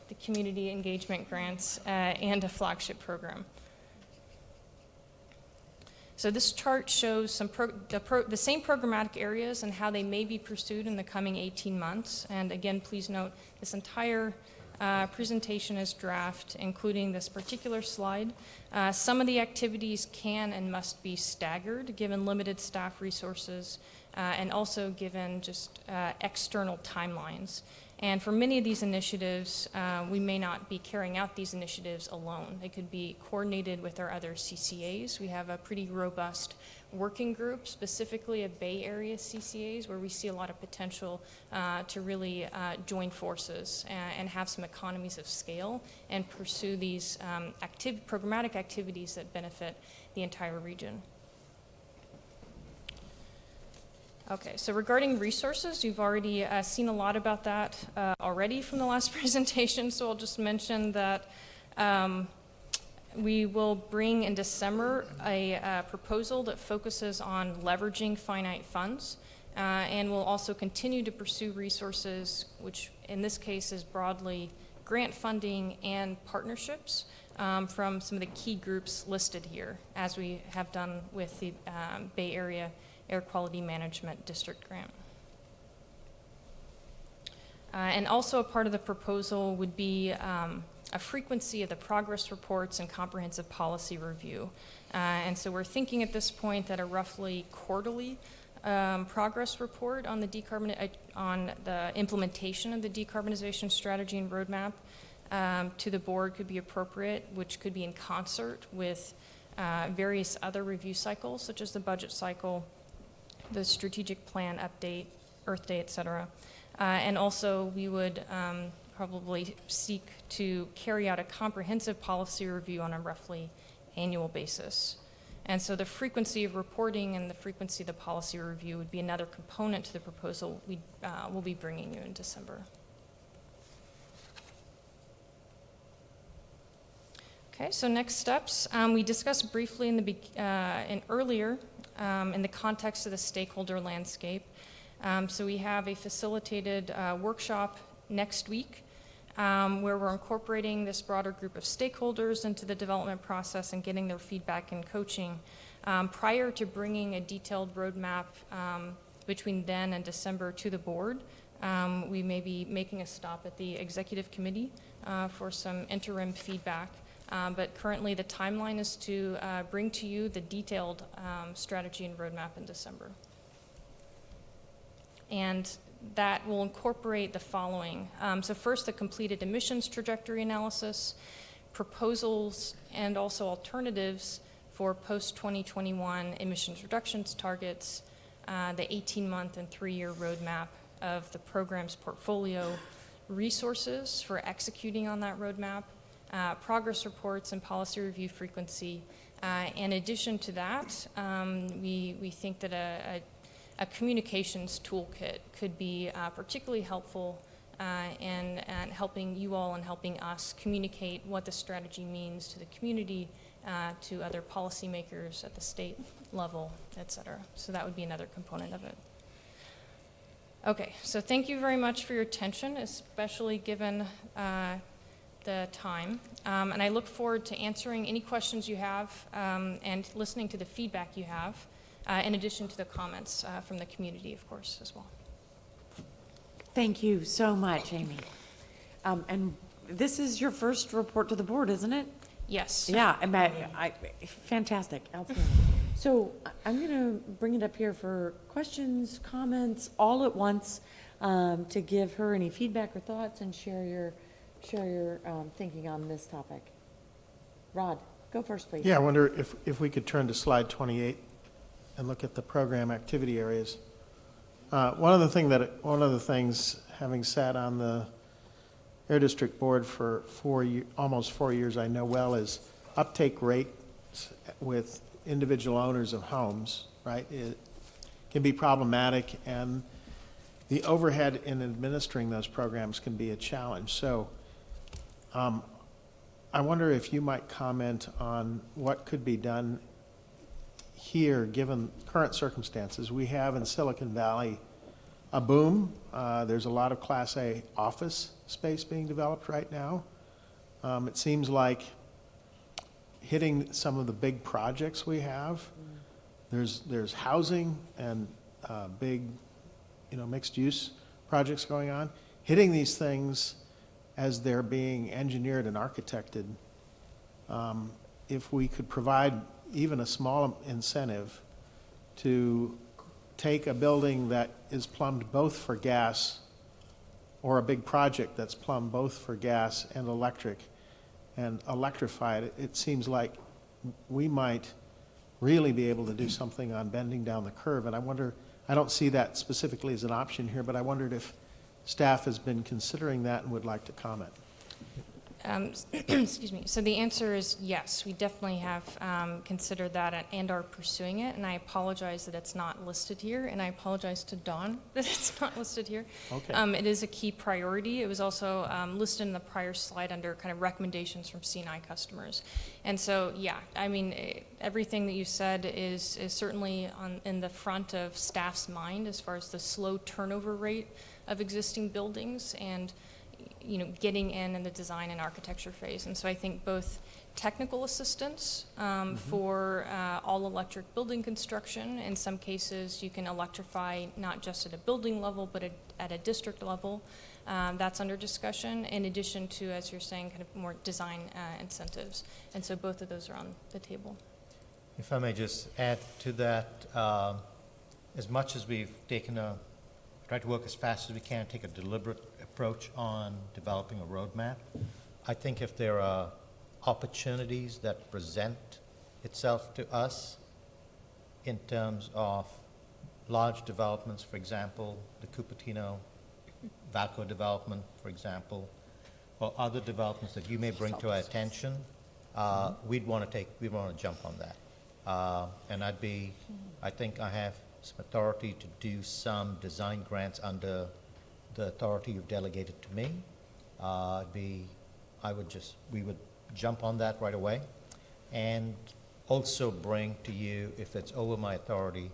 the community engagement grants, and a flagship program. So this chart shows the same programmatic areas and how they may be pursued in the coming 18 months. And again, please note, this entire presentation is draft, including this particular slide. Some of the activities can and must be staggered, given limited staff resources, and also given just external timelines. And for many of these initiatives, we may not be carrying out these initiatives alone. They could be coordinated with our other CCAs. We have a pretty robust working group, specifically of Bay Area CCAs, where we see a lot of potential to really join forces and have some economies of scale and pursue these programmatic activities that benefit the entire region. Okay, so regarding resources, you've already seen a lot about that already from the last presentation, so I'll just mention that we will bring in December a proposal that focuses on leveraging finite funds, and we'll also continue to pursue resources, which in this case is broadly grant funding and partnerships from some of the key groups listed here, as we have done with the Bay Area Air Quality Management District Grant. And also a part of the proposal would be a frequency of the progress reports and comprehensive policy review. And so we're thinking at this point that a roughly quarterly progress report on the implementation of the decarbonization strategy and roadmap to the board could be appropriate, which could be in concert with various other review cycles, such as the budget cycle, the strategic plan update, Earth Day, et cetera. And also we would probably seek to carry out a comprehensive policy review on a roughly annual basis. And so the frequency of reporting and the frequency of the policy review would be another component to the proposal we'll be bringing you in December. Okay, so next steps. We discussed briefly earlier in the context of the stakeholder landscape. So we have a facilitated workshop next week where we're incorporating this broader group of stakeholders into the development process and getting their feedback and coaching prior to bringing a detailed roadmap between then and December to the board. We may be making a stop at the executive committee for some interim feedback. But currently the timeline is to bring to you the detailed strategy and roadmap in December. And that will incorporate the following. So first, the completed emissions trajectory analysis, proposals, and also alternatives for post-2021 emissions reductions targets, the 18-month and 3-year roadmap of the program's portfolio, resources for executing on that roadmap, progress reports and policy review frequency. In addition to that, we think that a communications toolkit could be particularly helpful in helping you all and helping us communicate what the strategy means to the community, to other policymakers at the state level, et cetera. So that would be another component of it. Okay, so thank you very much for your attention, especially given the time. And I look forward to answering any questions you have and listening to the feedback you have, in addition to the comments from the community, of course, as well. Thank you so much, Amy. And this is your first report to the board, isn't it? Yes. Yeah, fantastic, outstanding. So I'm going to bring it up here for questions, comments, all at once. to give her any feedback or thoughts and share your thinking on this topic. Rod, go first, please. Yeah, I wonder if we could turn to slide 28 and look at the program activity areas. One of the things, having sat on the Air District Board for almost 4 years, I know well, is uptake rates with individual owners of homes, right? It can be problematic, and the overhead in administering those programs can be a challenge. So I wonder if you might comment on what could be done here, given current circumstances. We have in Silicon Valley a boom. There's a lot of Class A office space being developed right now. It seems like hitting some of the big projects we have. There's housing and big, mixed use projects going on. Hitting these things as they're being engineered and architected, if we could provide even a small incentive to take a building that is plumbed both for gas, or a big project that's plumbed both for gas and electric, and electrify it, it seems like we might really be able to do something on bending down the curve. And I wonder, I don't see that specifically as an option here, but I wondered if staff has been considering that and would like to comment. Excuse me. So the answer is yes. We definitely have considered that and are pursuing it. And I apologize that it's not listed here. And I apologize to Dawn that it's not listed here. Okay. It is a key priority. It was also listed in the prior slide under kind of recommendations from C&I customers. And so, yeah, I mean, everything that you said is certainly in the front of staff's mind as far as the slow turnover rate of existing buildings and getting in the design and architecture phase. And so I think both technical assistance for all electric building construction. In some cases, you can electrify not just at a building level, but at a district level. That's under discussion, in addition to, as you're saying, kind of more design incentives. And so both of those are on the table. If I may just add to that, as much as we've tried to work as fast as we can, take a deliberate approach on developing a roadmap, I think if there are opportunities that present itself to us in terms of large developments, for example, the Cupertino Valco development, for example, or other developments that you may bring to our attention, we'd want to jump on that. And I think I have some authority to do some design grants under the authority you've delegated to me. We would jump on that right away, and also bring to you, if it's over my authority,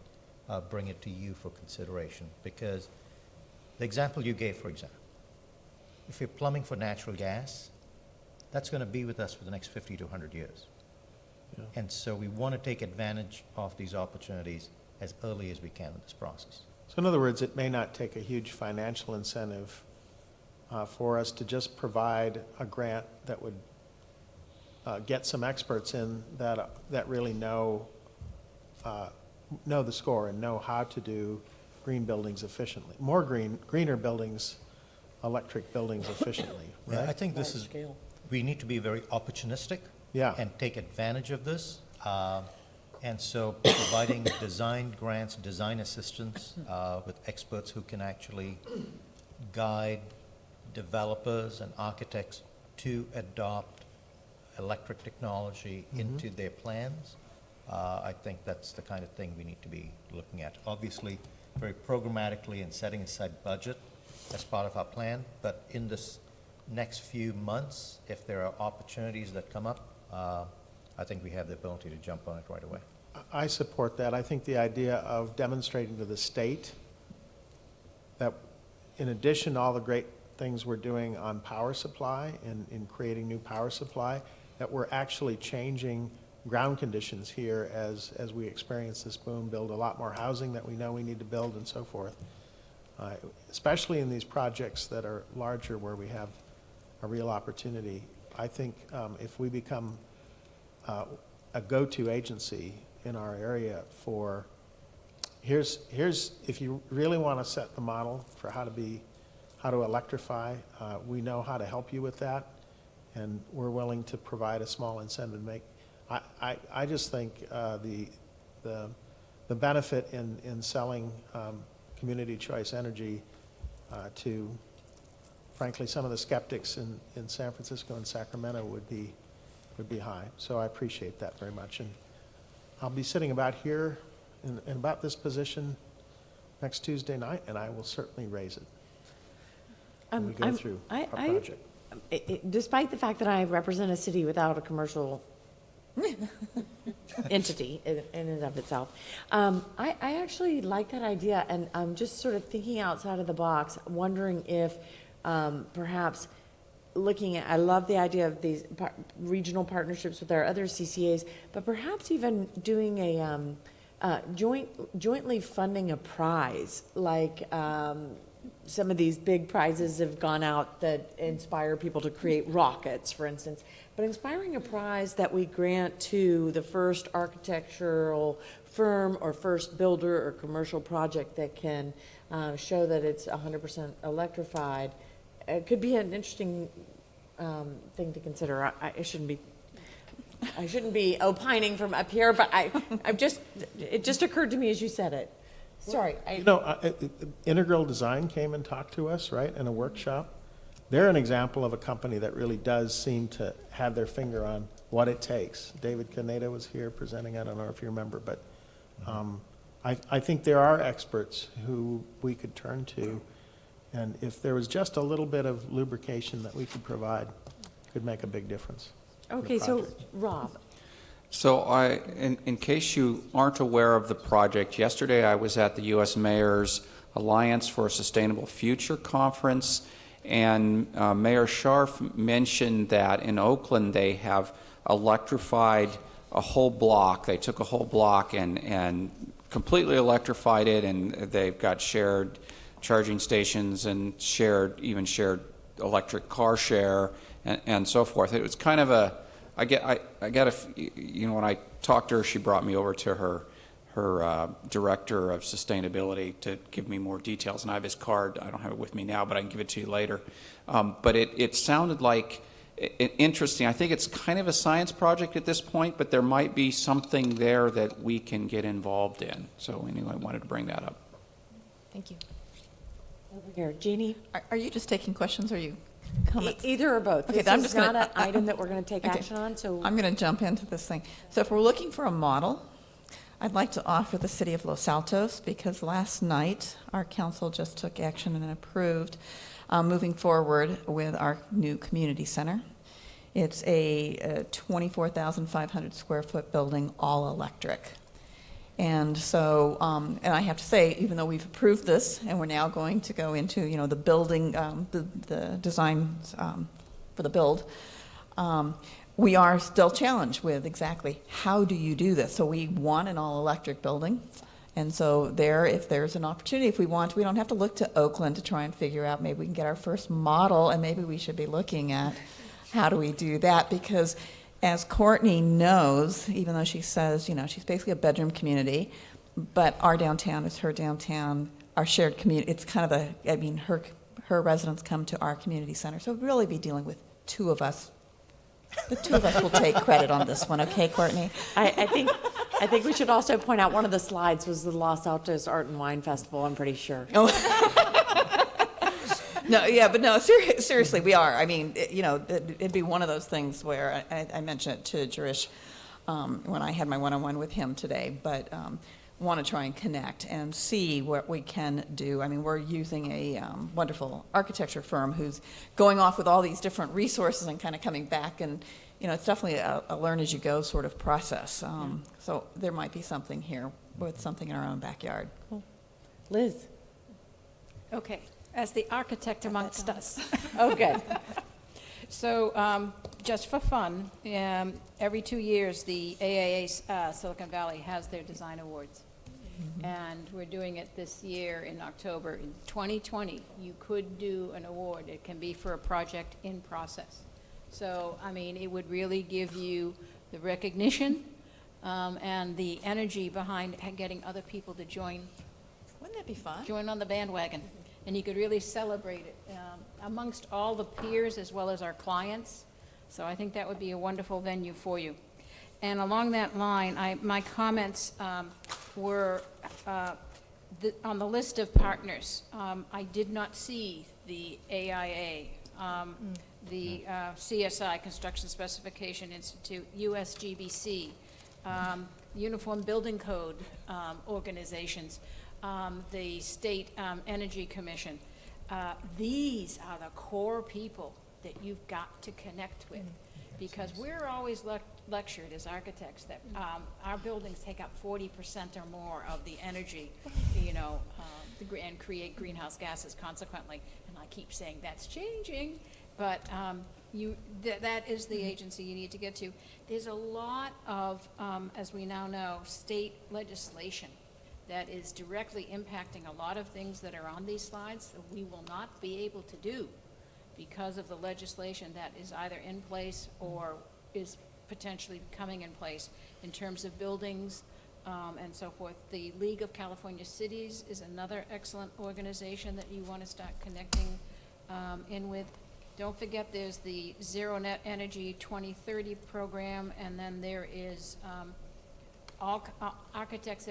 bring it to you for consideration. Because the example you gave, for example, if you're plumbing for natural gas, that's going to be with us for the next 50 to 100 years. Yeah. And so we want to take advantage of these opportunities as early as we can in this process. So in other words, it may not take a huge financial incentive for us to just provide a grant that would get some experts in that really know the score and know how to do green buildings efficiently. More greener buildings, electric buildings efficiently, right? Yeah, I think we need to be very opportunistic, yeah, and take advantage of this. And so providing design grants, design assistance with experts who can actually guide developers and architects to adopt electric technology into their plans, I think that's the kind of thing we need to be looking at. Obviously, very programmatically and setting aside budget as part of our plan, but in this next few months, if there are opportunities that come up, I think we have the ability to jump on it right away. I support that. I think the idea of demonstrating to the state that in addition to all the great things we're doing on power supply and in creating new power supply, that we're actually changing ground conditions here as we experience this boom, build a lot more housing that we know we need to build and so forth. Especially in these projects that are larger where we have a real opportunity. I think if we become a go-to agency in our area for here's, if you really want to set the model for how to electrify, we know how to help you with that, and we're willing to provide a small incentive to make. I just think the benefit in selling community choice energy to, frankly, some of the skeptics in San Francisco and Sacramento would be high. So I appreciate that very much. And I'll be sitting about here in about this position next Tuesday night, and I will certainly raise it when we go through our project. Despite the fact that I represent a city without a commercial entity in and of itself, I actually like that idea, and I'm just sort of thinking outside of the box, wondering if perhaps looking at, I love the idea of these regional partnerships with our other CCAs, but perhaps even doing a jointly funding a prize, like some of these big prizes have gone out that inspire people to create rockets, for instance, but inspiring a prize that we grant to the first architectural firm or first builder or commercial project that can show that it's 100% electrified. It could be an interesting thing to consider. I shouldn't be opining from up here, but it just occurred to me as you said it. Sorry. Integral Design came and talked to us, right, in a workshop. They're an example of a company that really does seem to have their finger on what it takes. David Caneda was here presenting. I don't know if you remember, but I think there are experts who we could turn to, and if there was just a little bit of lubrication that we could provide, could make a big difference. Okay, so Rob. So in case you aren't aware of the project, yesterday I was at the U.S. Mayor's Alliance for a Sustainable Future conference, and Mayor Scharf mentioned that in Oakland they have electrified a whole block. They took a whole block and completely electrified it, and they've got shared charging stations and shared electric car share and so forth. It was kind of a, when I talked to her, she brought me over to her director of sustainability to give me more details, and I have his card. I don't have it with me now, but I can give it to you later. But it sounded like interesting. I think it's kind of a science project at this point, but there might be something there that we can get involved in. So anyway, I wanted to bring that up. Thank you. Over here, Jeannie. Are you just taking questions, or are you comments? Either or both. Okay, this is not an item that we're going to take action on, so I'm going to jump into this thing. So if we're looking for a model, I'd like to offer the city of Los Altos, because last night our council just took action and approved moving forward with our new community center. It's a 24,500 square foot building, all electric. And so, and I have to say, even though we've approved this and we're now going to go into, the building, the designs for the build, we are still challenged with exactly how do you do this. So we want an all-electric building. And so if there's an opportunity, if we want, we don't have to look to Oakland to try and figure out, maybe we can get our first model, and maybe we should be looking at how do we do that, because as Courtney knows, even though she says, she's basically a bedroom community, but our downtown is her downtown, our shared community. It's kind of her residents come to our community center. So we'd really be dealing with two of us. The two of us will take credit on this one, okay, Courtney? I think we should also point out one of the slides was the Los Altos Art and Wine Festival, I'm pretty sure. No, seriously, we are. I mean, it'd be one of those things where I mentioned it to Jarish when I had my one-on-one with him today, but want to try and connect and see what we can do. I mean, we're using a wonderful architecture firm who's going off with all these different resources and kind of coming back, and it's definitely a learn-as-you-go sort of process. So there might be something here with something in our own backyard. Cool. Liz. Okay, as the architect amongst us. Okay. So just for fun, every 2 years, the AAA Silicon Valley has their design awards. And we're doing it this year in October. In 2020, you could do an award. It can be for a project in process. So, I mean, it would really give you the recognition and the energy behind getting other people to join. Wouldn't that be fun? Join on the bandwagon. And you could really celebrate it amongst all the peers as well as our clients. So I think that would be a wonderful venue for you. And along that line, my comments were on the list of partners. I did not see the AIA, the CSI, Construction Specification Institute, USGBC, Uniform Building Code organizations, the State Energy Commission. These are the core people that you've got to connect with, because we're always lectured as architects that our buildings take up 40% or more of the energy, and create greenhouse gases consequently. And I keep saying that's changing, but that is the agency you need to get to. There's a lot of, as we now know, state legislation that is directly impacting a lot of things that are on these slides that we will not be able to do because of the legislation that is either in place or is potentially coming in place in terms of buildings and so forth. The League of California Cities is another excellent organization that you want to start connecting in with. Don't forget there's the Zero Net Energy 2030 program, and then there is all architects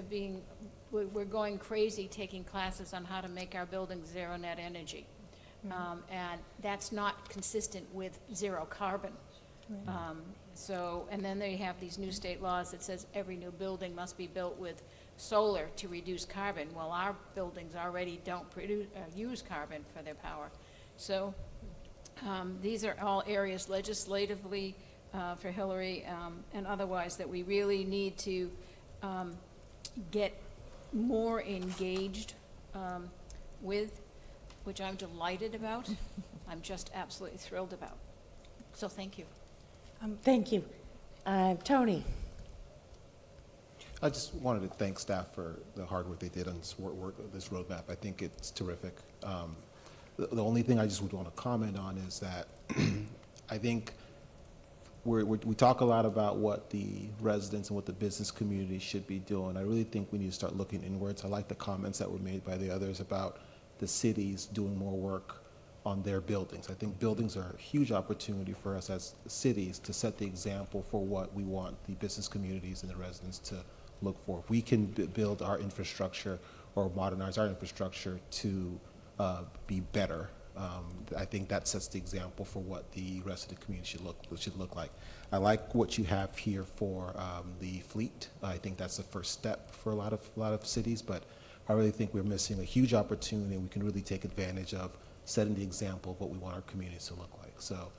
we're going crazy taking classes on how to make our buildings zero net energy. And that's not consistent with zero carbon. And then they have these new state laws that says every new building must be built with solar to reduce carbon. Well, our buildings already don't use carbon for their power. So these are all areas legislatively for Hillary and otherwise that we really need to get more engaged with, which I'm delighted about. I'm just absolutely thrilled about. So thank you. Thank you. Tony. I just wanted to thank staff for the hard work they did on this this roadmap. I think it's terrific. The only thing I just would want to comment on is that I think we talk a lot about what the residents and what the business community should be doing. I really think we need to start looking inwards. I like the comments that were made by the others about the cities doing more work on their buildings. I think buildings are a huge opportunity for us as cities to set the example for what we want the business communities and the residents to look for. If we can build our infrastructure or modernize our infrastructure to be better, I think that sets the example for what the rest of the community should look like. I like what you have here for the fleet. I think that's the first step for a lot of cities, but I really think we're missing a huge opportunity, and we can really take advantage of setting the example of what we want our communities to look like. So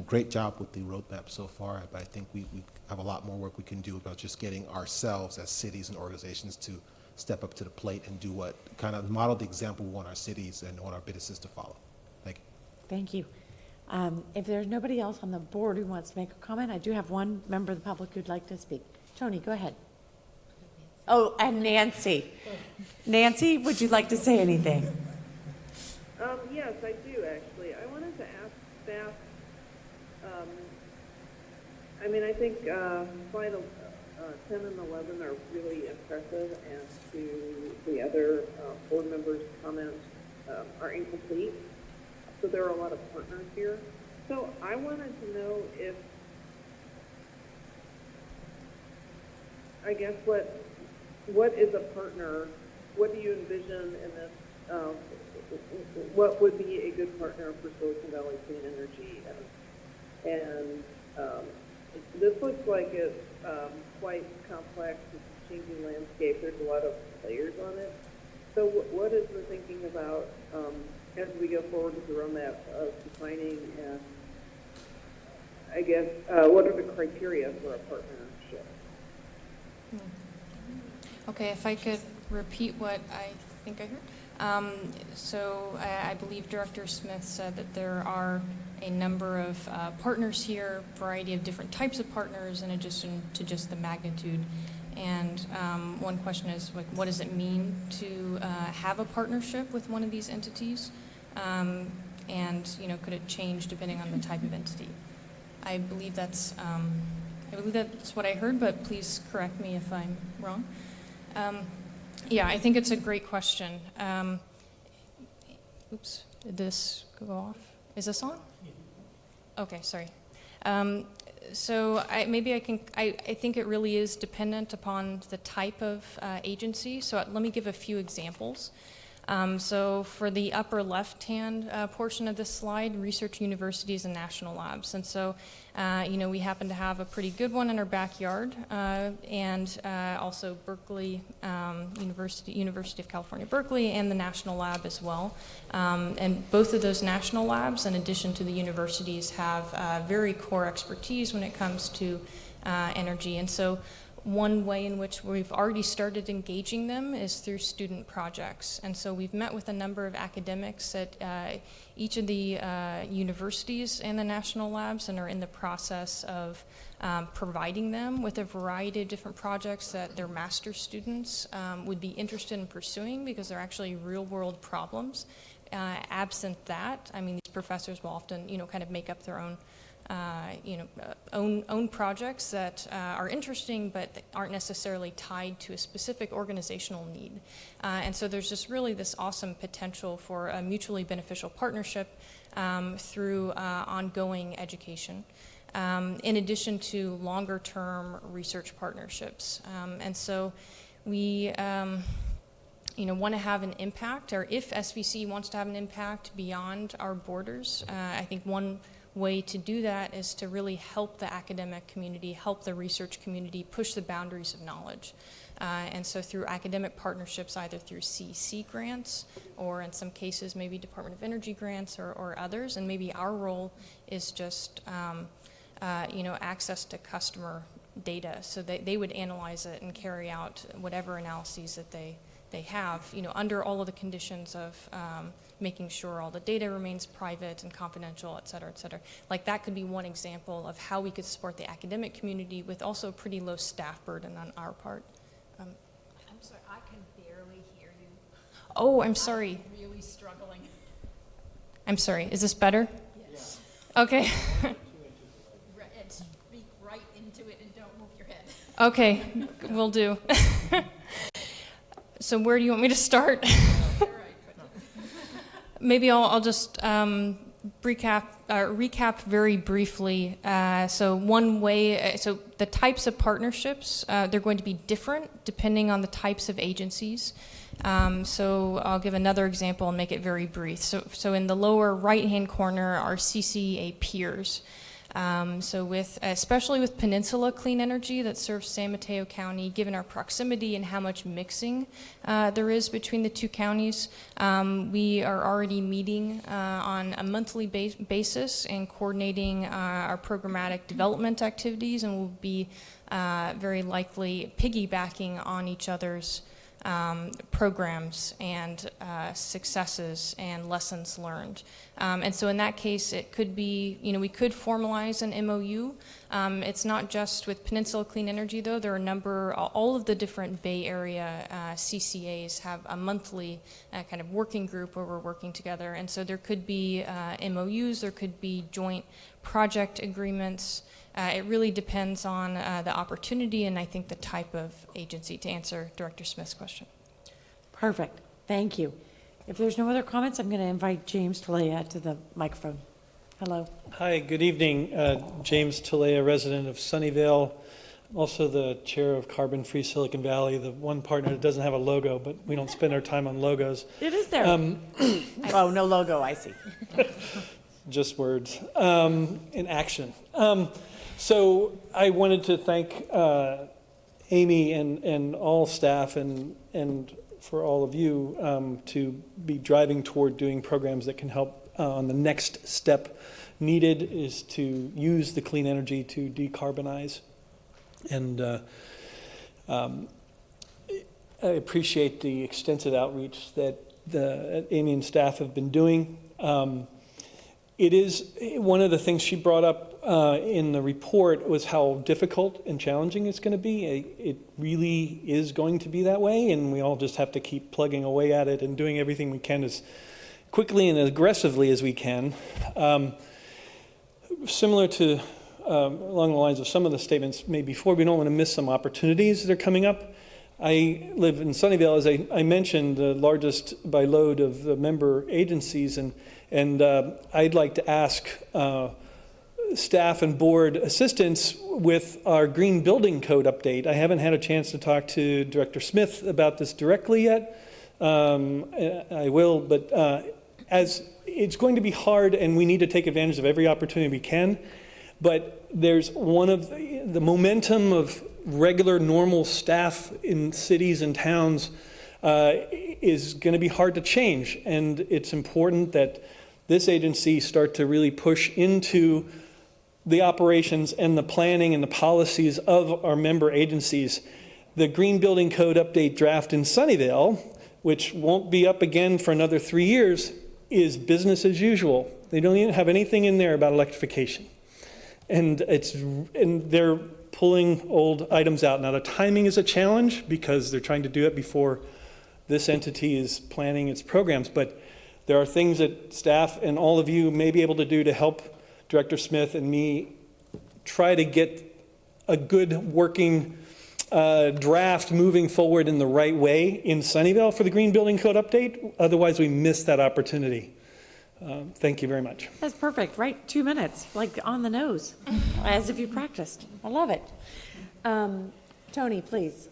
great job with the roadmap so far, but I think we have a lot more work we can do about just getting ourselves as cities and organizations to step up to the plate and do what kind of model the example we want our cities and want our businesses to follow. Thank you. Thank you. If there's nobody else on the board who wants to make a comment, I do have one member of the public who'd like to speak. Tony, go ahead. Oh, and Nancy. Nancy, would you like to say anything? Yes, I do, actually. I wanted to ask staff, I think slide 10 and 11 are really impressive, and to the other board members' comments are incomplete. So there are a lot of partners here. So I wanted to know if, I guess, what is a partner? What do you envision in this? What would be a good partner for Silicon Valley Clean Energy? And this looks like it's quite complex. It's a changing landscape. There's a lot of players on it. So what is the thinking about as we go forward with the roadmap of defining, I guess, what are the criteria for a partnership? Okay, if I could repeat what I think I heard. So I believe Director Smith said that there are a number of partners here, a variety of different types of partners in addition to just the magnitude. And one question is, like, what does it mean to have a partnership with one of these entities? And, could it change depending on the type of entity? I believe that's I believe that's what I heard, but please correct me if I'm wrong. Yeah, I think it's a great question. Oops, did this go off? Is this on? Okay, sorry. So I think it really is dependent upon the type of agency. So let me give a few examples. So for the upper left-hand portion of this slide, research universities and national labs. And so, we happen to have a pretty good one in our backyard, and also Berkeley, University of California, Berkeley, and the national lab as well. And both of those national labs, in addition to the universities, have very core expertise when it comes to energy. And so one way in which we've already started engaging them is through student projects. And so we've met with a number of academics at each of the universities and the national labs, and are in the process of providing them with a variety of different projects that their master's students would be interested in pursuing, because they're actually real-world problems. Absent that, I mean, these professors will often, kind of make up their own own projects that are interesting, but aren't necessarily tied to a specific organizational need. And so there's just really this awesome potential for a mutually beneficial partnership through ongoing education, in addition to longer-term research partnerships. And so we want to have an impact, or if SVC wants to have an impact beyond our borders, I think one way to do that is to really help the academic community, help the research community push the boundaries of knowledge. And so through academic partnerships, either through CEC grants, or in some cases maybe Department of Energy grants or others, and maybe our role is just access to customer data, so they would analyze it and carry out whatever analyses that they have, under all of the conditions of making sure all the data remains private and confidential, et cetera, et cetera. Like, that could be one example of how we could support the academic community with also a pretty low staff burden on our part. I'm sorry, I can barely hear you. Oh, I'm sorry. I'm really struggling. I'm sorry, is this better? Yes. Okay. And speak right into it and don't move your head. Okay, will do. So where do you want me to start? Maybe I'll just recap very briefly. So one way, so the types of partnerships, they're going to be different depending on the types of agencies. So I'll give another example and make it very brief. So in the lower right-hand corner are CCEA peers. So especially with Peninsula Clean Energy that serves San Mateo County, given our proximity and how much mixing there is between the two counties, we are already meeting on a monthly basis and coordinating our programmatic development activities, and we'll be very likely piggybacking on each other's programs and successes and lessons learned. And so in that case, it could be, we could formalize an MOU. It's not just with Peninsula Clean Energy, though. There are all of the different Bay Area CCAs have a monthly kind of working group where we're working together. And so there could be MOUs, there could be joint project agreements. It really depends on the opportunity and I think the type of agency, to answer Director Smith's question. Perfect. Thank you. If there's no other comments, I'm going to invite James Talea to the microphone. Hello. Hi, good evening. James Talea, resident of Sunnyvale. I'm also the chair of Carbon Free Silicon Valley, the one partner that doesn't have a logo, but we don't spend our time on logos. It is there. Oh, no logo, I see. Just words. In action. So I wanted to thank Amy and all staff and for all of you to be driving toward doing programs that can help on the next step needed is to use the clean energy to decarbonize. And I appreciate the extensive outreach that Amy and staff have been doing. It is one of the things she brought up in the report was how difficult and challenging it's going to be. It really is going to be that way, and we all just have to keep plugging away at it and doing everything we can as quickly and aggressively as we can. Similar to along the lines of some of the statements made before. We don't want to miss some opportunities that are coming up. I live in Sunnyvale, as I mentioned, the largest by load of the member agencies, and I'd like to ask staff and board assistance with our green building code update. I haven't had a chance to talk to Director Smith about this directly yet. I will, but as it's going to be hard, and we need to take advantage of every opportunity we can, but there's one of the momentum of regular, normal staff in cities and towns is going to be hard to change, and it's important that this agency start to really push into the operations and the planning and the policies of our member agencies. The Green Building Code update draft in Sunnyvale, which won't be up again for another 3 years, is business as usual. They don't even have anything in there about electrification. And they're pulling old items out. Now, the timing is a challenge because they're trying to do it before this entity is planning its programs, but there are things that staff and all of you may be able to do to help Director Smith and me try to get a good working draft moving forward in the right way in Sunnyvale for the Green Building Code update. Otherwise, we miss that opportunity. Thank you very much. That's perfect, right? 2 minutes, like on the nose, as if you practiced. I love it. Tony, please.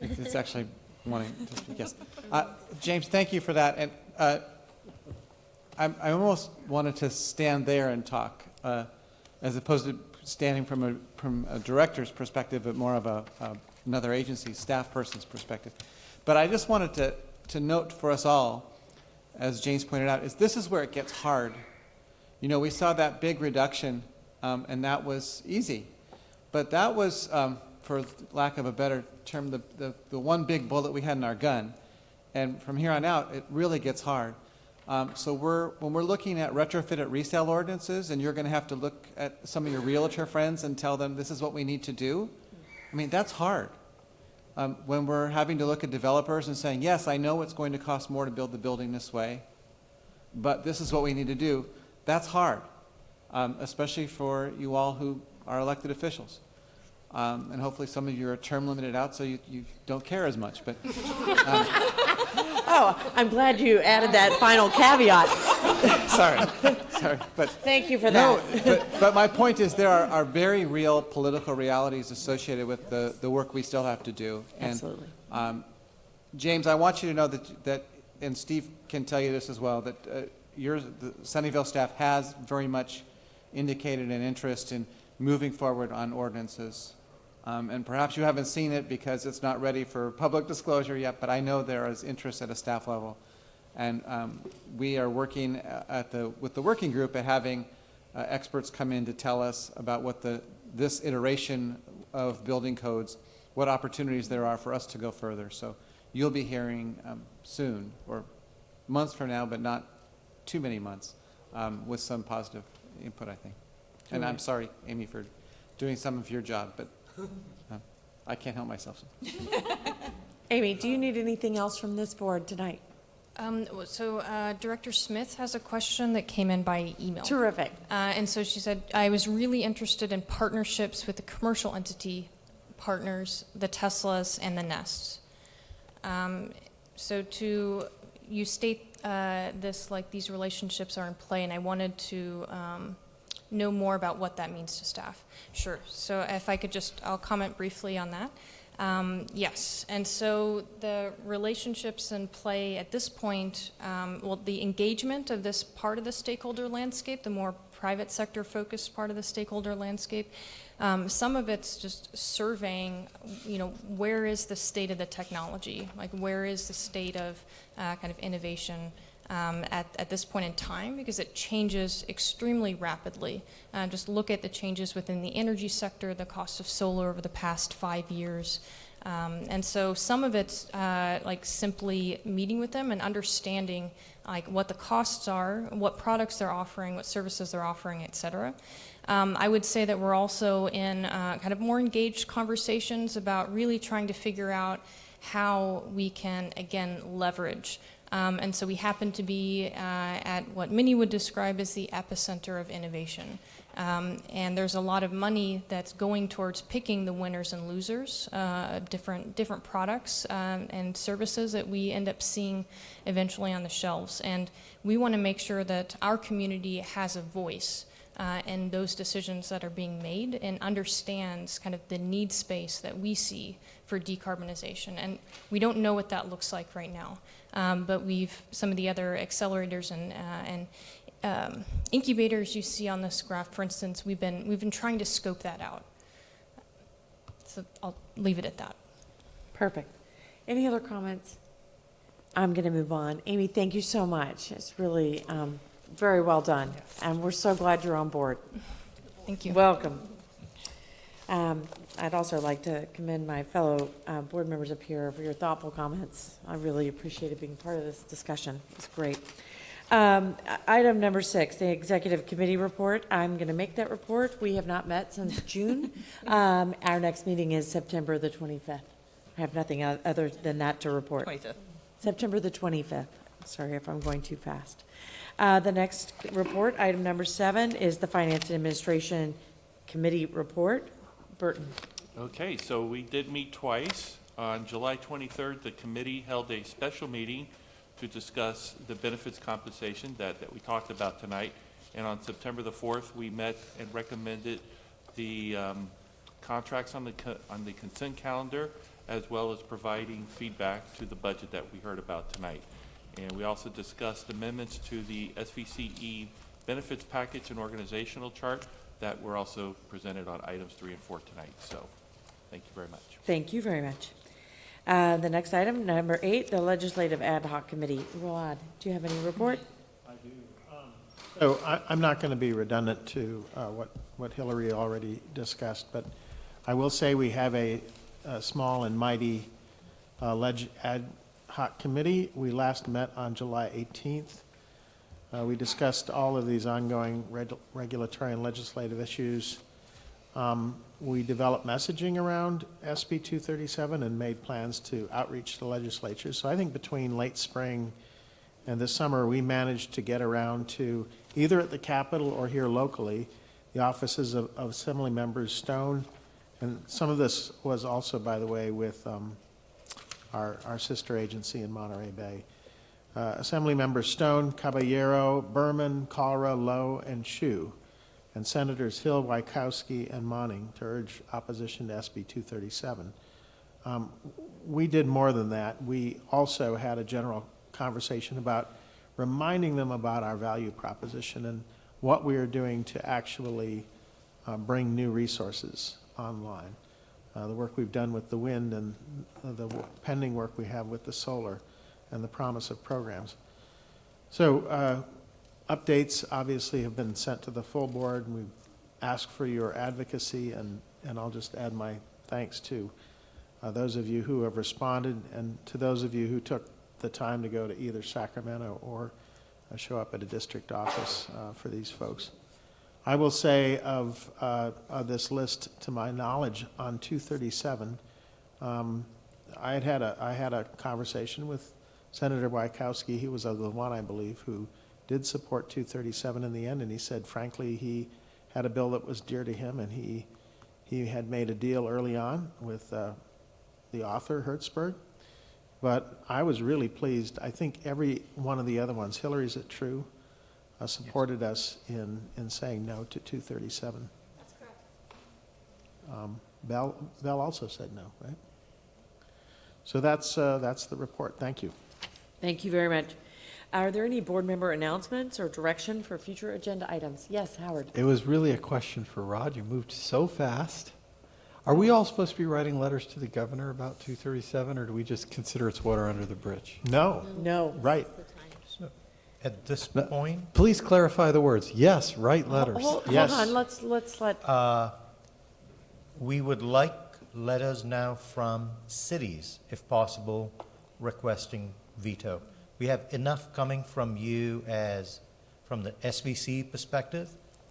It's actually wanting to speak, yes. James, thank you for that. And I almost wanted to stand there and talk, as opposed to standing from a director's perspective, but more of another agency staff person's perspective. But I just wanted to note for us all, as James pointed out, is this is where it gets hard. You know, we saw that big reduction, and that was easy. But that was, for lack of a better term, the one big bullet we had in our gun. And from here on out, it really gets hard. So when we're looking at retrofit at resale ordinances, and you're going to have to look at some of your realtor friends and tell them this is what we need to do, I mean, that's hard. When we're having to look at developers and saying, yes, I know it's going to cost more to build the building this way, but this is what we need to do, that's hard, especially for you all who are elected officials. And hopefully some of you are term limited out, so you don't care as much. But oh, I'm glad you added that final caveat. sorry, but thank you for that. No, but my point is there are very real political realities associated with the work we still have to do. And, absolutely. James, I want you to know that, and Steve can tell you this as well, that the Sunnyvale staff has very much indicated an interest in moving forward on ordinances. And perhaps you haven't seen it because it's not ready for public disclosure yet, but I know there is interest at a staff level. And we are working with the working group at having experts come in to tell us about what this iteration of building codes, what opportunities there are for us to go further. So you'll be hearing soon, or months from now, but not too many months, with some positive input, I think. And I'm sorry, Amy, for doing some of your job, but I can't help myself. Amy, do you need anything else from this board tonight? Director Smith has a question that came in by email. Terrific. And so she said, I was really interested in partnerships with the commercial entity partners, the Teslas and the Nests. You state this like these relationships are in play, and I wanted to know more about what that means to staff. Sure. So if I could I'll comment briefly on that. Yes, and so the relationships in play at this point, the engagement of this part of the stakeholder landscape, the more private sector focused part of the stakeholder landscape, some of it's just surveying, where is the state of the technology? Like, where is the state of kind of innovation at this point in time, because it changes extremely rapidly. Just look at the changes within the energy sector, the cost of solar over the past 5 years. And so some of it's like simply meeting with them and understanding like what the costs are, what products they're offering, what services they're offering, et cetera. I would say that we're also in kind of more engaged conversations about really trying to figure out how we can, again, leverage. And so we happen to be at what many would describe as the epicenter of innovation. And there's a lot of money that's going towards picking the winners and losers of different products and services that we end up seeing eventually on the shelves. And we want to make sure that our community has a voice in those decisions that are being made and understands kind of the need space that we see for decarbonization. And we don't know what that looks like right now, but some of the other accelerators and incubators you see on this graph, for instance, we've been trying to scope that out. So I'll leave it at that. Perfect. Any other comments? I'm going to move on. Amy, thank you so much. It's really very well done, and we're so glad you're on board. Thank you. Welcome. I'd also like to commend my fellow board members up here for your thoughtful comments. I really appreciated being part of this discussion. It's great. Item number 6, the executive committee report. I'm going to make that report. We have not met since June. Our next meeting is September the 25th. I have nothing other than that to report. 25th. September the 25th. Sorry if I'm going too fast. The next report, item number 7, is the Finance and Administration Committee report. Burton. Okay, so we did meet twice. On July 23rd, the committee held a special meeting to discuss the benefits compensation that we talked about tonight. And on September the 4th, we met and recommended the contracts on the consent calendar, as well as providing feedback to the budget that we heard about tonight. And we also discussed amendments to the SVCE benefits package and organizational chart that were also presented on items 3 and 4 tonight. So thank you very much. Thank you very much. The next item, number 8, the Legislative Ad Hoc Committee. Rod, do you have any report? I do. So I'm not going to be redundant to what Hillary already discussed, but I will say we have a small and mighty Ad Hoc Committee. We last met on July 18th. We discussed all of these ongoing regulatory and legislative issues. We developed messaging around SB 237 and made plans to outreach to legislatures. So I think between late spring and this summer, we managed to get around to, either at the Capitol or here locally, the offices of Assembly Members Stone. And some of this was also, by the way, with our sister agency in Monterey Bay. Assembly Members Stone, Caballero, Berman, Calra, Lowe, and Shu, and Senators Hill, Wykowski, and Monning to urge opposition to SB 237. We did more than that. We also had a general conversation about reminding them about our value proposition and what we are doing to actually bring new resources online. The work we've done with the wind and the pending work we have with the solar and the promise of programs. So updates obviously have been sent to the full board, and we've asked for your advocacy, and I'll just add my thanks to those of you who have responded and to those of you who took the time to go to either Sacramento or show up at a district office for these folks. I will say of this list, to my knowledge, on 237, I had a conversation with Senator Wykowski. He was the one, I believe, who did support 237 in the end, and he said, frankly, he had a bill that was dear to him, and he had made a deal early on with the author, Hertzberg. But I was really pleased. I think every one of the other ones, Hillary's it true, supported us in saying no to 237. That's correct. Bell also said no, right? So that's the report. Thank you. Thank you very much. Are there any board member announcements or direction for future agenda items? Yes, Howard. It was really a question for Rod. You moved so fast. Are we all supposed to be writing letters to the governor about 237, or do we just consider it's water under the bridge? No. No. Right. At this point, Please clarify the words. Yes, write letters. Hold Yes. on, let's let, we would like letters now from cities, if possible, requesting veto. We have enough coming from you as from the SVC perspective.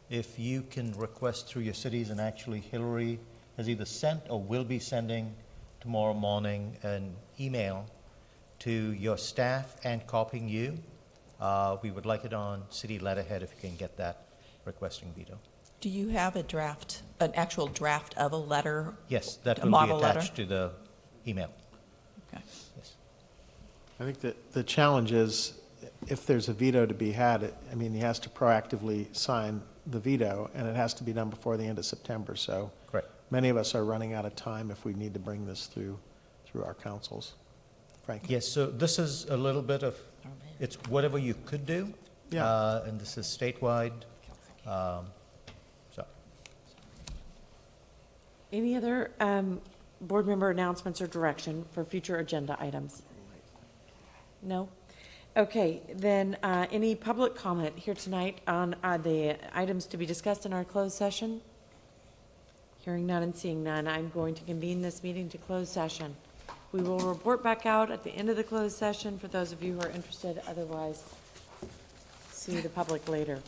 If you can request through your cities, and actually Hillary has either sent or will be sending tomorrow morning an email to your staff and copying you. We would like it on city letterhead if you can get that requesting veto. Do you have a draft, an actual draft of a letter? Yes, that A will be model letter? attached to the email. Okay. Yes. I think that the challenge is, if there's a veto to be had, I mean, he has to proactively sign the veto, and it has to be done before the end of September, so. Correct. Many of us are running out of time if we need to bring this through our councils, frankly. Yes, so this is a little bit of, it's whatever you could do. Yeah. And this is statewide. So, Any other board member announcements or direction for future agenda items? No? Okay, then any public comment here tonight on the items to be discussed in our closed session? Hearing none and seeing none, I'm going to convene this meeting to closed session. We will report back out at the end of the closed session for those of you who are interested. Otherwise, see the public later.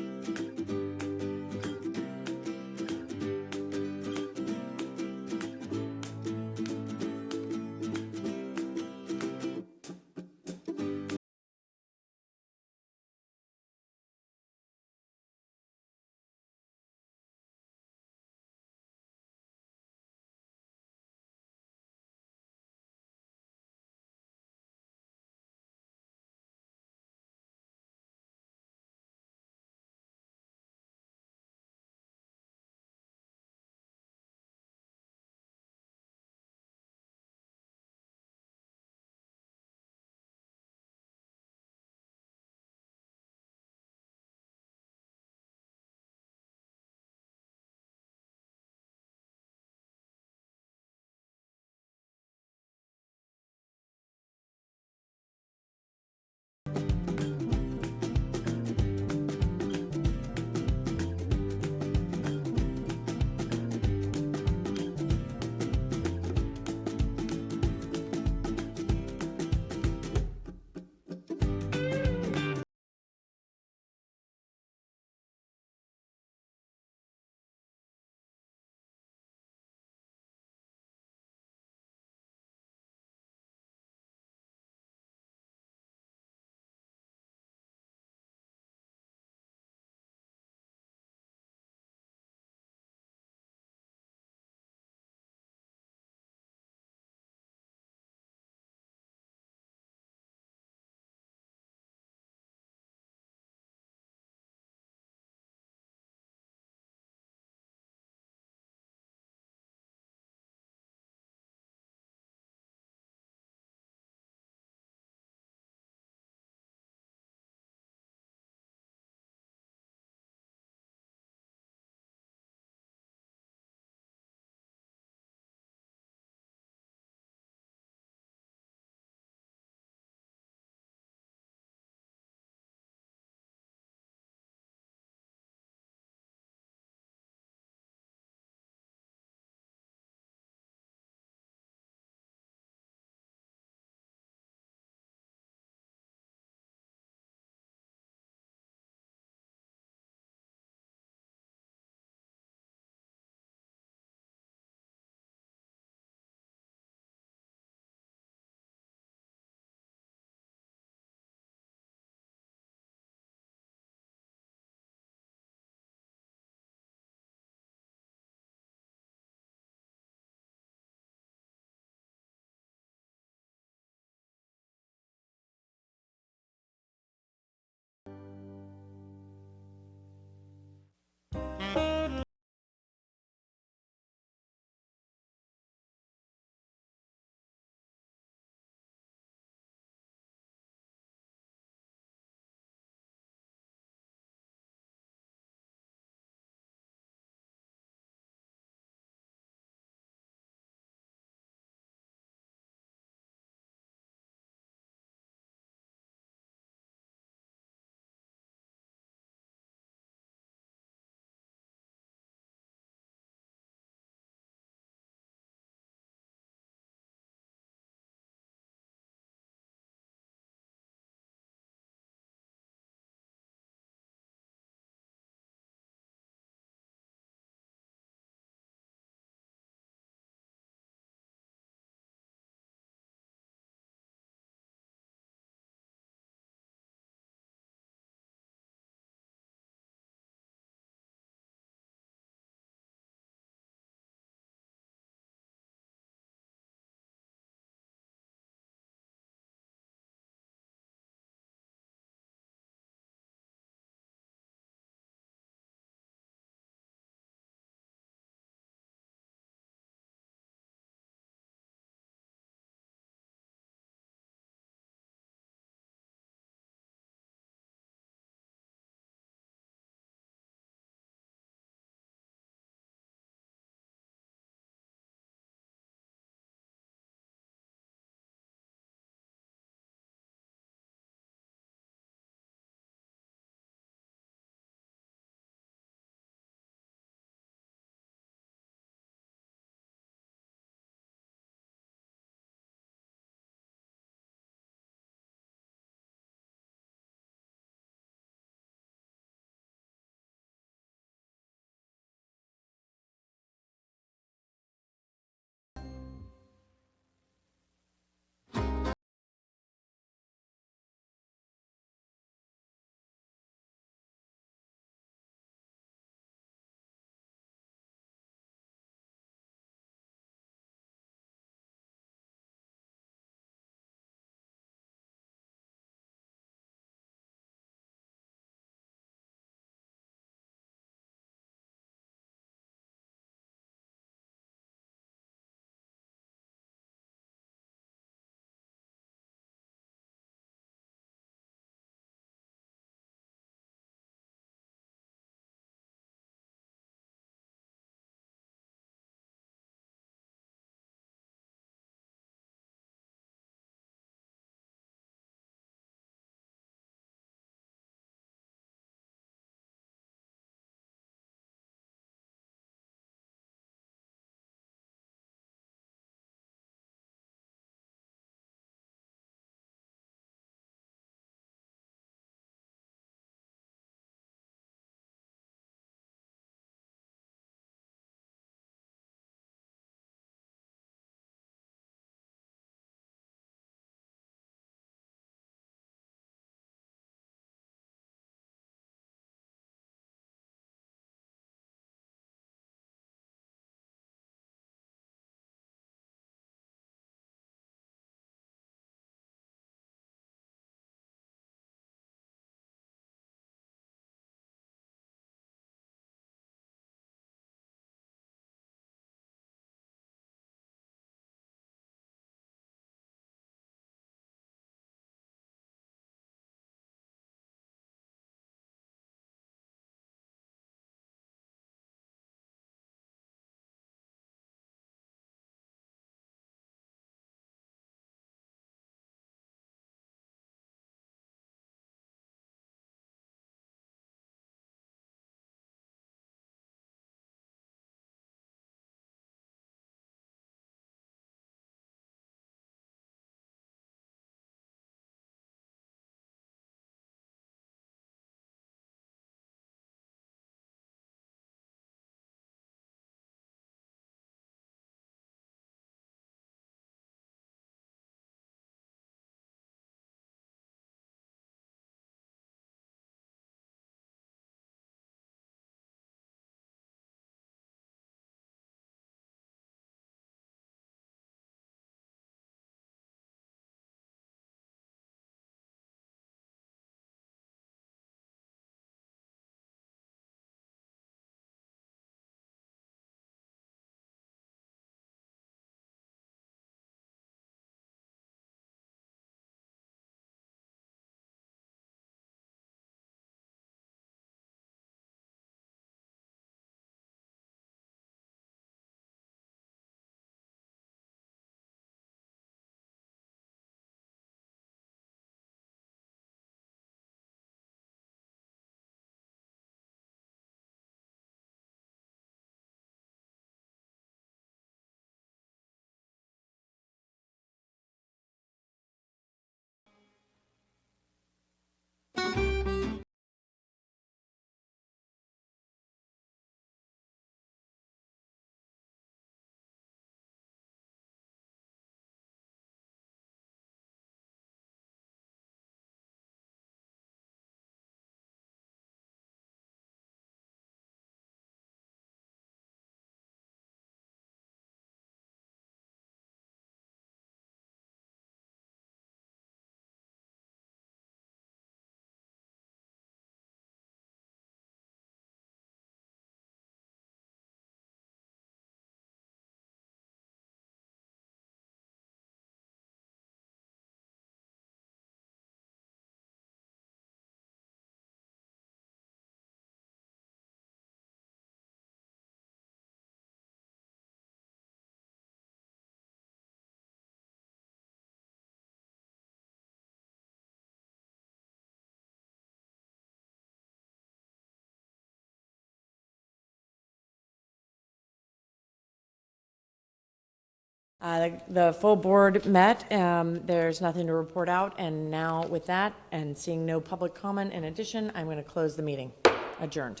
The full board met. There's nothing to report out. And now with that, and seeing no public comment in addition, I'm going to close the meeting. Adjourned.